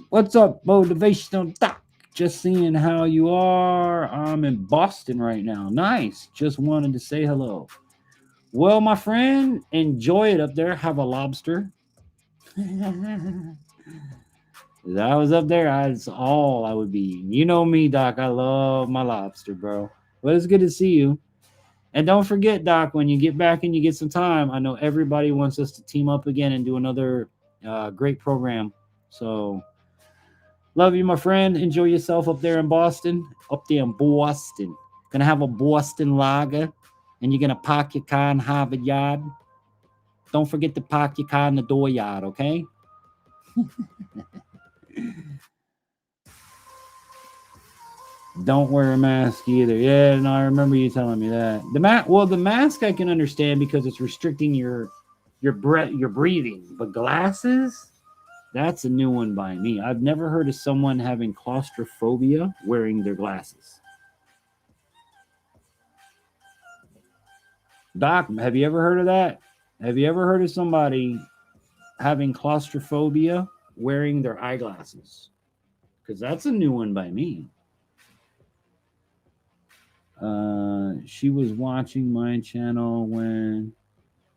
What's up, Motivational Doc? Just seeing how you are. I'm in Boston right now. Nice. Just wanted to say hello. Well, my friend, enjoy it up there. Have a lobster. If I was up there, that's all I would be eating. You know me, Doc. I love my lobster, bro. But it's good to see you. And don't forget, Doc, when you get back and you get some time, I know everybody wants us to team up again and do another great program. So, love you, my friend. Enjoy yourself up there in Boston. Gonna have a Boston lager. And you're gonna park your car in Harvard Yard. Don't forget to park your car in the dooryard, okay? Don't wear a mask either. Yeah, no, I remember you telling me that. The mask I can understand because it's restricting your breathing. But glasses, that's a new one by me. I've never heard of someone having claustrophobia wearing their glasses. Doc, have you ever heard of that? Have you ever heard of somebody having claustrophobia wearing their eyeglasses? Because that's a new one by me. She was watching my channel when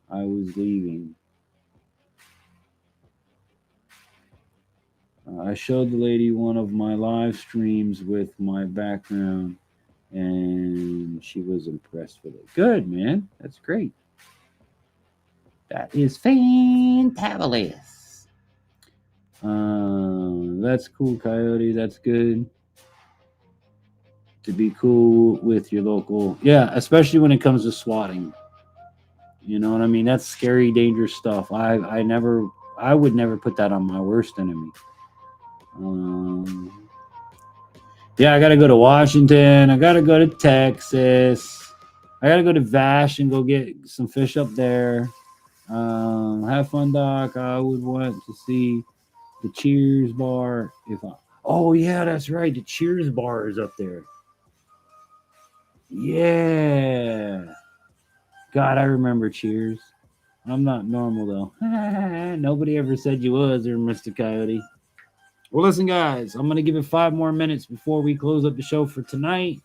I was leaving. I showed the lady one of my live streams with my background, and she was impressed with it. Good, man. That's great. That is fantabulous. That's cool, Coyote. That's good. To be cool with your local. Yeah, especially when it comes to swatting. You know what I mean? That's scary, dangerous stuff. I would never put that on my worst enemy. Yeah, I gotta go to Washington. I gotta go to Texas. I gotta go to Vash and go get some fish up there. Have fun, Doc. I would want to see the Cheers bar. Oh yeah, that's right. The Cheers bar is up there. Yeah. God, I remember Cheers. I'm not normal though. Nobody ever said you was, there, Mr. Coyote. Well, listen, guys, I'm gonna give it 5 more minutes before we close up the show for tonight.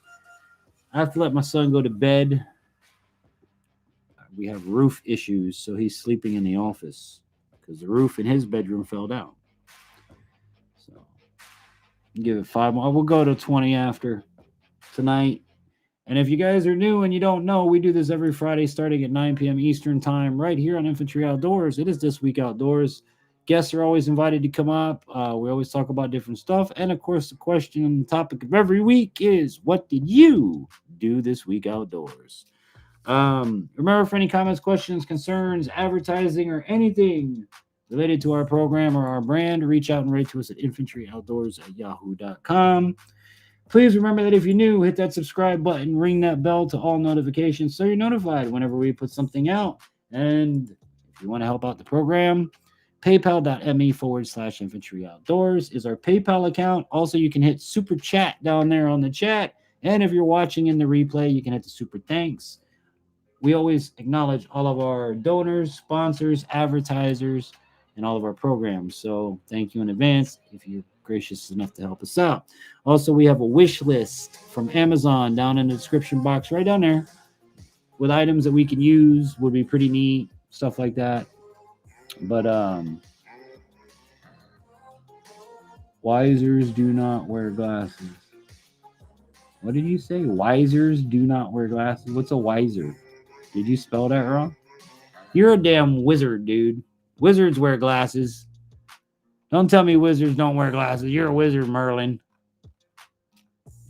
I have to let my son go to bed. We have roof issues, so he's sleeping in the office because the roof in his bedroom fell down. So give it 5 more. We'll go to 20 after tonight. And if you guys are new and you don't know, we do this every Friday starting at 9 p.m. Eastern time right here on Infantry Outdoors. It is This Week Outdoors. Guests are always invited to come up. We always talk about different stuff. And, of course, the question and the topic of every week is, what did you do this week outdoors? Remember, for any comments, questions, concerns, advertising, or anything related to our program or our brand, reach out and write to us at infantryoutdoors@yahoo.com. Please remember that if you're new, hit that subscribe button, ring that bell to all notifications so you're notified whenever we put something out. And if you want to help out the program, paypal.me/infantryoutdoors is our PayPal account. Also, you can hit super chat down there on the chat. And if you're watching in the replay, you can hit the super thanks. We always acknowledge all of our donors, sponsors, advertisers, and all of our programs. So thank you in advance if you're gracious enough to help us out. Also, we have a wish list from Amazon down in the description box right down there with items that we can use. Would be pretty neat, stuff like that. But wisers do not wear glasses. What did you say? Wisers do not wear glasses? What's a wiser? Did you spell that wrong? You're a damn wizard, dude. Wizards wear glasses. Don't tell me wizards don't wear glasses. You're a wizard, Merlin.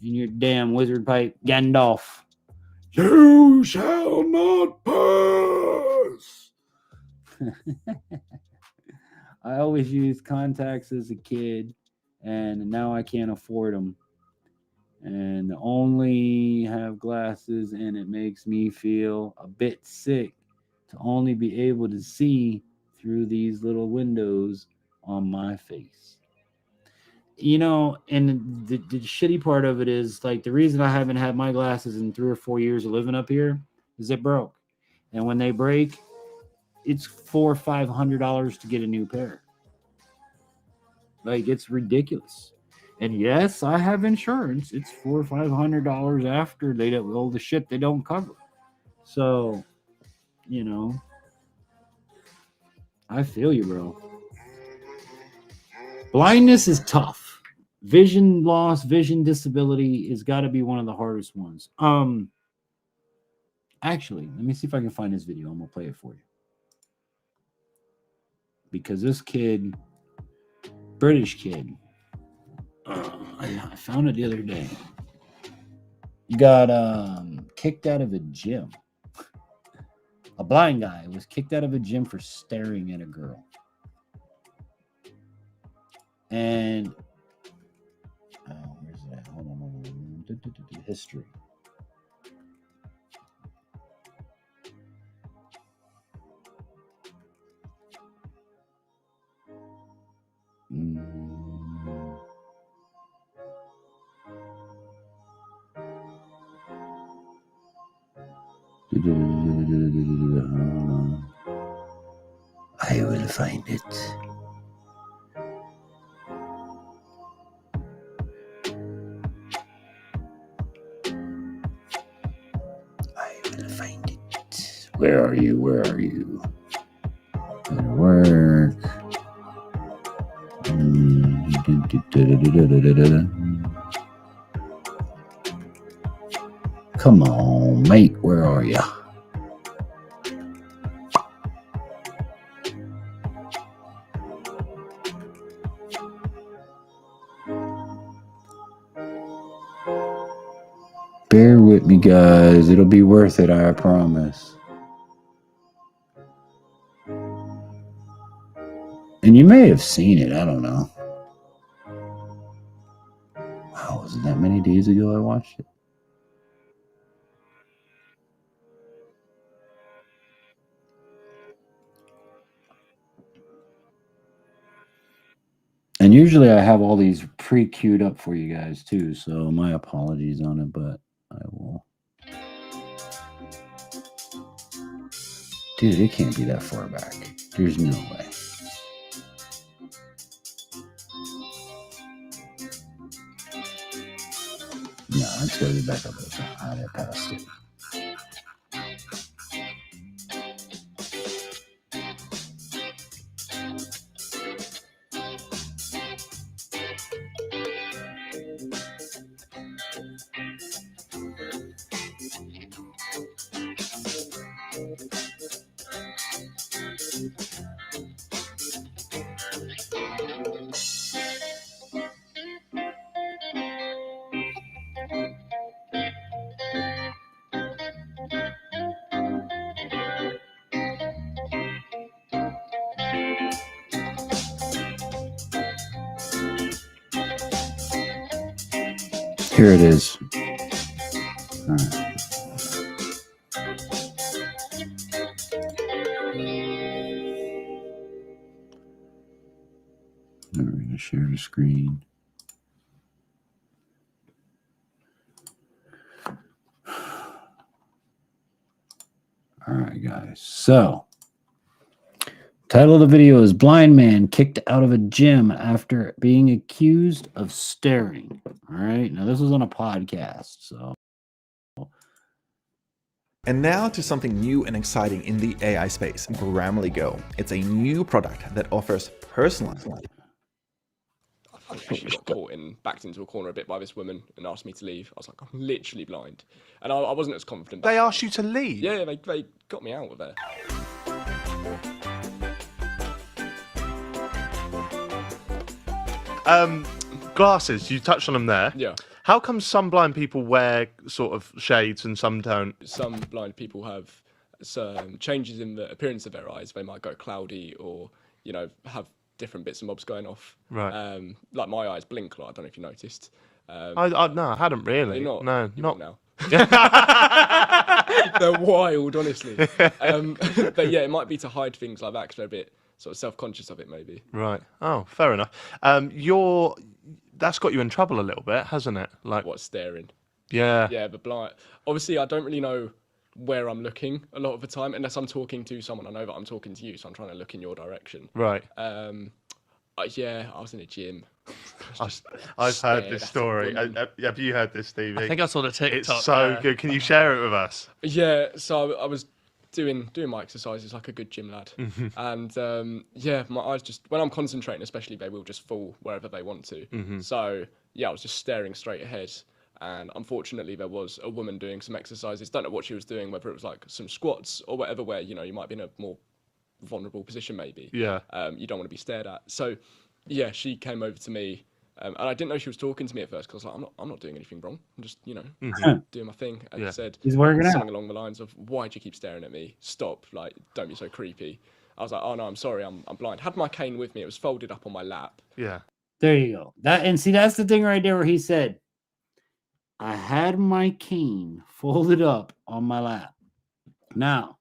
In your damn wizard pipe, Gandalf. You shall not pass. I always used contacts as a kid, and now I can't afford them. And only have glasses, and it makes me feel a bit sick to only be able to see through these little windows on my face. You know, and the shitty part of it is, like, the reason I haven't had my glasses in 3 or 4 years of living up here is it broke. And when they break, it's $400 or $500 to get a new pair. Like, it's ridiculous. And yes, I have insurance. It's $400 or $500 after they don't, all the shit they don't cover. So, you know, I feel you, bro. Blindness is tough. Vision loss, vision disability has got to be one of the hardest ones. Actually, let me see if I can find this video. I'm gonna play it for you. Because this kid, British kid, I found it the other day. You got kicked out of a gym. A blind guy was kicked out of a gym for staring at a girl. And where's that? Hold on. History. I will find it. I will find it. Where are you? Where are you? Go to work. Come on, mate. Where are you? with me, guys. It'll be worth it, I promise. And you may have seen it. I don't know. Wow, wasn't that many days ago I watched it? And usually I have all these pre-queued up for you guys too, so my apologies on it, but I will. Dude, it can't be that far back. There's no way. No, it's gotta be back up. I had passed it. Here it is. All right. We're going to share the screen. All right, guys. So, title of the video is Blind Man Kicked Out of a Gym After Being Accused of Staring. All right. Now, this was on a podcast, so. And now to something new and exciting in the AI space, Grammarly Go. It's a new product that offers personalized. I actually got caught and backed into a corner a bit by this woman and asked me to leave. I was like, I'm literally blind. And I wasn't as confident. They asked you to leave? Yeah, they got me out of there. Glasses, you touched on them there. Yeah. How come some blind people wear sort of shades and some don't? Some blind people have some changes in the appearance of their eyes. They might go cloudy or, you know, have different bits and bobs going off. Right. Like my eyes blink a lot. I don't know if you noticed. No, I hadn't really. Not? No, You not now. They're wild, honestly. But yeah, it might be to hide things like that because they're a bit sort of self-conscious of it, maybe. Right. Oh, fair enough. That's got you in trouble a little bit, hasn't it? Like what, staring? Yeah. Yeah, but blind. Obviously, I don't really know where I'm looking a lot of the time, unless I'm talking to someone. I know that I'm talking to you, so I'm trying to look in your direction. Right. Yeah, I was in a gym. I've heard this story. Have you heard this, Stevie? I think I saw the TikTok. It's so good. Can you share it with us? Yeah, so I was doing my exercises like a good gym lad, and yeah, my eyes just, when I'm concentrating, especially, they will just fall wherever they want to. So yeah, I was just staring straight ahead, and unfortunately, there was a woman doing some exercises. Don't know what she was doing, whether it was like some squats or whatever, where you know you might be in a more vulnerable position, maybe. Yeah. You don't want to be stared at. So yeah, she came over to me. And I didn't know she was talking to me at first because I was like, I'm not doing anything wrong. I'm just, you know, doing my thing. And she said He's working something out. along the lines of, "Why do you keep staring at me? Stop! Like, don't be so creepy." I was like, "Oh no, I'm sorry, I'm blind." Had my cane with me. It was folded up on my lap. Yeah. There you go. That's the thing right there where he said, I had my cane folded up on my lap. Now,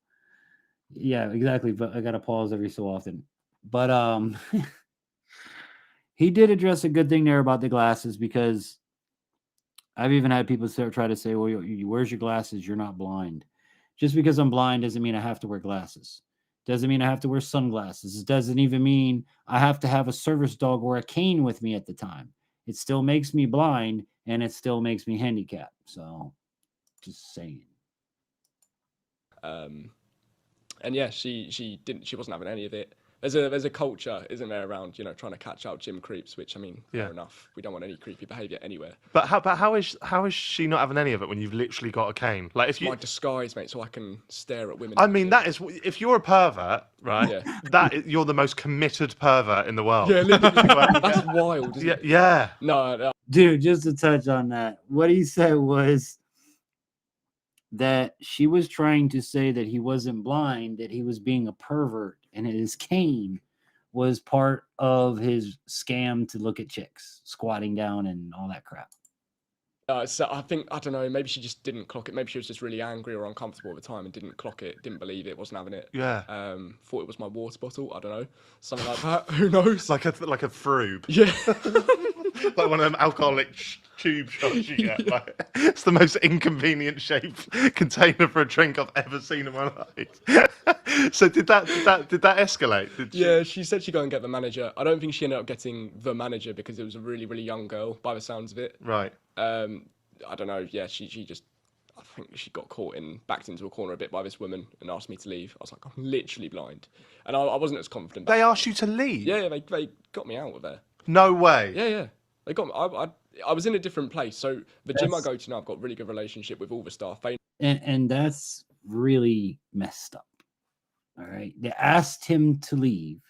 yeah, exactly. But I gotta pause every so often. But he did address a good thing there about the glasses, because I've even had people try to say, well, where's your glasses? You're not blind. Just because I'm blind doesn't mean I have to wear glasses. Doesn't mean I have to wear sunglasses. It doesn't even mean I have to have a service dog or a cane with me at the time. It still makes me blind, and it still makes me handicapped. So, just saying. And yeah, she wasn't having any of it. There's a culture, isn't there, around, you know, trying to catch out gym creeps, which, I mean, fair enough. We don't want any creepy behaviour anywhere. But how is she not having any of it when you've literally got a cane? Like, if you, my disguise, mate, so I can stare at women. I mean, that is, if you're a pervert, right? Yeah. You're the most committed pervert in the world. Yeah, literally. That's wild, isn't it? Yeah. No. Dude, just to touch on that, what he said was, that she was trying to say that he wasn't blind, that he was being a pervert, and his cane was part of his scam to look at chicks squatting down and all that crap. So I don't know, maybe she just didn't clock it. Maybe she was just really angry or uncomfortable at the time and didn't clock it, didn't believe it, wasn't having it. Yeah. Thought it was my water bottle. I don't know, something like that. Who knows? Like a froob. Yeah. Like one of them alcoholic tube shots you get. Like, it's the most inconvenient shaped container for a drink I've ever seen in my life. So did that escalate? Yeah, she said she'd go and get the manager. I don't think she ended up getting the manager because it was a really, really young girl by the sounds of it. Right. I don't know. Yeah, she just, I think she got backed into a corner a bit by this woman and asked me to leave. I was like, I'm literally blind, and I wasn't as confident. They asked you to leave? Yeah, they got me out of there. No way. Yeah. They got me. I was in a different place. So the gym I go to now, I've got a really good relationship with all the staff. And that's really messed up. All right. They asked him to leave.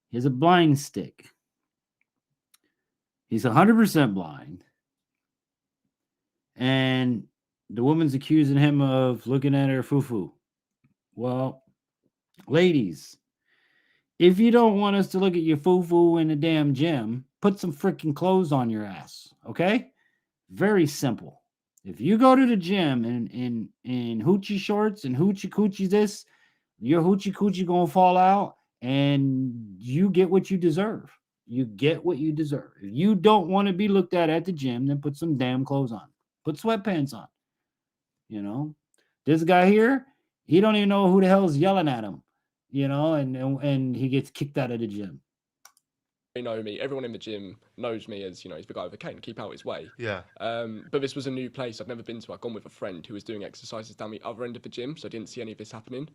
He has a blind stick. He's 100% blind. And the woman's accusing him of looking at her foo-foo. Well, ladies, if you don't want us to look at your foo-foo in the damn gym, put some freaking clothes on your ass, okay? Very simple. If you go to the gym in hoochie shorts and hoochie coochie this, your hoochie coochie gonna fall out and you get what you deserve. You get what you deserve. If you don't want to be looked at the gym, then put some damn clothes on. Put sweatpants on. You know, this guy here, he don't even know who the hell's yelling at him. You know, and he gets kicked out of the gym. They know me. Everyone in the gym knows me as, he's the guy with a cane. Keep out his way. Yeah. But this was a new place I've never been to. I'd gone with a friend who was doing exercises down the other end of the gym, so I didn't see any of this happening.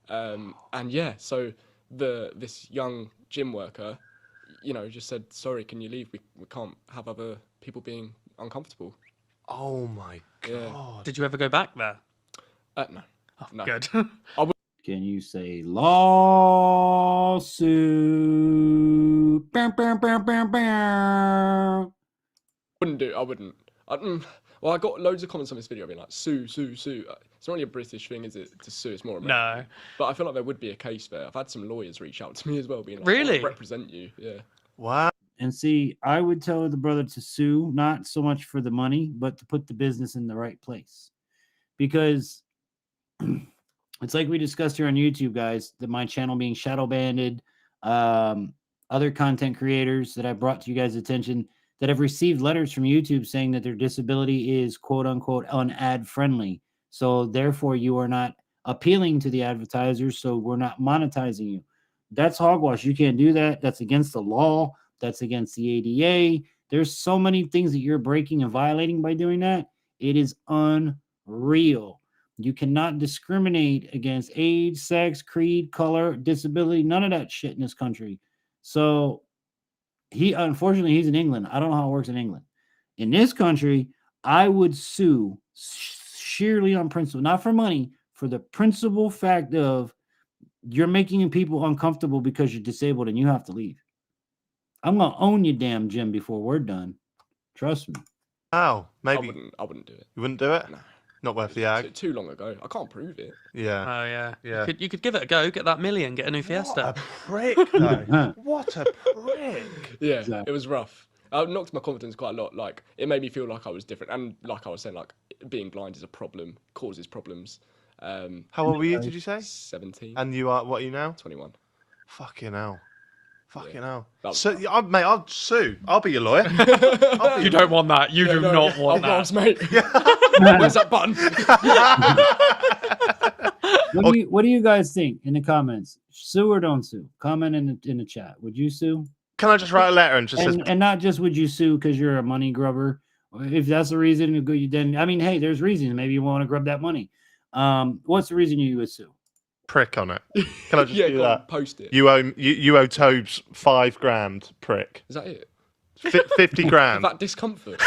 And yeah, so this young gym worker, just said, sorry, can you leave? We can't have other people being uncomfortable. Oh my God. Yeah. Did you ever go back there? No. Oh, no. good. Can you say lawsuit? Bam, bam, bam, bam, bam. Wouldn't do. I wouldn't. Well, I got loads of comments on this video being like, sue, sue, sue. It's not really a British thing, is it, to sue? It's more American. No. But I feel like there would be a case there. I've had some lawyers reach out to me as well, being like, really? I'll represent you. Yeah. Wow. And see, I would tell the brother to sue, not so much for the money, but to put the business in the right place. Because it's like we discussed here on YouTube, guys, that my channel being shadow banded, other content creators that I brought to you guys' attention that have received letters from YouTube saying that their disability is quote unquote unad friendly. So therefore you are not appealing to the advertisers. So we're not monetizing you. That's hogwash. You can't do that. That's against the law. That's against the ADA. There's so many things that you're breaking and violating by doing that. It is unreal. You cannot discriminate against age, sex, creed, color, disability, none of that shit in this country. So unfortunately, he's in England. I don't know how it works in England. In this country, I would sue sheerly on principle, not for money, for the principal fact of you're making people uncomfortable because you're disabled and you have to leave. I'm going to own your damn gym before we're done. Trust me. Oh, maybe. I wouldn't do it. You wouldn't do it? No. Not worth the ag. Too long ago. I can't prove it. Yeah. Oh, yeah. Yeah. You could give it a go, get that million, get a new Fiesta. What a prick, though. What a prick. Yeah, Exactly. It was rough. It knocked my confidence quite a lot. Like, it made me feel like I was different. And like I was saying, like, being blind is a problem, causes problems. How old were you, did you say? 17. And you are, what are you now? 21. Fucking hell. Fucking hell. That So, was mate, I'll sue. I'll be your lawyer. You don't want that. You do not want that. Mate. Where's that button? What do you guys think in the comments? Sue or don't sue? Comment in the chat. Would you sue? Can I just write a letter and just says, And not just would you sue because you're a money grubber? If that's the reason, then I mean, hey, there's reasons. Maybe you want to grub that money. What's the reason you would sue? prick on it? Can I just do go that? on, post it. You owe Tobes $5,000, prick. Is that it? 50 grand. That discomfort.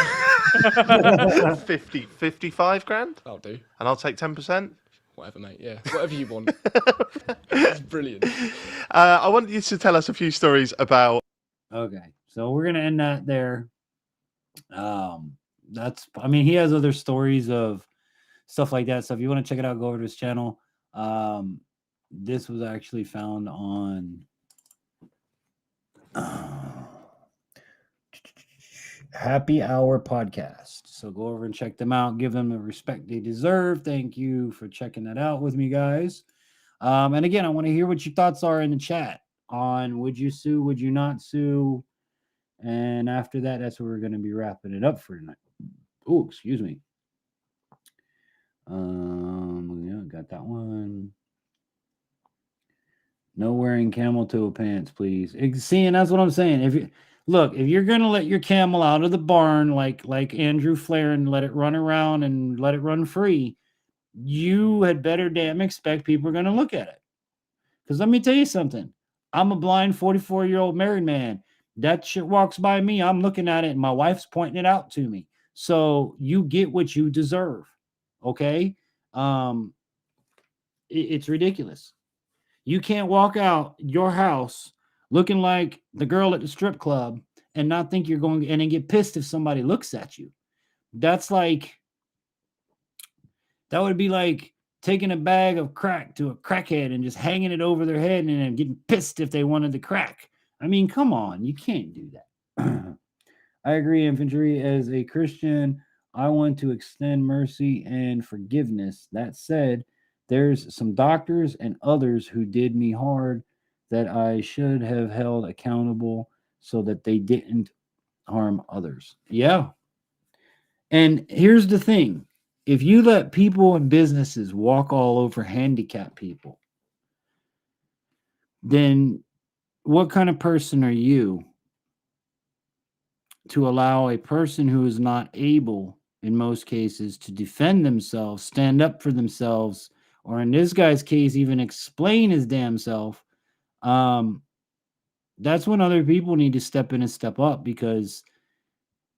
55 grand? That'll do. And I'll take 10%? Whatever, mate. Yeah, whatever you want. That's brilliant. I want you to tell us a few stories about... Okay, so we're going to end that there. I mean, he has other stories of stuff like that. So if you want to check it out, go over to his channel. This was actually found on Happy Hour Podcast. So go over and check them out. Give them the respect they deserve. Thank you for checking that out with me, guys. And again, I want to hear what your thoughts are in the chat on would you sue, would you not sue? And after that, that's where we're going to be wrapping it up for tonight. Oh, excuse me. Yeah, got that one. No wearing camel toe pants, please. See, and that's what I'm saying. If you're gonna let your camel out of the barn like Andrew Flair and let it run around and let it run free, you had better damn expect people are gonna look at it. Because let me tell you something. I'm a blind 44-year-old married man. That shit walks by me. I'm looking at it, and my wife's pointing it out to me. So you get what you deserve. Okay? It's ridiculous. You can't walk out your house looking like the girl at the strip club and not think you're going and then get pissed if somebody looks at you. That would be like taking a bag of crack to a crackhead and just hanging it over their head and then getting pissed if they wanted the crack. I mean, come on, you can't do that. I agree, Infantry. As a Christian, I want to extend mercy and forgiveness. That said, there's some doctors and others who did me hard that I should have held accountable so that they didn't harm others. Yeah. And here's the thing. If you let people and businesses walk all over handicapped people, then what kind of person are you to allow a person who is not able, in most cases, to defend themselves, stand up for themselves, or in this guy's case, even explain his damn self? That's when other people need to step in and step up, because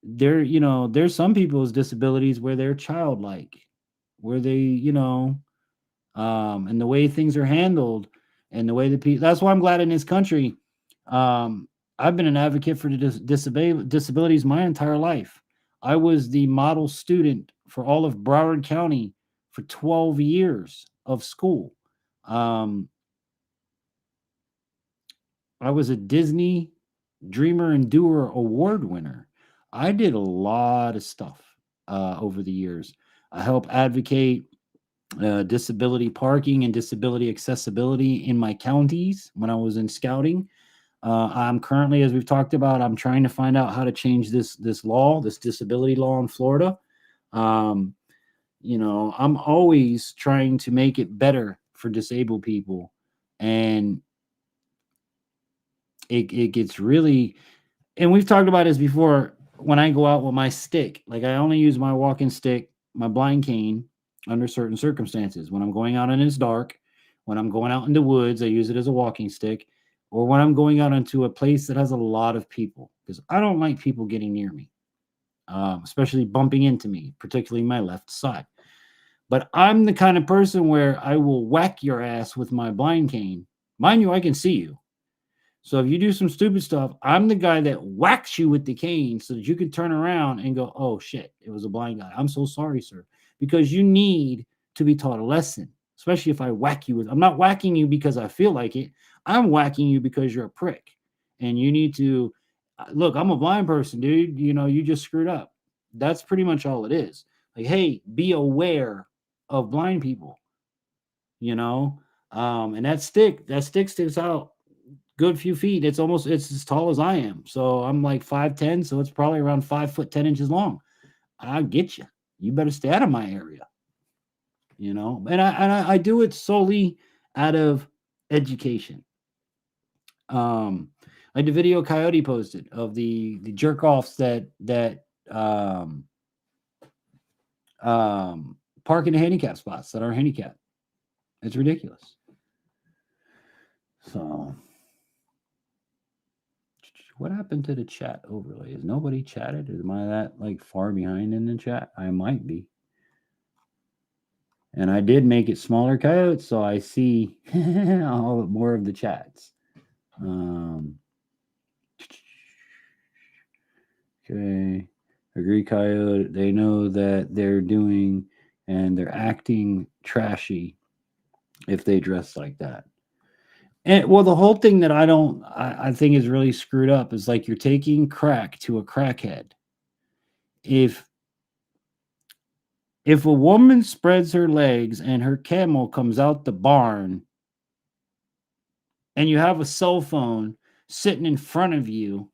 there's some people's disabilities where they're childlike, where they, and the way things are handled and the way that people, that's why I'm glad in this country, I've been an advocate for the disabilities my entire life. I was the model student for all of Broward County for 12 years of school. I was a Disney Dreamer and Doer Award winner. I did a lot of stuff over the years. I helped advocate disability parking and disability accessibility in my counties when I was in scouting. I'm currently, as we've talked about, I'm trying to find out how to change this law, this disability law in Florida. I'm always trying to make it better for disabled people, and it gets really, and we've talked about this before. When I go out with my stick, like I only use my walking stick, my blind cane, under certain circumstances. When I'm going out and it's dark, when I'm going out in the woods, I use it as a walking stick, or when I'm going out into a place that has a lot of people, because I don't like people getting near me, especially bumping into me, particularly my left side. But I'm the kind of person where I will whack your ass with my blind cane. Mind you, I can see you. So if you do some stupid stuff, I'm the guy that whacks you with the cane so that you can turn around and go, oh shit, it was a blind guy. I'm so sorry, sir. Because you need to be taught a lesson, especially if I whack you with, I'm not whacking you because I feel like it. I'm whacking you because you're a prick. And you need to, look, I'm a blind person, dude. You just screwed up. That's pretty much all it is. Like, hey, be aware of blind people, and that stick sticks out good few feet. It's as tall as I am. So I'm like 5'10", so it's probably around 5 foot 10 inches long. I'll get you. You better stay out of my area. And I do it solely out of education. Like the video Coyote posted of the jerk offs that park in the handicap spots that are handicapped. It's ridiculous. So what happened to the chat overlay? Is nobody chatted? Am I that far behind in the chat? I might be. And I did make it smaller, Coyote, so I see all more of the chats. Okay. Agree, Coyote. They know that they're doing and they're acting trashy if they dress like that. And well, the whole thing that I think is really screwed up is like you're taking crack to a crackhead. If a woman spreads her legs and her camel comes out the barn and you have a cell phone sitting in front of you,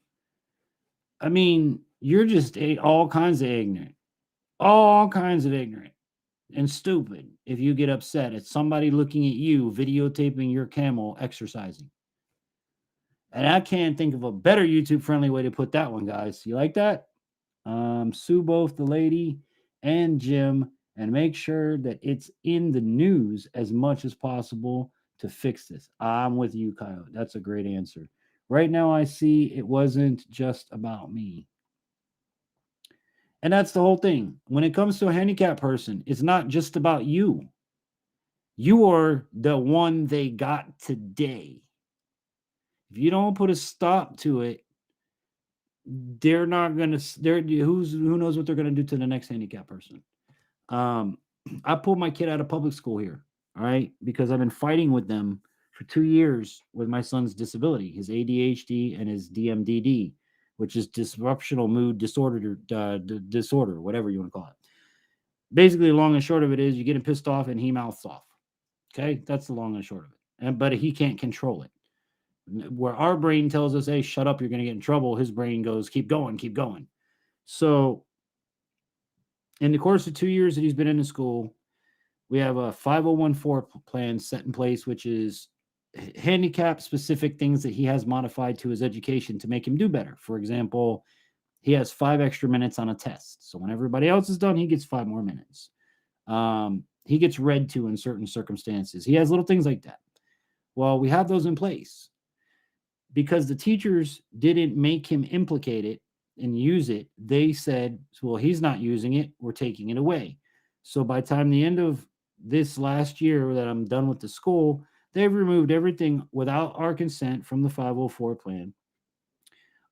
I mean, you're just all kinds of ignorant. All kinds of ignorant and stupid if you get upset at somebody looking at you videotaping your camel exercising. And I can't think of a better YouTube friendly way to put that one, guys. You like that? Sue both the lady and Jim and make sure that it's in the news as much as possible to fix this. I'm with you, Kyle. That's a great answer. Right now, I see it wasn't just about me. And that's the whole thing. When it comes to a handicapped person, it's not just about you. You are the one they got today. If you don't put a stop to it, they're not going to, who knows what they're going to do to the next handicapped person. I pulled my kid out of public school here, all right, because I've been fighting with them for 2 years with my son's disability, his ADHD and his DMDD, which is disruptional mood disorder, whatever you want to call it. Basically, the long and short of it is you get him pissed off and he mouths off. Okay, that's the long and short of it. But he can't control it. Where our brain tells us, hey, shut up, you're going to get in trouble, his brain goes, keep going, keep going. So in the course of 2 years that he's been in the school, we have a 5014 plan set in place, which is handicap specific things that he has modified to his education to make him do better. For example, he has 5 extra minutes on a test. So when everybody else is done, he gets 5 more minutes. He gets read to in certain circumstances. He has little things like that. Well, we have those in place because the teachers didn't make him implicate it and use it. They said, well, he's not using it, we're taking it away. So by the time the end of this last year that I'm done with the school, they've removed everything without our consent from the 504 plan.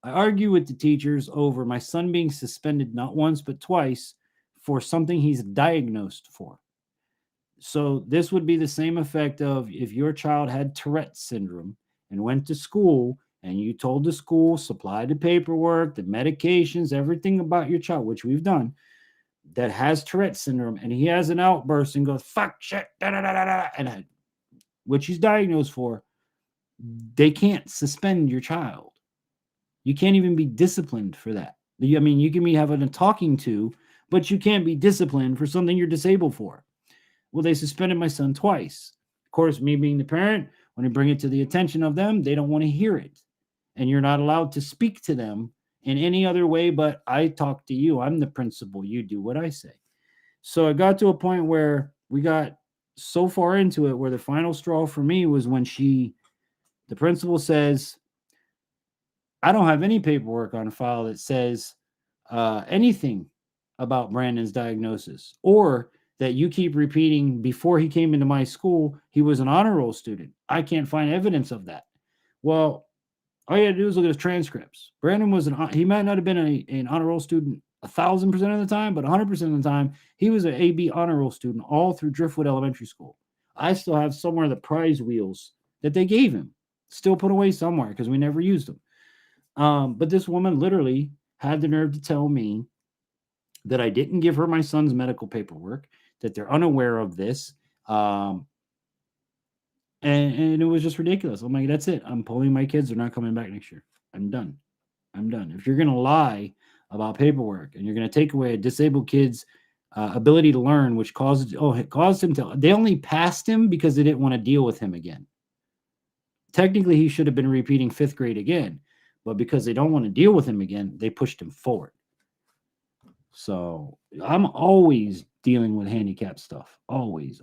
I argue with the teachers over my son being suspended not once but twice for something he's diagnosed for. So this would be the same effect of if your child had Tourette's syndrome and went to school and you told the school, supply the paperwork, the medications, everything about your child, which we've done, that has Tourette's syndrome, and he has an outburst and goes, fuck, shit, da, da, da, da, da, and which he's diagnosed for, they can't suspend your child. You can't even be disciplined for that. I mean, you can be having a talking to, but you can't be disciplined for something you're disabled for. Well, they suspended my son twice. Of course, me being the parent, when I bring it to the attention of them, they don't want to hear it. And you're not allowed to speak to them in any other way, but I talk to you. I'm the principal. You do what I say. So it got to a point where we got so far into it where the final straw for me was when the principal says, I don't have any paperwork on file that says anything about Brandon's diagnosis, or that you keep repeating before he came into my school, he was an honor roll student. I can't find evidence of that. Well, all you had to do is look at his transcripts. Brandon was he might not have been an honor roll student 1,000% of the time, but 100% of the time, he was an AB honor roll student all through Driftwood Elementary School. I still have somewhere the prize wheels that they gave him, still put away somewhere because we never used them. But this woman literally had the nerve to tell me that I didn't give her my son's medical paperwork, that they're unaware of this. And it was just ridiculous. I'm like, that's it. I'm pulling my kids. They're not coming back next year. I'm done. If you're going to lie about paperwork and you're going to take away a disabled kid's ability to learn, which caused him to, they only passed him because they didn't want to deal with him again. Technically, he should have been repeating 5th grade again, but because they don't want to deal with him again, they pushed him forward. So I'm always dealing with handicap stuff. Always.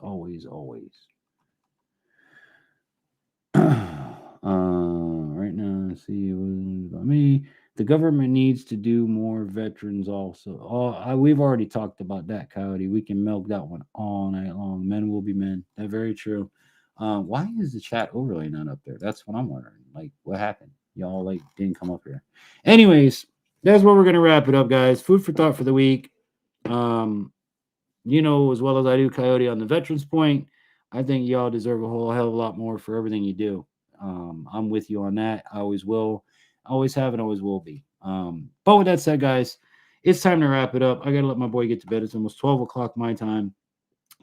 Right now, see, about me. The government needs to do more veterans also. We've already talked about that, Coyote. We can milk that one all night long. Men will be men. That's very true. Why is the chat overlay not up there? That's what I'm wondering. Like, what happened? Y'all didn't come up here. Anyways, that's where we're gonna wrap it up, guys. Food for thought for the week. you know as well as I do, Coyote, on the Veterans Point, I think y'all deserve a whole hell of a lot more for everything you do. I'm with you on that. I always will, always have, and always will be. But with that said, guys, it's time to wrap it up. I got to let my boy get to bed. It's almost 12 o'clock my time.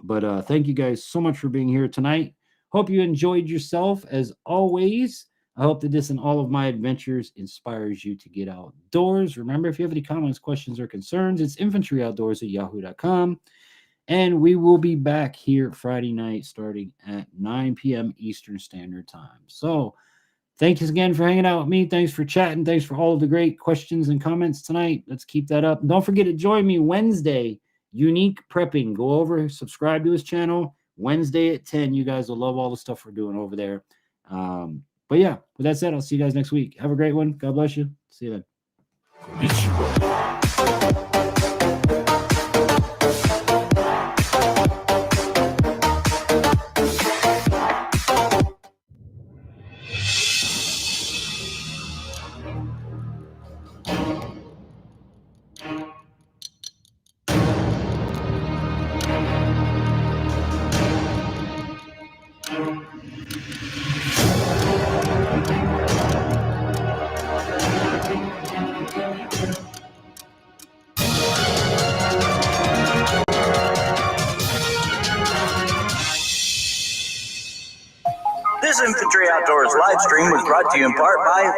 But thank you guys so much for being here tonight. Hope you enjoyed yourself as always. I hope that this and all of my adventures inspires you to get outdoors. Remember, if you have any comments, questions, or concerns, it's infantryoutdoors@yahoo.com. And we will be back here Friday night starting at 9 p.m. Eastern Standard Time. So thanks again for hanging out with me. Thanks for chatting. Thanks for all of the great questions and comments tonight. Let's keep that up. And don't forget to join me Wednesday, Unique Prepping. Go over, subscribe to his channel. Wednesday at 10. You guys will love all the stuff we're doing over there. But yeah, with that said, I'll see you guys next week. Have a great one. God bless you. See you then. This Infantry Outdoors live stream was brought to you in part by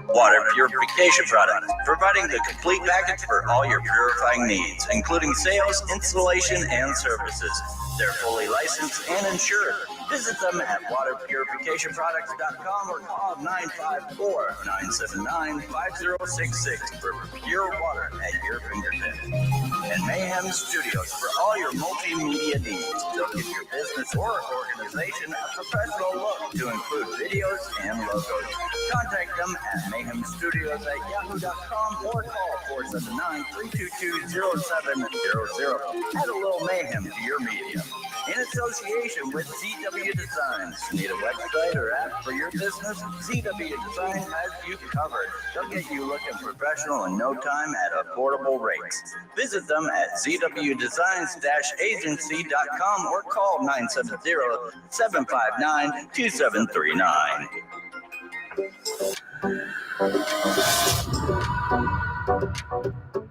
Water Purification Products, providing the complete package for all your purifying needs, including sales, installation, and services. They're fully licensed and insured. Visit them at waterpurificationproducts.com or call 954-979-5066 for pure water at your fingertips. And Mayhem Studios for all your multimedia needs. They'll give your business or organization a professional look to include videos and logos. Contact them at mayhemstudios@yahoo.com or call 479-322-0700. Add a little mayhem to your media. In association with ZW Designs. Need a website or app for your business? ZW Design has you covered. They'll get you looking professional in no time at affordable rates. Visit them at zwdesigns-agency.com or call 970-759-2739.